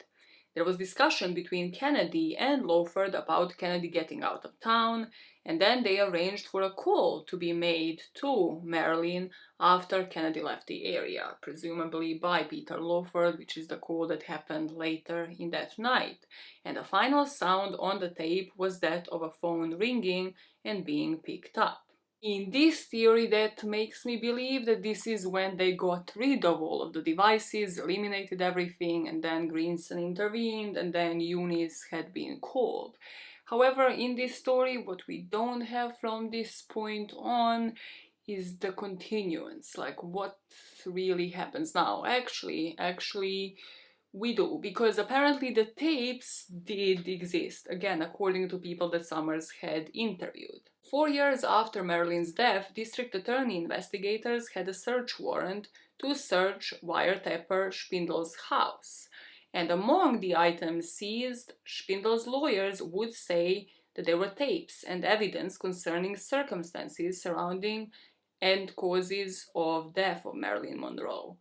S1: There was discussion between Kennedy and Lawford about Kennedy getting out of town, and then they arranged for a call to be made to Marilyn after Kennedy left the area, presumably by Peter Lawford, which is the call that happened later in that night. And the final sound on the tape was that of a phone ringing and being picked up. In this theory, that makes me believe that this is when they got rid of all of the devices, eliminated everything, and then Greenson intervened, and then Eunice had been called. However, in this story, what we don't have from this point on is the continuance, like what really happens now. Actually, we do, because apparently the tapes did exist, again, according to people that Summers had interviewed. 4 years after Marilyn's death, district attorney investigators had a search warrant to search wiretapper Spindle's house. And among the items seized, Spindle's lawyers would say that there were tapes and evidence concerning circumstances surrounding and causes of death of Marilyn Monroe.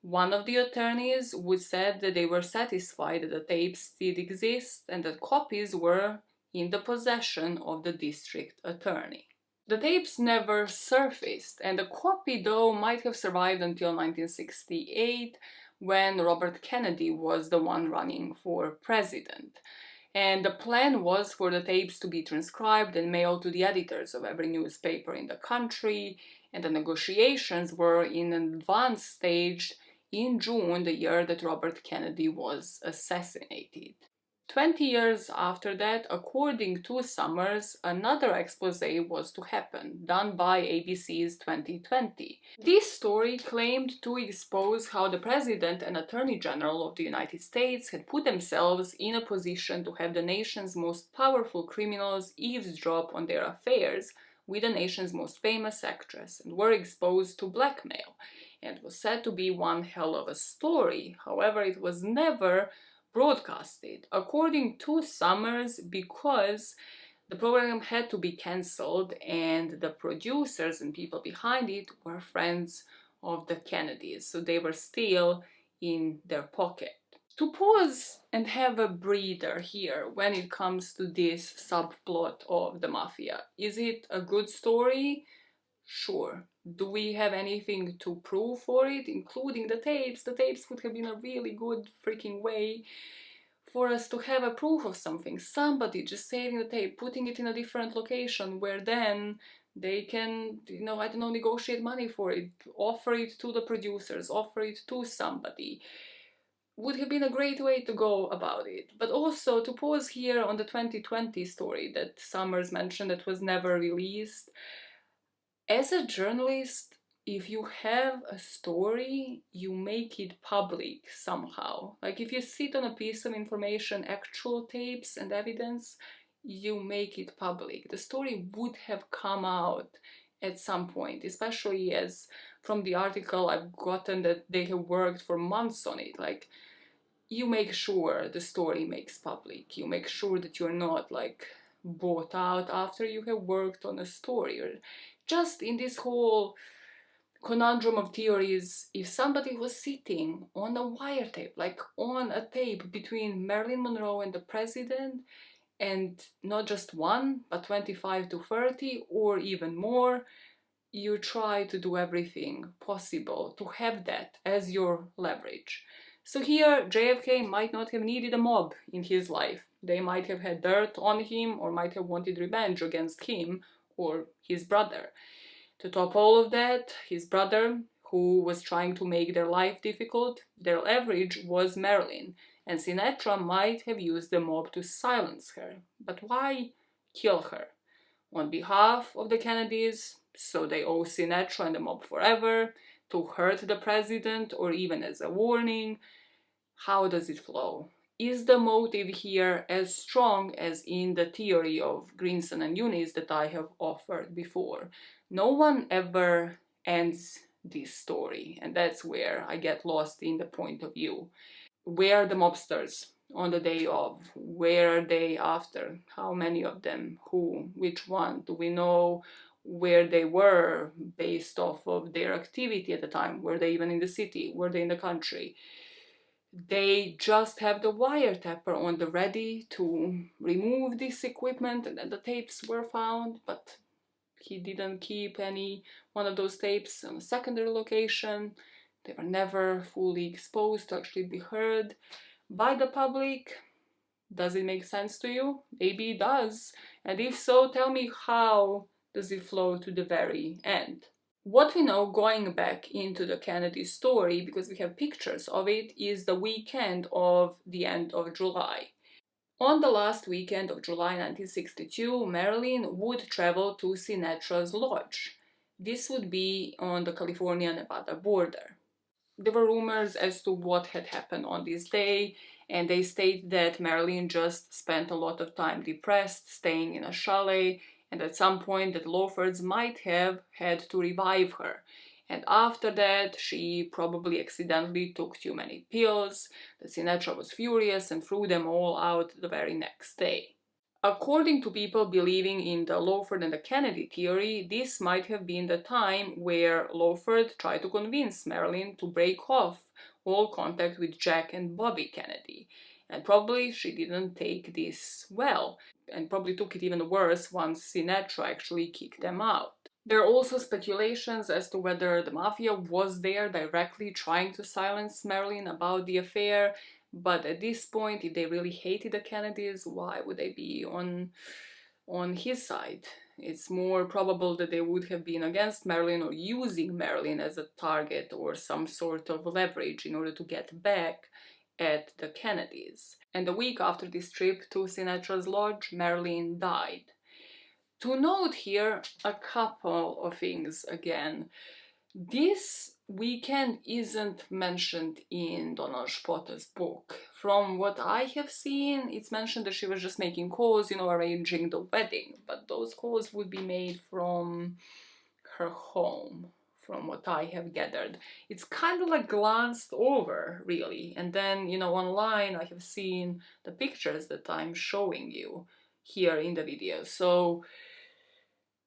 S1: One of the attorneys would said that they were satisfied that the tapes did exist and that copies were in the possession of the district attorney. The tapes never surfaced, and a copy, though, might have survived until 1968, when Robert Kennedy was the one running for president. And the plan was for the tapes to be transcribed and mailed to the editors of every newspaper in the country, and the negotiations were in an advanced stage in June, the year that Robert Kennedy was assassinated. 20 years after that, according to Summers, another expose was to happen, done by ABC's 2020. This story claimed to expose how the President and Attorney General of the United States had put themselves in a position to have the nation's most powerful criminals eavesdrop on their affairs with the nation's most famous actress, and were exposed to blackmail, and was said to be one hell of a story. However, it was never broadcasted, according to Summers, because the program had to be cancelled and the producers and people behind it were friends of the Kennedys, so they were still in their pocket. To pause and have a breather here when it comes to this subplot of the mafia. Is it a good story? Sure. Do we have anything to prove for it, including the tapes? The tapes would have been a really good freaking way for us to have a proof of something. Somebody just saving the tape, putting it in a different location where then they can, I don't know, negotiate money for it, offer it to the producers, offer it to somebody. Would have been a great way to go about it. But also to pause here on the 2020 story that Summers mentioned that was never released. As a journalist, if you have a story, you make it public somehow. Like if you sit on a piece of information, actual tapes and evidence, you make it public. The story would have come out at some point, especially as from the article I've gotten that they have worked for months on it. Like, you make sure the story makes public. You make sure that you're not like bought out after you have worked on a story. Or just in this whole conundrum of theories, if somebody was sitting on a wiretape, like on a tape between Marilyn Monroe and the president, and not just one, but 25 to 30 or even more, you try to do everything possible to have that as your leverage. So here, JFK might not have needed a mob in his life. They might have had dirt on him or might have wanted revenge against him or his brother. To top all of that, his brother, who was trying to make their life difficult, their leverage was Marilyn, and Sinatra might have used the mob to silence her. But why kill her? On behalf of the Kennedys, so they owe Sinatra and the mob forever, to hurt the president, or even as a warning. How does it flow? Is the motive here as strong as in the theory of Greenson and Eunice that I have offered before? No one ever ends this story, and that's where I get lost in the point of view. Where are the mobsters on the day of? Where are they after? How many of them? Who? Which one? Do we know where they were based off of their activity at the time? Were they even in the city? Were they in the country? They just have the wiretapper on the ready to remove this equipment, and then the tapes were found, but he didn't keep any one of those tapes on a secondary location. They were never fully exposed to actually be heard by the public. Does it make sense to you? Maybe it does. And if so, tell me how does it flow to the very end? What we know going back into the Kennedy story, because we have pictures of it, is the weekend of the end of July. On the last weekend of July 1962, Marilyn would travel to Sinatra's lodge. This would be on the California-Nevada border. There were rumors as to what had happened on this day, and they state that Marilyn just spent a lot of time depressed, staying in a chalet, and at some point that Lawfords might have had to revive her. And after that, she probably accidentally took too many pills, that Sinatra was furious and threw them all out the very next day. According to people believing in the Lawford and the Kennedy theory, this might have been the time where Lawford tried to convince Marilyn to break off all contact with Jack and Bobby Kennedy. And probably she didn't take this well, and probably took it even worse once Sinatra actually kicked them out. There are also speculations as to whether the mafia was there directly trying to silence Marilyn about the affair, but at this point, if they really hated the Kennedys, why would they be on his side? It's more probable that they would have been against Marilyn or using Marilyn as a target or some sort of leverage in order to get back at the Kennedys. And a week after this trip to Sinatra's lodge, Marilyn died. To note here a couple of things again. This weekend isn't mentioned in Donald Spotter's book. From what I have seen, it's mentioned that she was just making calls, arranging the wedding, but those calls would be made from her home, from what I have gathered. It's kind of like glanced over, really, and then, online I have seen the pictures that I'm showing you here in the video, so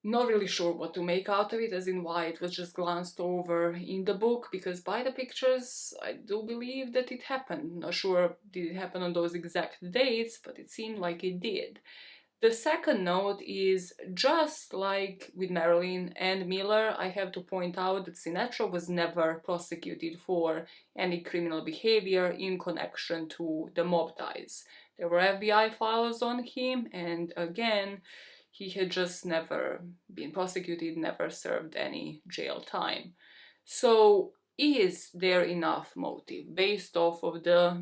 S1: not really sure what to make out of it, as in why it was just glanced over in the book, because by the pictures I do believe that it happened. Not sure did it happen on those exact dates, but it seemed like it did. The second note is, just like with Marilyn and Miller, I have to point out that Sinatra was never prosecuted for any criminal behavior in connection to the mob ties. There were FBI files on him, and again, he had just never been prosecuted, never served any jail time. So, is there enough motive based off of the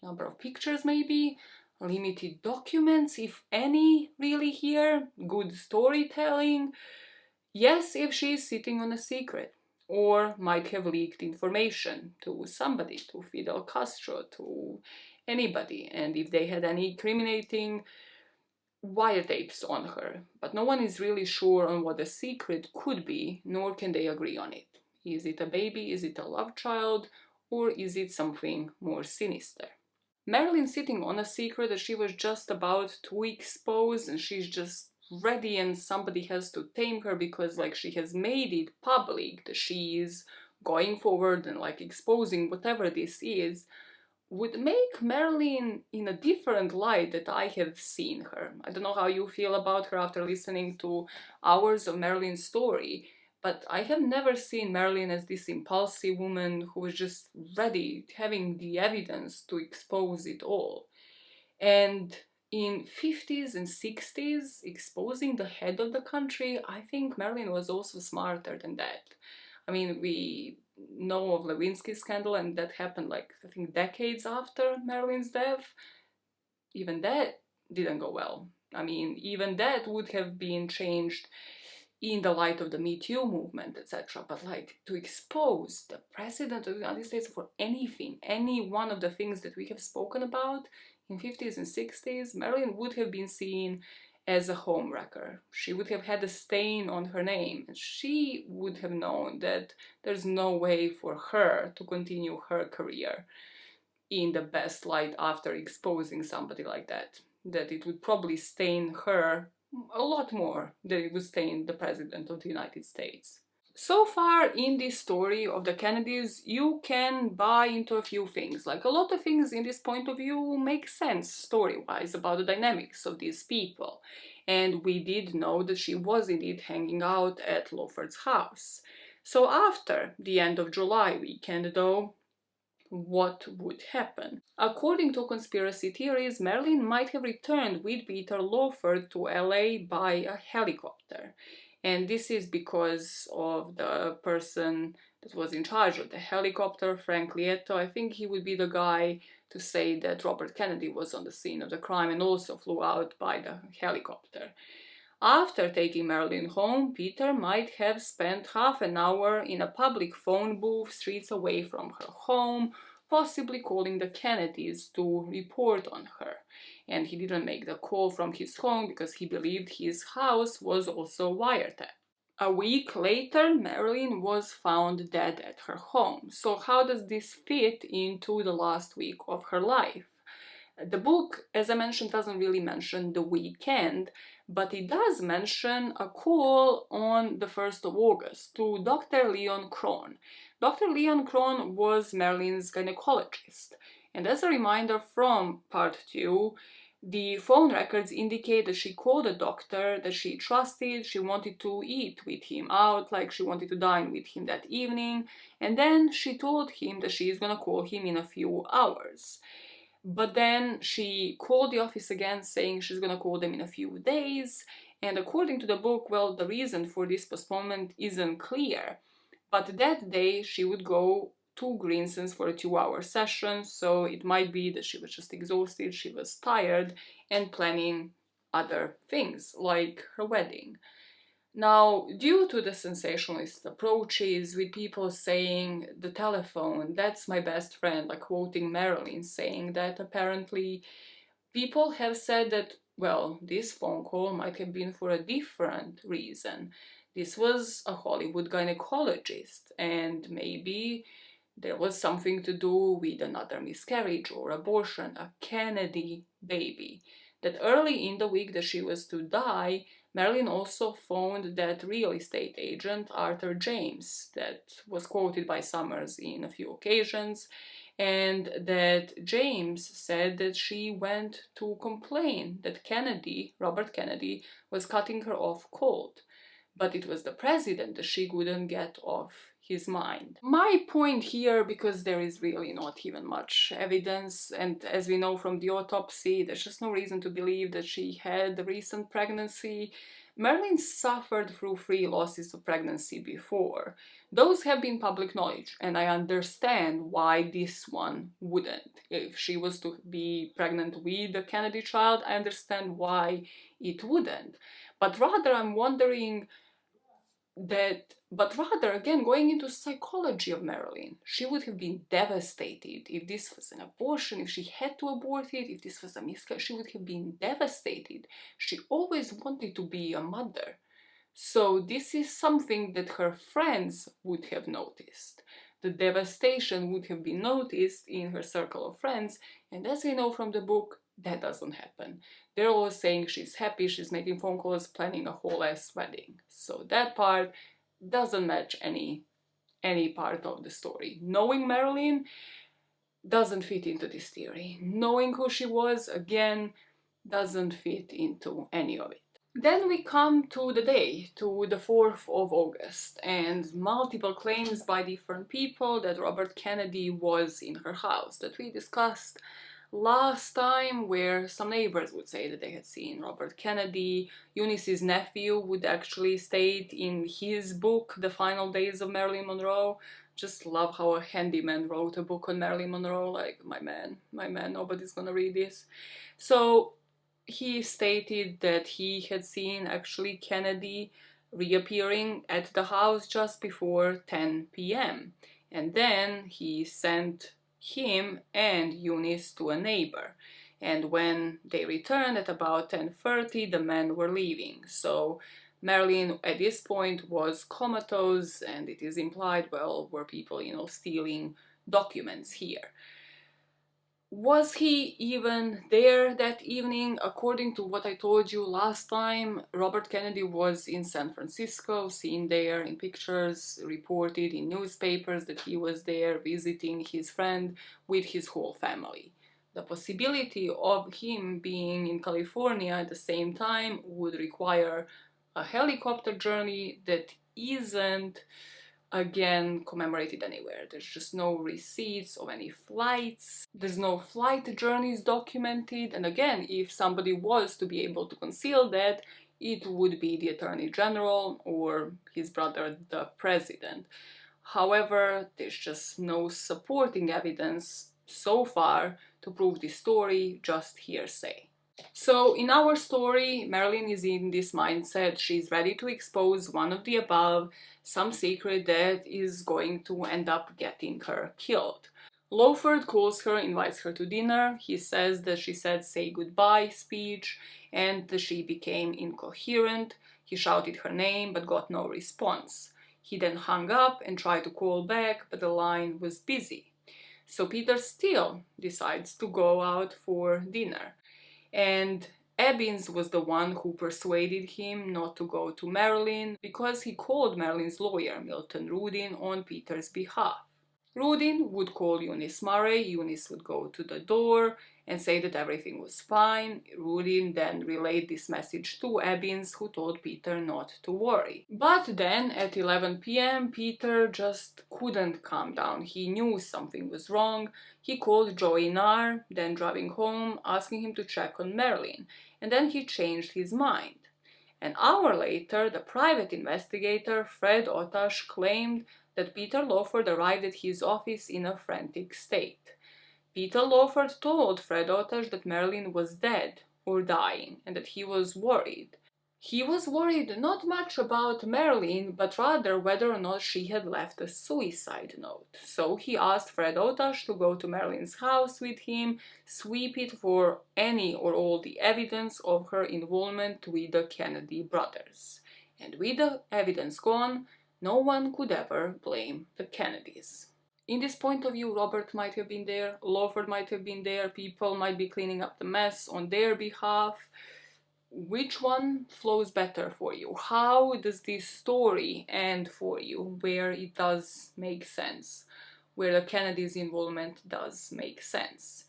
S1: number of pictures, maybe? Limited documents, if any, really here? Good storytelling? Yes, if she's sitting on a secret, or might have leaked information to somebody, to Fidel Castro, to anybody, and if they had any incriminating wiretapes on her, but no one is really sure on what the secret could be, nor can they agree on it. Is it a baby, is it a love child, or is it something more sinister? Marilyn sitting on a secret that she was just about to expose, and she's just ready and somebody has to tame her because she has made it public that she is going forward and exposing whatever this is, would make Marilyn in a different light that I have seen her. I don't know how you feel about her after listening to hours of Marilyn's story, but I have never seen Marilyn as this impulsive woman who was just ready, having the evidence to expose it all. And in 50s and 60s, exposing the head of the country, I think Marilyn was also smarter than that. I mean, we know of Lewinsky's scandal, and that happened I think decades after Marilyn's death. Even that didn't go well. I mean, even that would have been changed in the light of the Me Too movement, etc. But to expose the president of the United States for anything, any one of the things that we have spoken about in 50s and 60s, Marilyn would have been seen as a homewrecker. She would have had a stain on her name, and she would have known that there's no way for her to continue her career in the best light after exposing somebody like that. That it would probably stain her a lot more than it would stain the President of the United States. So far in this story of the Kennedys, you can buy into a few things. A lot of things in this point of view make sense story-wise about the dynamics of these people. And we did know that she was indeed hanging out at Lawford's house. So after the end of July weekend, though, what would happen? According to conspiracy theories, Marilyn might have returned with Peter Lawford to LA by a helicopter. And this is because of the person that was in charge of the helicopter, Frank Lieto. I think he would be the guy to say that Robert Kennedy was on the scene of the crime and also flew out by the helicopter. After taking Marilyn home, Peter might have spent half an hour in a public phone booth streets away from her home, possibly calling the Kennedys to report on her. And he didn't make the call from his home because he believed his house was also wiretapped. A week later, Marilyn was found dead at her home. So how does this fit into the last week of her life? The book, as I mentioned, doesn't really mention the weekend, but it does mention a call on the 1st of August to Dr. Leon Krohn. Dr. Leon Krohn was Marilyn's gynecologist. And as a reminder from part 2, the phone records indicate that she called a doctor that she trusted, she wanted to eat with him out, like she wanted to dine with him that evening, and then she told him that she is gonna call him in a few hours. But then she called the office again saying she's gonna call them in a few days, and according to the book, well, the reason for this postponement isn't clear. But that day she would go to Greenson's for a 2-hour session, so it might be that she was just exhausted, she was tired, and planning other things, like her wedding. Now, due to the sensationalist approaches with people saying the telephone, that's my best friend, like quoting Marilyn, saying that apparently people have said that, well, this phone call might have been for a different reason. This was a Hollywood gynecologist, and maybe there was something to do with another miscarriage or abortion, a Kennedy baby. That early in the week that she was to die, Marilyn also phoned that real estate agent, Arthur James, that was quoted by Summers in a few occasions, and that James said that she went to complain that Kennedy, Robert Kennedy, was cutting her off cold. But it was the president that she couldn't get off his mind. My point here, because there is really not even much evidence, and as we know from the autopsy, there's just no reason to believe that she had a recent pregnancy. Marilyn suffered through 3 losses of pregnancy before. Those have been public knowledge, and I understand why this one wouldn't. If she was to be pregnant with a Kennedy child, I understand why it wouldn't. But rather, I'm wondering again, going into psychology of Marilyn, she would have been devastated if this was an abortion, if she had to abort it, if this was a miscarriage, she would have been devastated. She always wanted to be a mother. So this is something that her friends would have noticed. The devastation would have been noticed in her circle of friends, and as we know from the book, that doesn't happen. They're always saying she's happy, she's making phone calls, planning a whole ass wedding. So that part doesn't match any part of the story. Knowing Marilyn doesn't fit into this theory. Knowing who she was, again, doesn't fit into any of it. Then we come to the day, to the 4th of August, and multiple claims by different people that Robert Kennedy was in her house, that we discussed last time, where some neighbors would say that they had seen Robert Kennedy. Eunice's nephew would actually state in his book, The Final Days of Marilyn Monroe. Just love how a handyman wrote a book on Marilyn Monroe, like, my man, nobody's gonna read this. So he stated that he had seen actually Kennedy reappearing at the house just before 10 p.m. And then he sent him and Eunice to a neighbor. And when they returned at about 10:30, the men were leaving. So Marilyn at this point was comatose, and it is implied, well, were people, stealing documents here. Was he even there that evening? According to what I told you last time, Robert Kennedy was in San Francisco, seen there in pictures, reported in newspapers that he was there visiting his friend with his whole family. The possibility of him being in California at the same time would require a helicopter journey that isn't, again, commemorated anywhere. There's just no receipts of any flights. There's no flight journeys documented. And again, if somebody was to be able to conceal that, it would be the Attorney General or his brother, the President. However, there's just no supporting evidence so far to prove this story, just hearsay. So in our story, Marilyn is in this mindset. She's ready to expose one of the above, some secret that is going to end up getting her killed. Lawford calls her, invites her to dinner. He says that she said "say goodbye" speech and that she became incoherent. He shouted her name but got no response. He then hung up and tried to call back, but the line was busy. So Peter still decides to go out for dinner. And Ebbins was the one who persuaded him not to go to Marilyn because he called Marilyn's lawyer, Milton Rudin, on Peter's behalf. Rudin would call Eunice Murray. Eunice would go to the door and say that everything was fine. Rudin then relayed this message to Ebbins, who told Peter not to worry. But then at 11 p.m. Peter just couldn't calm down. He knew something was wrong. He called Joey Narr, then driving home, asking him to check on Marilyn, and then he changed his mind. An hour later, the private investigator Fred Otash claimed that Peter Lawford arrived at his office in a frantic state. Peter Lawford told Fred Otash that Marilyn was dead or dying and that he was worried. He was worried not much about Marilyn, but rather whether or not she had left a suicide note. So he asked Fred Otash to go to Marilyn's house with him, sweep it for any or all the evidence of her involvement with the Kennedy brothers. And with the evidence gone, no one could ever blame the Kennedys. In this point of view, Robert might have been there, Lawford might have been there, people might be cleaning up the mess on their behalf. Which one flows better for you? How does this story end for you, where it does make sense, where the Kennedys' involvement does make sense?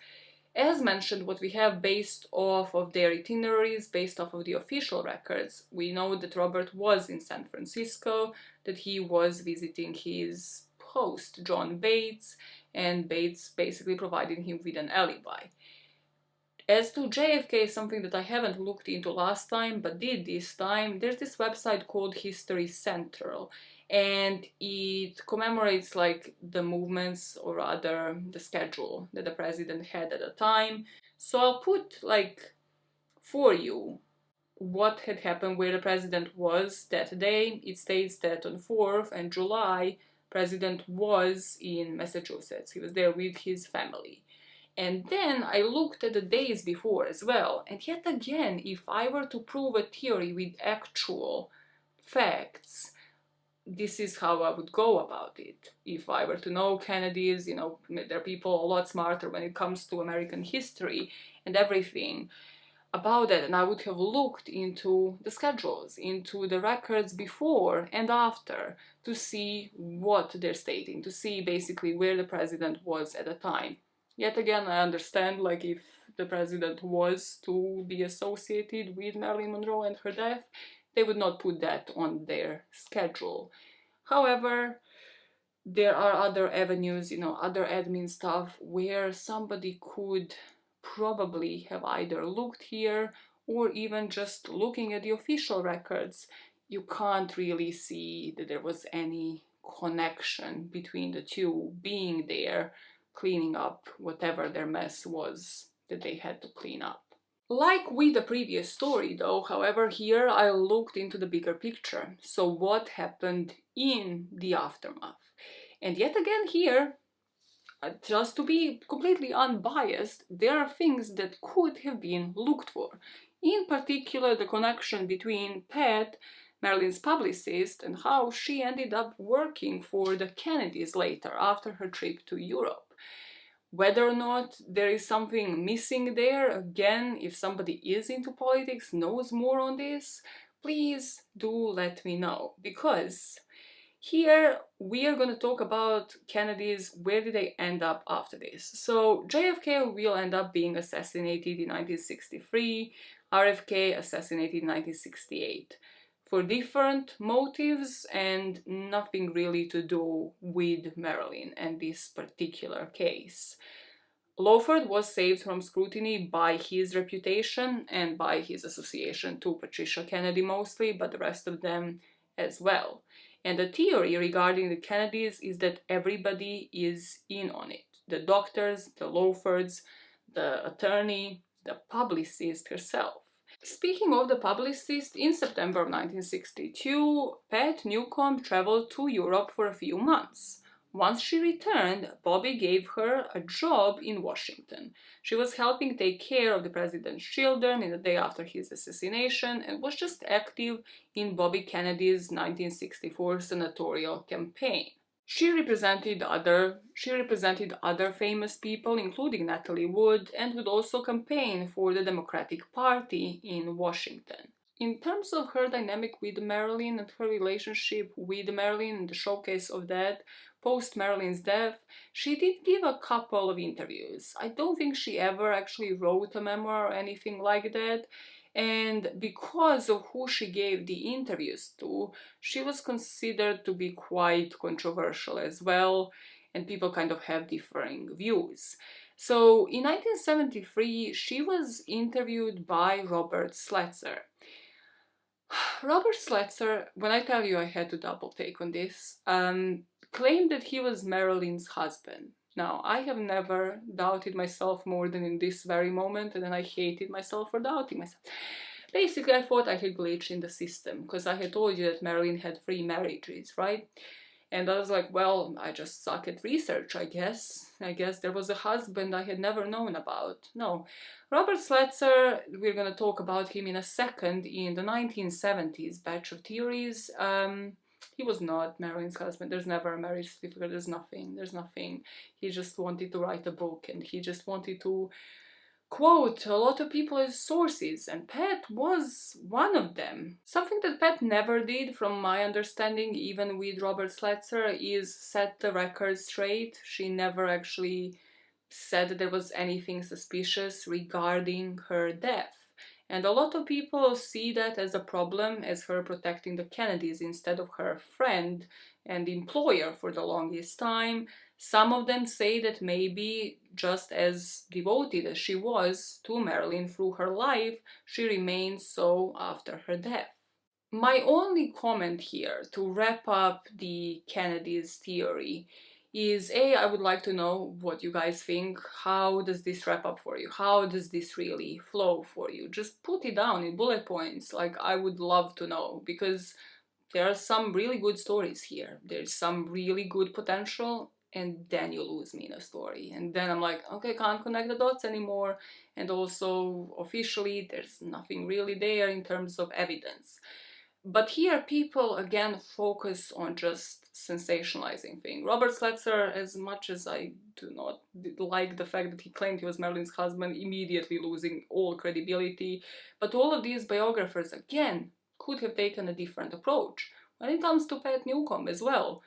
S1: As mentioned, what we have based off of their itineraries, based off of the official records, we know that Robert was in San Francisco, that he was visiting his host, John Bates, and Bates basically provided him with an alibi. As to JFK, something that I haven't looked into last time, but did this time, there's this website called History Central, and it commemorates like the movements, or rather the schedule that the president had at the time. So I'll put like for you what had happened, where the president was that day. It states that on 4th and July, president was in Massachusetts. He was there with his family. And then I looked at the days before as well, and yet again, if I were to prove a theory with actual facts, this is how I would go about it. If I were to know Kennedys, you know, there are people a lot smarter when it comes to American history and everything about that, and I would have looked into the schedules, into the records before and after, to see what they're stating, to see basically where the president was at the time. Yet again, I understand, like, if the president was to be associated with Marilyn Monroe and her death, they would not put that on their schedule. However, there are other avenues, you know, other admin stuff where somebody could probably have either looked here or even just looking at the official records, you can't really see that there was any connection between the two being there, cleaning up whatever their mess was that they had to clean up. Like with the previous story though, however, here I looked into the bigger picture. So what happened in the aftermath? And yet again here, just to be completely unbiased, there are things that could have been looked for. In particular, the connection between Pat, Marilyn's publicist, and how she ended up working for the Kennedys later after her trip to Europe. Whether or not there is something missing there, again, if somebody is into politics, knows more on this, please do let me know, because here we are going to talk about Kennedys, where did they end up after this. So JFK will end up being assassinated in 1963, RFK assassinated in 1968. For different motives and nothing really to do with Marilyn and this particular case. Lawford was saved from scrutiny by his reputation and by his association to Patricia Kennedy mostly, but the rest of them as well. And the theory regarding the Kennedys is that everybody is in on it. The doctors, the Lawfords, the attorney, the publicist herself. Speaking of the publicist, in September of 1962, Pat Newcomb traveled to Europe for a few months. Once she returned, Bobby gave her a job in Washington. She was helping take care of the president's children in the day after his assassination and was just active in Bobby Kennedy's 1964 senatorial campaign. She represented other famous people, including Natalie Wood, and would also campaign for the Democratic Party in Washington. In terms of her dynamic with Marilyn and her relationship with Marilyn and the showcase of that, post Marilyn's death, she did give a couple of interviews. I don't think she ever actually wrote a memoir or anything like that, and because of who she gave the interviews to, she was considered to be quite controversial as well, and people kind of have differing views. So in 1973, she was interviewed by Robert Sletzer. Robert Sletzer, when I tell you I had to double take on this, claimed that he was Marilyn's husband. Now, I have never doubted myself more than in this very moment, and then I hated myself for doubting myself. Basically, I thought I had glitched in the system, because I had told you that Marilyn had 3 marriages, right? And I was like, well, I just suck at research, I guess. I guess there was a husband I had never known about. No. Robert Sletzer, we're going to talk about him in a second, in the 1970s batch of theories. He was not Marilyn's husband. There's never a marriage certificate. There's nothing. He just wanted to write a book, and he just wanted to quote a lot of people as sources, and Pat was one of them. Something that Pat never did, from my understanding, even with Robert Sletzer, is set the record straight. She never actually said that there was anything suspicious regarding her death. And a lot of people see that as a problem, as her protecting the Kennedys instead of her friend and employer for the longest time. Some of them say that maybe just as devoted as she was to Marilyn through her life, she remained so after her death. My only comment here to wrap up the Kennedys theory is I would like to know what you guys think. How does this wrap up for you? How does this really flow for you? Just put it down in bullet points. Like, I would love to know, because there are some really good stories here. There's some really good potential, and then you lose me in a story. And then I'm like, okay, can't connect the dots anymore. And also, officially, there's nothing really there in terms of evidence. But here people again focus on just sensationalizing things. Robert Sletzer, as much as I do not like the fact that he claimed he was Marilyn's husband, immediately losing all credibility. But all of these biographers, again, could have taken a different approach. When it comes to Pat Newcomb as well,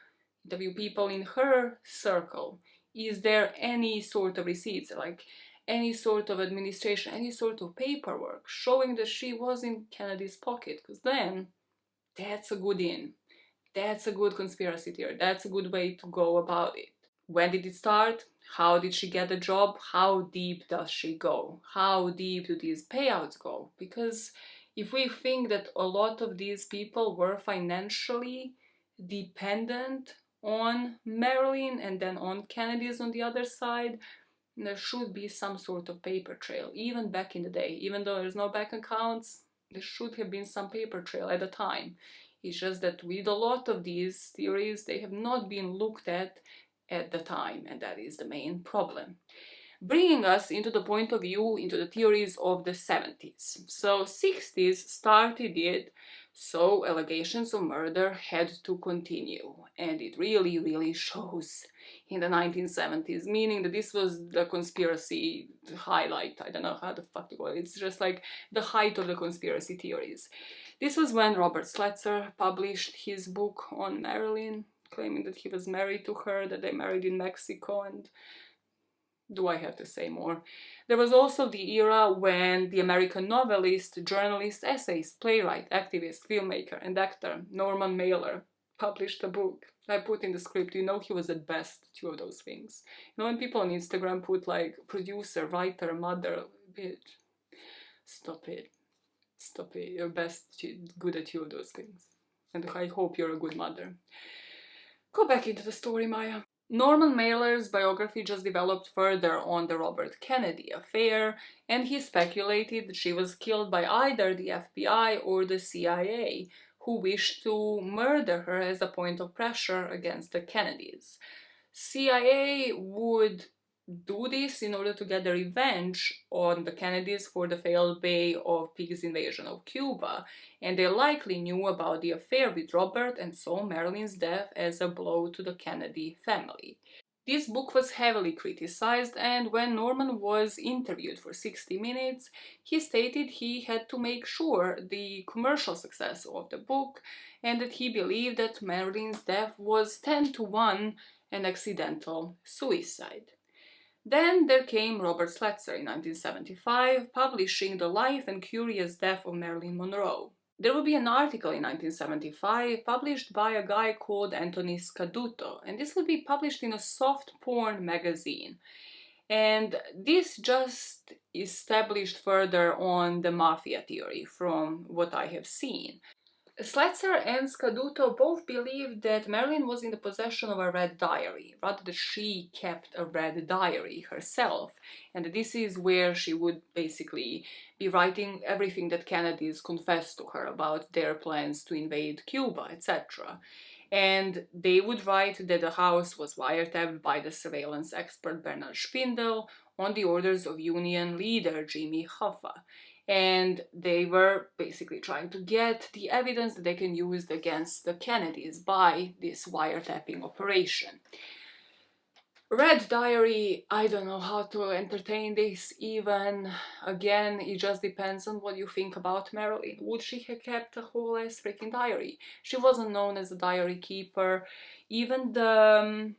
S1: interview people in her circle. Is there any sort of receipts, like any sort of administration, any sort of paperwork showing that she was in Kennedy's pocket? Because then that's a good in. That's a good conspiracy theory. That's a good way to go about it. When did it start? How did she get the job? How deep does she go? How deep do these payouts go? Because if we think that a lot of these people were financially dependent on Marilyn and then on Kennedy's on the other side, there should be some sort of paper trail, even back in the day. Even though there's no bank accounts, there should have been some paper trail at the time. It's just that with a lot of these theories, they have not been looked at the time, and that is the main problem. Bringing us into the point of view, into the theories of the 70s. So 60s started it, so allegations of murder had to continue, and it really, really shows in the 1970s, meaning that this was the conspiracy highlight. I don't know how the fuck to call it. It's just like the height of the conspiracy theories. This was when Robert Sletzer published his book on Marilyn, claiming that he was married to her, that they married in Mexico, and do I have to say more? There was also the era when the American novelist, journalist, essayist, playwright, activist, filmmaker, and actor Norman Mailer published a book I put in the script, he was at best 2 of those things. When people on Instagram put like producer, writer, mother, bitch, stop it. Stop it. You're best good at 2 of those things. And I hope you're a good mother. Go back into the story, Maya. Norman Mailer's biography just developed further on the Robert Kennedy affair, and he speculated that she was killed by either the FBI or the CIA, who wished to murder her as a point of pressure against the Kennedys. CIA would do this in order to get the revenge on the Kennedys for the failed Bay of Pigs invasion of Cuba, and they likely knew about the affair with Robert and saw Marilyn's death as a blow to the Kennedy family. This book was heavily criticized, and when Norman was interviewed for 60 Minutes, he stated he had to make sure the commercial success of the book, and that he believed that Marilyn's death was 10-1 an accidental suicide. Then there came Robert Sletzer in 1975, publishing The Life and Curious Death of Marilyn Monroe. There will be an article in 1975 published by a guy called Anthony Scaduto, and this will be published in a soft porn magazine. And this just established further on the mafia theory from what I have seen. Sletzer and Scaduto both believed that Marilyn was in the possession of a red diary, rather that she kept a red diary herself, and this is where she would basically be writing everything that Kennedys confessed to her about their plans to invade Cuba, etc. And they would write that the house was wiretapped by the surveillance expert Bernard Spindel on the orders of Union leader Jimmy Hoffa. And they were basically trying to get the evidence that they can use against the Kennedys by this wiretapping operation. Red Diary, I don't know how to entertain this even. Again, it just depends on what you think about Marilyn. Would she have kept a whole ass freaking diary? She wasn't known as a diary keeper. Even the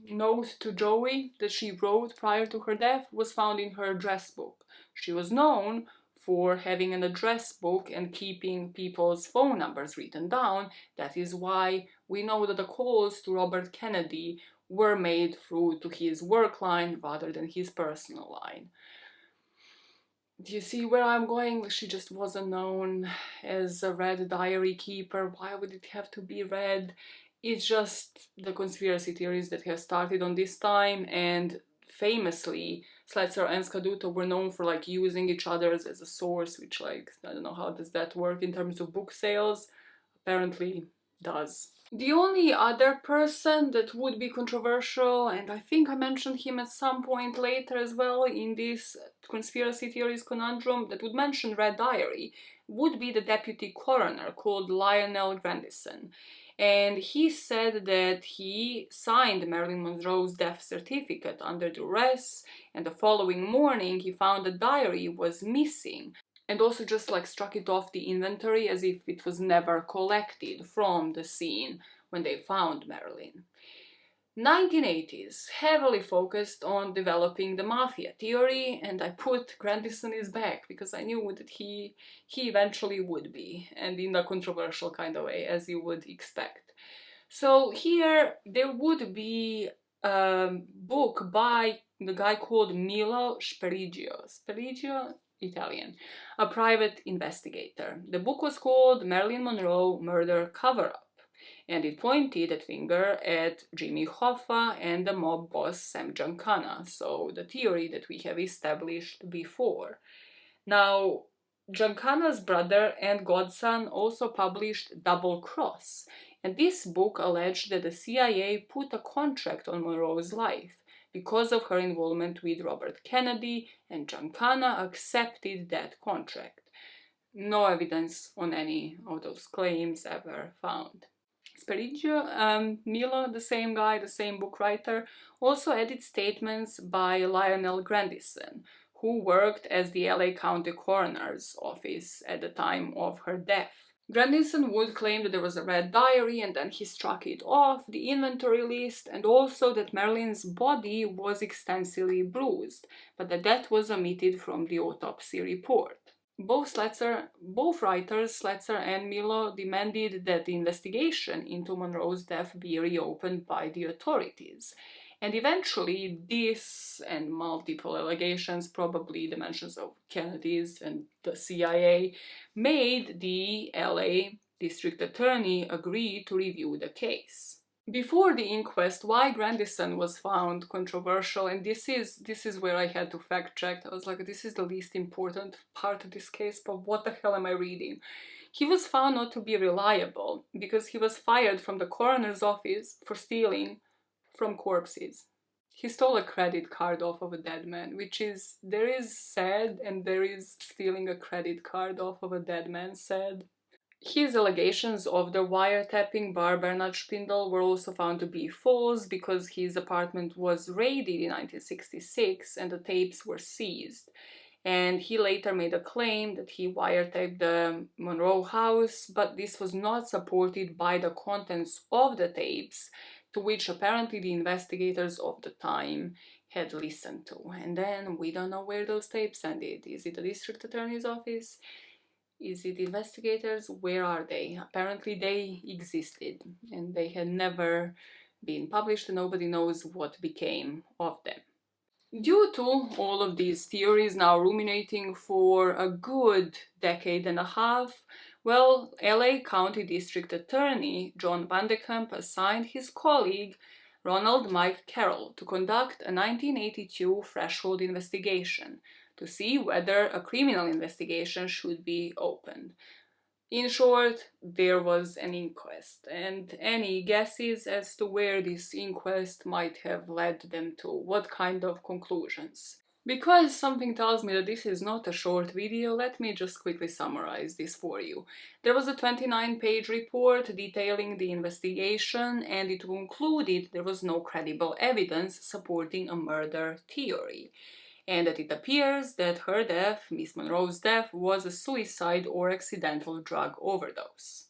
S1: note to Joey that she wrote prior to her death was found in her address book. She was known for having an address book and keeping people's phone numbers written down. That is why we know that the calls to Robert Kennedy were made through to his work line rather than his personal line. Do you see where I'm going? She just wasn't known as a red diary keeper. Why would it have to be red? It's just the conspiracy theories that have started on this time, and famously Sletzer and Scaduto were known for like using each other's as a source, which like, I don't know how does that work in terms of book sales. Apparently does. The only other person that would be controversial, and I think I mentioned him at some point later as well in this conspiracy theories conundrum, that would mention Red Diary, would be the deputy coroner called Lionel Grandison. And he said that he signed Marilyn Monroe's death certificate under duress, and the following morning he found the diary was missing, and also just like struck it off the inventory as if it was never collected from the scene when they found Marilyn. 1980s, heavily focused on developing the mafia theory, and I put Grandison is back because I knew that he eventually would be, and in a controversial kind of way, as you would expect. So here there would be a book by the guy called Milo Sperigio, Italian, a private investigator. The book was called Marilyn Monroe Murder Cover-Up, and it pointed a finger at Jimmy Hoffa and the mob boss Sam Giancana, so the theory that we have established before. Now, Giancana's brother and godson also published Double Cross, and this book alleged that the CIA put a contract on Monroe's life because of her involvement with Robert Kennedy, and Giancana accepted that contract. No evidence on any of those claims ever found. Sperigio, Milo, the same guy, the same book writer, also added statements by Lionel Grandison, who worked as the LA County Coroner's office at the time of her death. Grandison would claim that there was a red diary and then he struck it off the inventory list, and also that Marilyn's body was extensively bruised, but that was omitted from the autopsy report. Both writers, Sletzer and Milo, demanded that the investigation into Monroe's death be reopened by the authorities. And eventually, this and multiple allegations, probably the mentions of Kennedy's and the CIA, made the LA District Attorney agree to review the case. Before the inquest, why Grandison was found controversial, and this is where I had to fact check. I was like, this is the least important part of this case, but what the hell am I reading? He was found not to be reliable because he was fired from the coroner's office for stealing from corpses. He stole a credit card off of a dead man, which is, there is sad, and there is stealing a credit card off of a dead man sad. His allegations of the wiretapping Bar Bernard Spindle were also found to be false because his apartment was raided in 1966 and the tapes were seized. And he later made a claim that he wiretapped the Monroe house, but this was not supported by the contents of the tapes, to which apparently the investigators of the time had listened to. And then we don't know where those tapes ended. Is it the district attorney's office? Is it investigators? Where are they? Apparently they existed and they had never been published and nobody knows what became of them. Due to all of these theories now ruminating for a good decade and a half, well, LA County District Attorney John Vandekamp assigned his colleague Ronald Mike Carroll to conduct a 1982 threshold investigation to see whether a criminal investigation should be opened. In short, there was an inquest, and any guesses as to where this inquest might have led them to, what kind of conclusions? Because something tells me that this is not a short video, let me just quickly summarize this for you. There was a 29-page report detailing the investigation, and it concluded there was no credible evidence supporting a murder theory, and that it appears that her death, Miss Monroe's death, was a suicide or accidental drug overdose.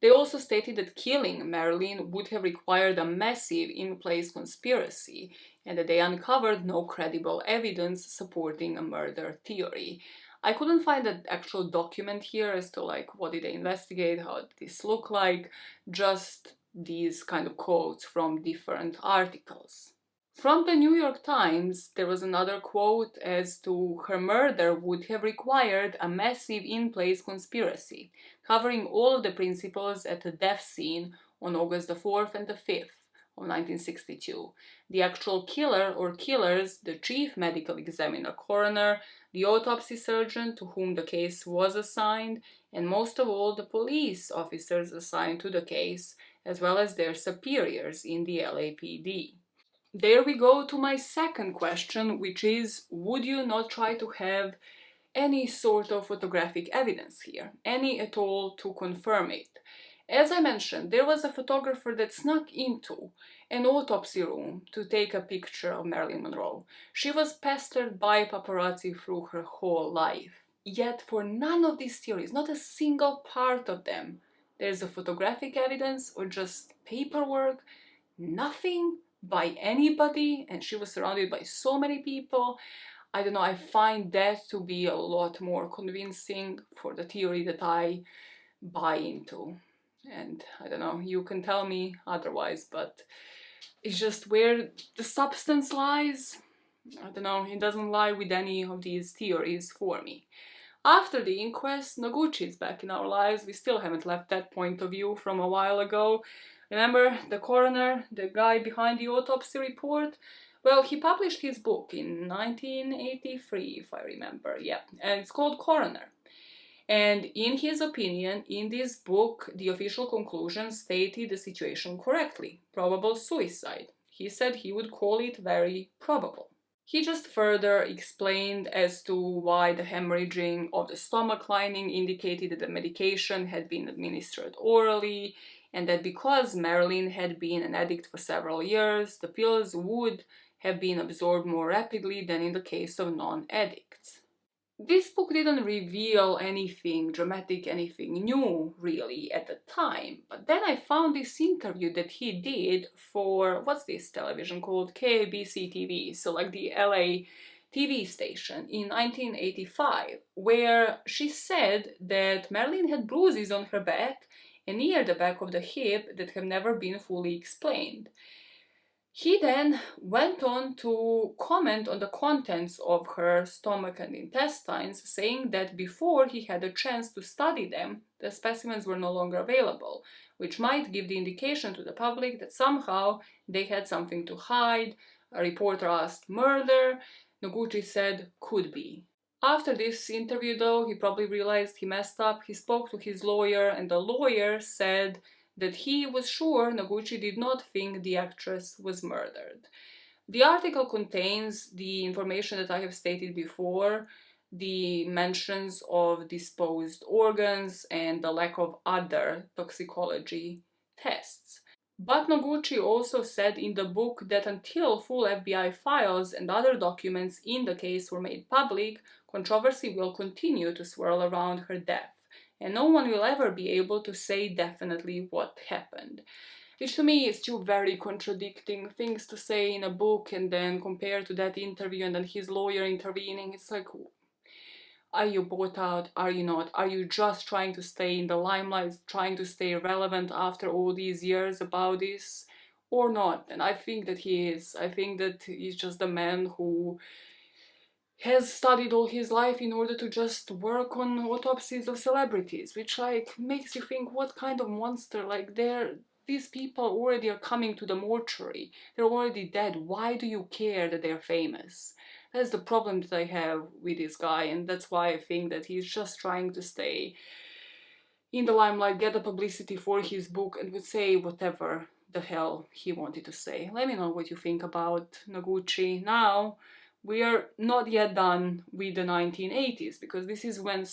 S1: They also stated that killing Marilyn would have required a massive in-place conspiracy, and that they uncovered no credible evidence supporting a murder theory. I couldn't find an actual document here as to what did they investigate, how did this look like, just these kind of quotes from different articles. From the New York Times, there was another quote as to her murder would have required a massive in-place conspiracy, covering all of the principals at the death scene on August the 4th and the 5th of 1962. The actual killer or killers, the chief medical examiner coroner, the autopsy surgeon to whom the case was assigned, and most of all the police officers assigned to the case, as well as their superiors in the LAPD. There we go to my second question, which is, would you not try to have any sort of photographic evidence here, any at all, to confirm it? As I mentioned, there was a photographer that snuck into an autopsy room to take a picture of Marilyn Monroe. She was pestered by paparazzi through her whole life. Yet for none of these theories, not a single part of them, there's a photographic evidence or just paperwork, nothing by anybody, and she was surrounded by so many people. I don't know, I find that to be a lot more convincing for the theory that I buy into. And I don't know, you can tell me otherwise, but it's just where the substance lies. I don't know, it doesn't lie with any of these theories for me. After the inquest, Noguchi is back in our lives. We still haven't left that point of view from a while ago. Remember the coroner, the guy behind the autopsy report? Well, he published his book in 1983, if I remember, yeah, and it's called Coroner. And in his opinion, in this book, the official conclusion stated the situation correctly. Probable suicide. He said he would call it very probable. He just further explained as to why the hemorrhaging of the stomach lining indicated that the medication had been administered orally, and that because Marilyn had been an addict for several years, the pills would have been absorbed more rapidly than in the case of non-addicts. This book didn't reveal anything dramatic, anything new, really, at the time. But then I found this interview that he did for, what's this television called? KABC TV, so like the LA TV station in 1985, where she said that Marilyn had bruises on her back and near the back of the hip that have never been fully explained. He then went on to comment on the contents of her stomach and intestines, saying that before he had a chance to study them, the specimens were no longer available, which might give the indication to the public that somehow they had something to hide. A reporter asked murder. Noguchi said could be. After this interview, though, he probably realized he messed up. He spoke to his lawyer, and the lawyer said that he was sure Noguchi did not think the actress was murdered. The article contains the information that I have stated before, the mentions of disposed organs and the lack of other toxicology tests. But Noguchi also said in the book that until full FBI files and other documents in the case were made public, controversy will continue to swirl around her death, and no one will ever be able to say definitely what happened. Which to me is two very contradicting things to say in a book and then compare to that interview and then his lawyer intervening. It's like, are you bought out? Are you not? Are you just trying to stay in the limelight, trying to stay relevant after all these years about this? Or not? And I think that he is. I think that he's just a man who has studied all his life in order to just work on autopsies of celebrities, which like makes you think what kind of monster, like these people already are coming to the mortuary, they're already dead, why do you care that they're famous? That's the problem that I have with this guy, and that's why I think that he's just trying to stay in the limelight, get the publicity for his book, and would say whatever the hell he wanted to say. Let me know what you think about Noguchi. Now, we are not yet done with the 1980s, because this is when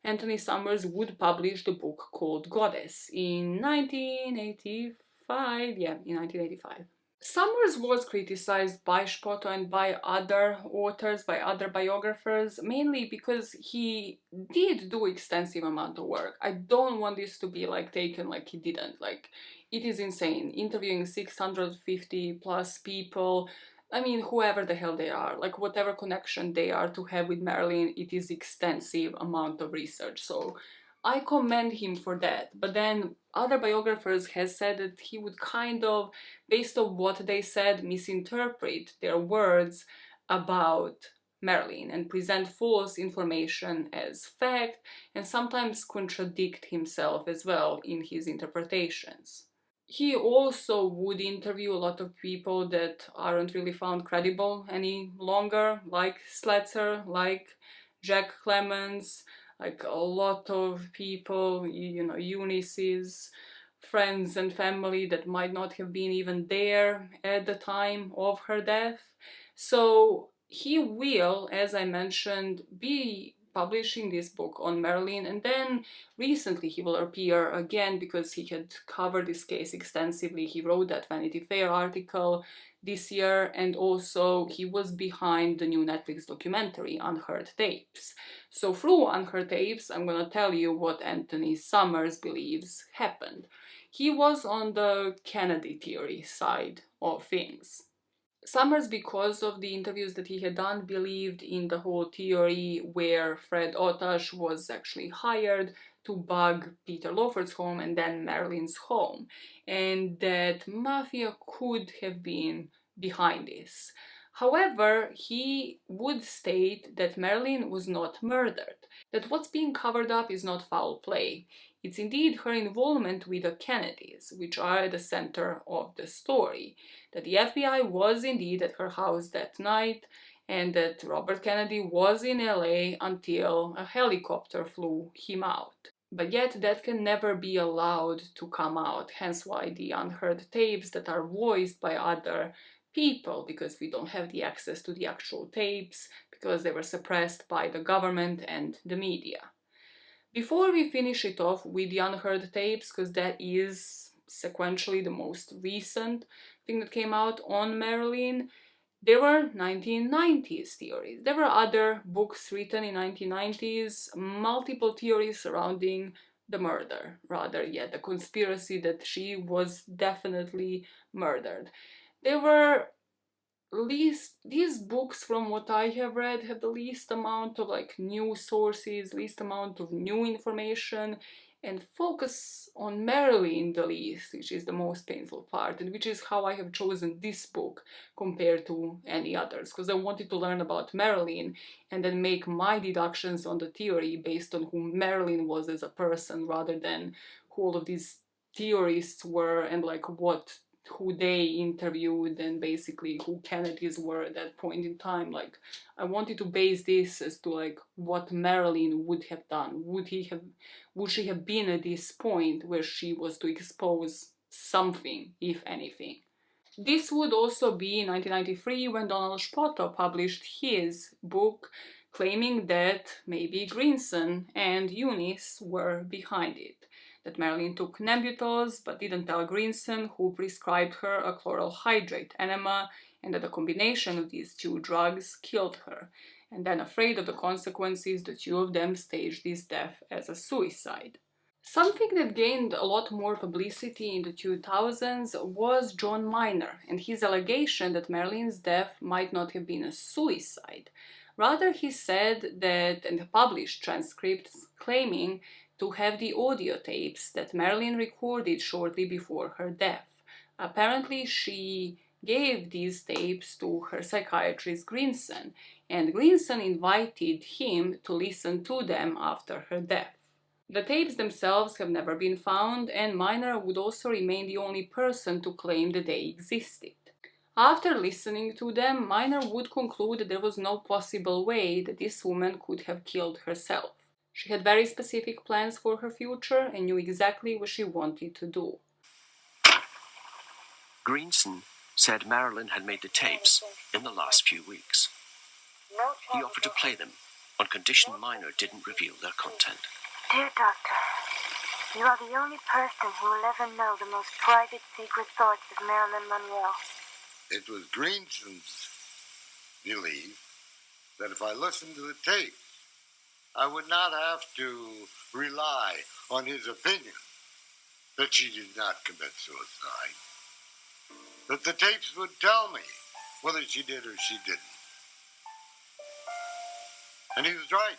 S1: Anthony Summers would publish the book called Goddess in 1985. Yeah, in 1985. Summers was criticized by Spoto and by other authors, by other biographers, mainly because he did do extensive amount of work. I don't want this to be like taken like he didn't. Like, it is insane. Interviewing 650 plus people, I mean, whoever the hell they are, like whatever connection they are to have with Marilyn, it is extensive amount of research. So I commend him for that. But then other biographers has said that he would kind of, based on what they said, misinterpret their words about Marilyn and present false information as fact, and sometimes contradict himself as well in his interpretations. He also would interview a lot of people that aren't really found credible any longer, like Sletzer, like Jack Clemens, like a lot of people, you know, Eunice's friends and family that might not have been even there at the time of her death. So he will, as I mentioned, be publishing this book on Marilyn, and then recently he will appear again because he had covered this case extensively. He wrote that Vanity Fair article this year, and also he was behind the new Netflix documentary Unheard Tapes. So through Unheard Tapes, I'm gonna tell you what Anthony Summers believes happened. He was on the Kennedy theory side of things. Summers, because of the interviews that he had done, believed in the whole theory where Fred Otash was actually hired to bug Peter Lawford's home and then Marilyn's home, and that mafia could have been behind this. However, he would state that Marilyn was not murdered, that what's being covered up is not foul play. It's indeed her involvement with the Kennedys, which are at the center of the story, that the FBI was indeed at her house that night, and that Robert Kennedy was in LA until a helicopter flew him out. But yet that can never be allowed to come out, hence why the unheard tapes that are voiced by other people, because we don't have the access to the actual tapes, because they were suppressed by the government and the media. Before we finish it off with the unheard tapes, because that is sequentially the most recent thing that came out on Marilyn, there were 1990s theories. There were other books written in 1990s, multiple theories surrounding the murder, the conspiracy that she was definitely murdered. There were least these books, from what I have read, have the least amount of like new sources, least amount of new information, and focus on Marilyn the least, which is the most painful part, and which is how I have chosen this book compared to any others, because I wanted to learn about Marilyn and then make my deductions on the theory based on who Marilyn was as a person, rather than who all of these theorists were and like who they interviewed and basically who Kennedys were at that point in time. Like, I wanted to base this as to like what Marilyn would have done. Would she have been at this point where she was to expose something, if anything? This would also be 1993 when Donald Spoto published his book claiming that maybe Greenson and Eunice were behind it. That Marilyn took Nembutal's but didn't tell Greenson, who prescribed her a chloral hydrate enema, and that the combination of these two drugs killed her. And then, afraid of the consequences, the two of them staged this death as a suicide. Something that gained a lot more publicity in the 2000s was John Miner and his allegation that Marilyn's death might not have been a suicide. Rather, he said that, and published transcripts claiming to have the audio tapes that Marilyn recorded shortly before her death. Apparently, she gave these tapes to her psychiatrist Greenson, and Greenson invited him to listen to them after her death. The tapes themselves have never been found, and Miner would also remain the only person to claim that they existed. After listening to them, Miner would conclude that there was no possible way that this woman could have killed herself. She had very specific plans for her future and knew exactly what she wanted to do.
S7: Greenson said Marilyn had made the tapes in the last few weeks. He offered to play them on condition Miner didn't reveal their content.
S8: Dear Doctor, you are the only person who will ever know the most private, secret thoughts of Marilyn Monroe.
S9: It was Greenson's belief that if I listened to the tape, I would not have to rely on his opinion that she did not commit suicide. That the tapes would tell me whether she did or she didn't. And he was right.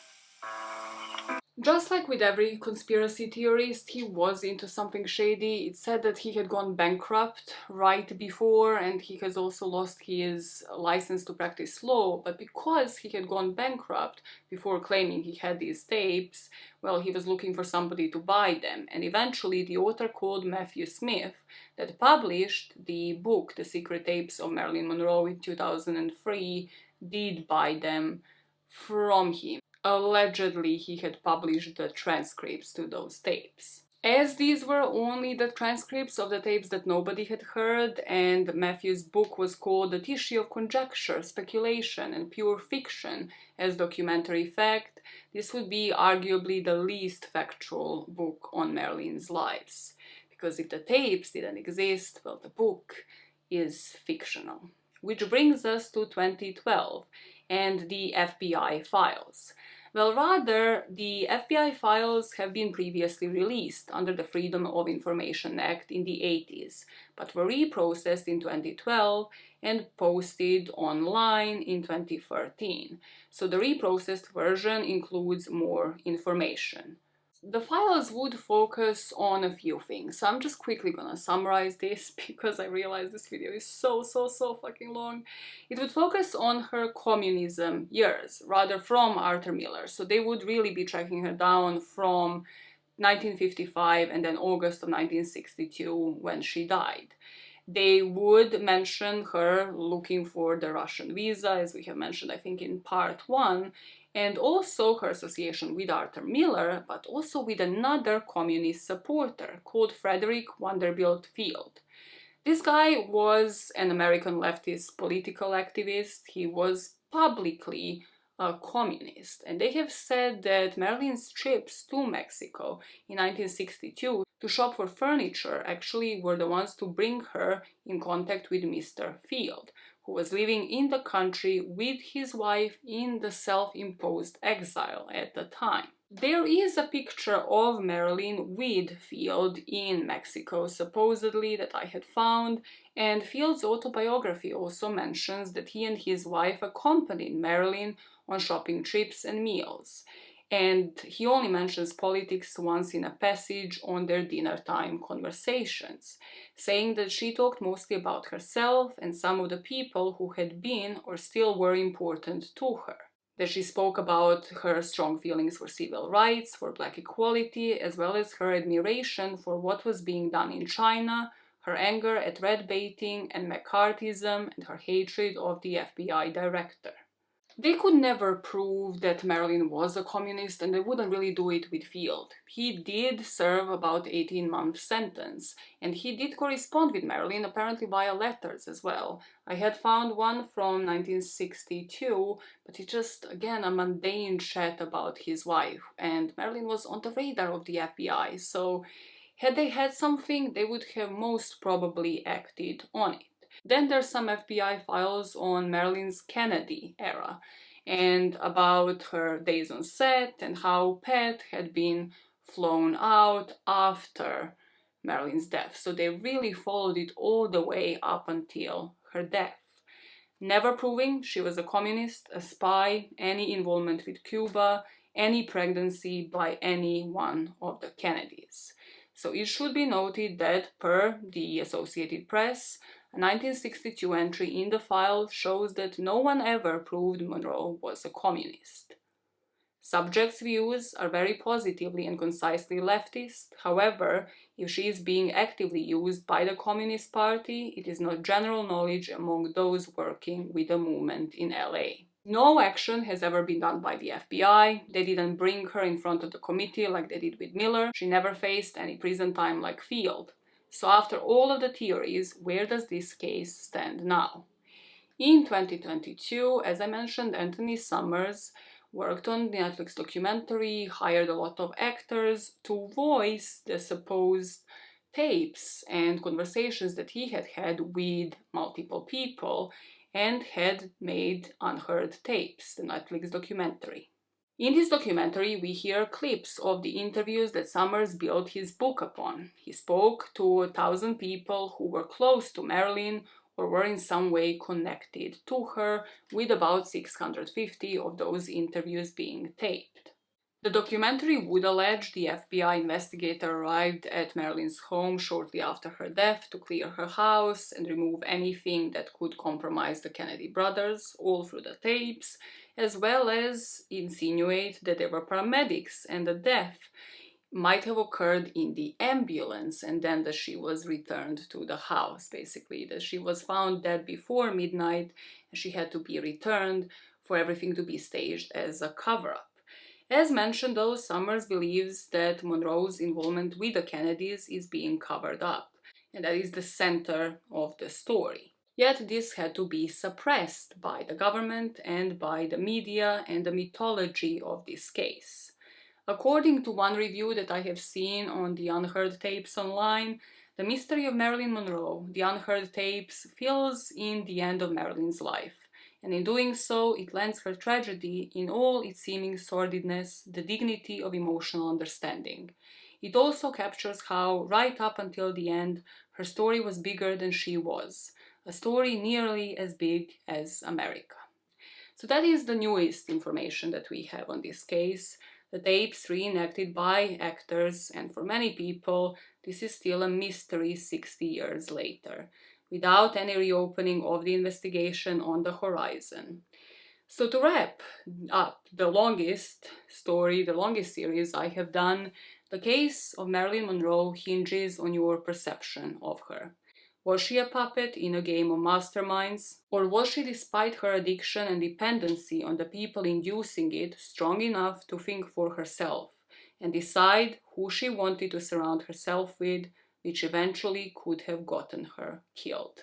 S1: Just like with every conspiracy theorist, he was into something shady. It said that he had gone bankrupt right before, and he has also lost his license to practice law. But because he had gone bankrupt before claiming he had these tapes, well, he was looking for somebody to buy them. And eventually the author called Matthew Smith that published the book, The Secret Tapes of Marilyn Monroe in 2003, did buy them from him. Allegedly, he had published the transcripts to those tapes. As these were only the transcripts of the tapes that nobody had heard, and Matthew's book was called The Tissue of Conjecture, Speculation, and Pure Fiction as documentary fact, this would be arguably the least factual book on Marilyn's lives. Because if the tapes didn't exist, well, the book is fictional. Which brings us to 2012 and the FBI files. Well, rather, the FBI files have been previously released under the Freedom of Information Act in the 80s, but were reprocessed in 2012 and posted online in 2013. So the reprocessed version includes more information. The files would focus on a few things, so I'm just quickly gonna summarize this because I realize this video is so fucking long. It would focus on her communism years, rather from Arthur Miller, so they would really be tracking her down from 1955 and then August of 1962 when she died. They would mention her looking for the Russian visa, as we have mentioned, I think, in part 1, and also her association with Arthur Miller, but also with another communist supporter called Frederick Vanderbilt Field. This guy was an American leftist political activist. He was publicly a communist, and they have said that Marilyn's trips to Mexico in 1962 to shop for furniture actually were the ones to bring her in contact with Mr. Field, who was living in the country with his wife in the self-imposed exile at the time. There is a picture of Marilyn with Field in Mexico, supposedly, that I had found, and Field's autobiography also mentions that he and his wife accompanied Marilyn on shopping trips and meals. And he only mentions politics once in a passage on their dinner time conversations, saying that she talked mostly about herself and some of the people who had been or still were important to her. That she spoke about her strong feelings for civil rights, for black equality, as well as her admiration for what was being done in China, her anger at red baiting and McCarthyism, and her hatred of the FBI director. They could never prove that Marilyn was a communist, and they wouldn't really do it with Field. He did serve about 18-month sentence, and he did correspond with Marilyn, apparently via letters as well. I had found one from 1962, but it's just, again, a mundane chat about his wife, and Marilyn was on the radar of the FBI, so had they had something, they would have most probably acted on it. Then there's some FBI files on Marilyn's Kennedy era and about her days on set and how Pat had been flown out after Marilyn's death. So they really followed it all the way up until her death. Never proving she was a communist, a spy, any involvement with Cuba, any pregnancy by any one of the Kennedys. So it should be noted that, per the Associated Press, a 1962 entry in the file shows that no one ever proved Monroe was a communist. Subject's views are very positively and concisely leftist. However, if she is being actively used by the Communist Party, it is not general knowledge among those working with the movement in LA. No action has ever been done by the FBI. They didn't bring her in front of the committee like they did with Miller. She never faced any prison time like Field. So after all of the theories, where does this case stand now? In 2022, as I mentioned, Anthony Summers worked on the Netflix documentary, hired a lot of actors to voice the supposed tapes and conversations that he had had with multiple people and had made unheard tapes, the Netflix documentary. In this documentary, we hear clips of the interviews that Summers built his book upon. He spoke to 1,000 people who were close to Marilyn or were in some way connected to her, with about 650 of those interviews being taped. The documentary would allege the FBI investigator arrived at Marilyn's home shortly after her death to clear her house and remove anything that could compromise the Kennedy brothers, all through the tapes, as well as insinuate that there were paramedics and the death might have occurred in the ambulance and then that she was returned to the house, basically, that she was found dead before midnight and she had to be returned for everything to be staged as a cover-up. As mentioned, though, Summers believes that Monroe's involvement with the Kennedys is being covered up, and that is the center of the story. Yet this had to be suppressed by the government and by the media and the mythology of this case. According to one review that I have seen on the unheard tapes online, the mystery of Marilyn Monroe, the unheard tapes, fills in the end of Marilyn's life. And in doing so, it lends her tragedy in all its seeming sordidness the dignity of emotional understanding. It also captures how, right up until the end, her story was bigger than she was, a story nearly as big as America. So that is the newest information that we have on this case. The tapes reenacted by actors, and for many people, this is still a mystery 60 years later, without any reopening of the investigation on the horizon. So to wrap up the longest story, the longest series I have done, the case of Marilyn Monroe hinges on your perception of her. Was she a puppet in a game of masterminds? Or was she, despite her addiction and dependency on the people inducing it, strong enough to think for herself and decide who she wanted to surround herself with, which eventually could have gotten her killed?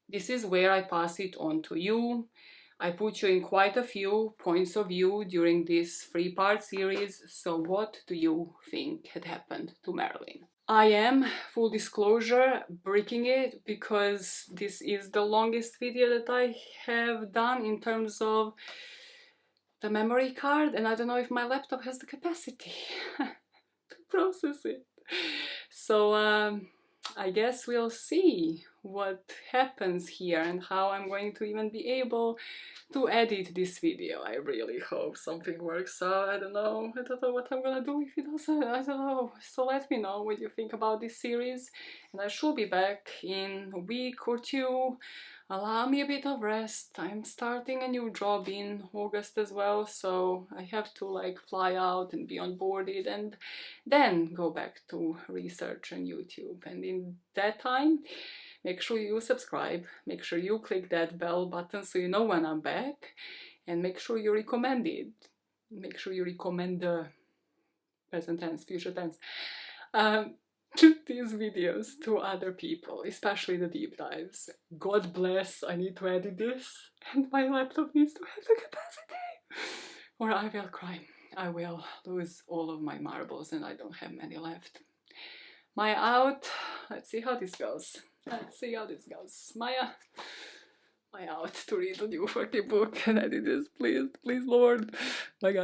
S1: This is where I pass it on to you. I put you in quite a few points of view during this 3-part series, so what do you think had happened to Marilyn? I am, full disclosure, breaking it because this is the longest video that I have done in terms of the memory card, and I don't know if my laptop has the capacity to process it. So I guess we'll see what happens here and how I'm going to even be able to edit this video. I really hope something works out. I don't know what I'm gonna do if it doesn't. I don't know. So let me know what you think about this series, and I should be back in a week or two. Allow me a bit of rest. I'm starting a new job in August as well, so I have to like fly out and be onboarded and then go back to research on YouTube. And in that time, make sure you subscribe, make sure you click that bell button so you know when I'm back, and make sure you recommend it. Make sure you recommend the present tense, future tense, these videos to other people, especially the deep dives. God bless, I need to edit this, and my laptop needs to have the capacity, or I will cry. I will lose all of my marbles and I don't have many left. Maya out. Let's see how this goes. Let's see how this goes. Maya out to read the new 40 book and edit this, please, please, Lord. Bye, guys.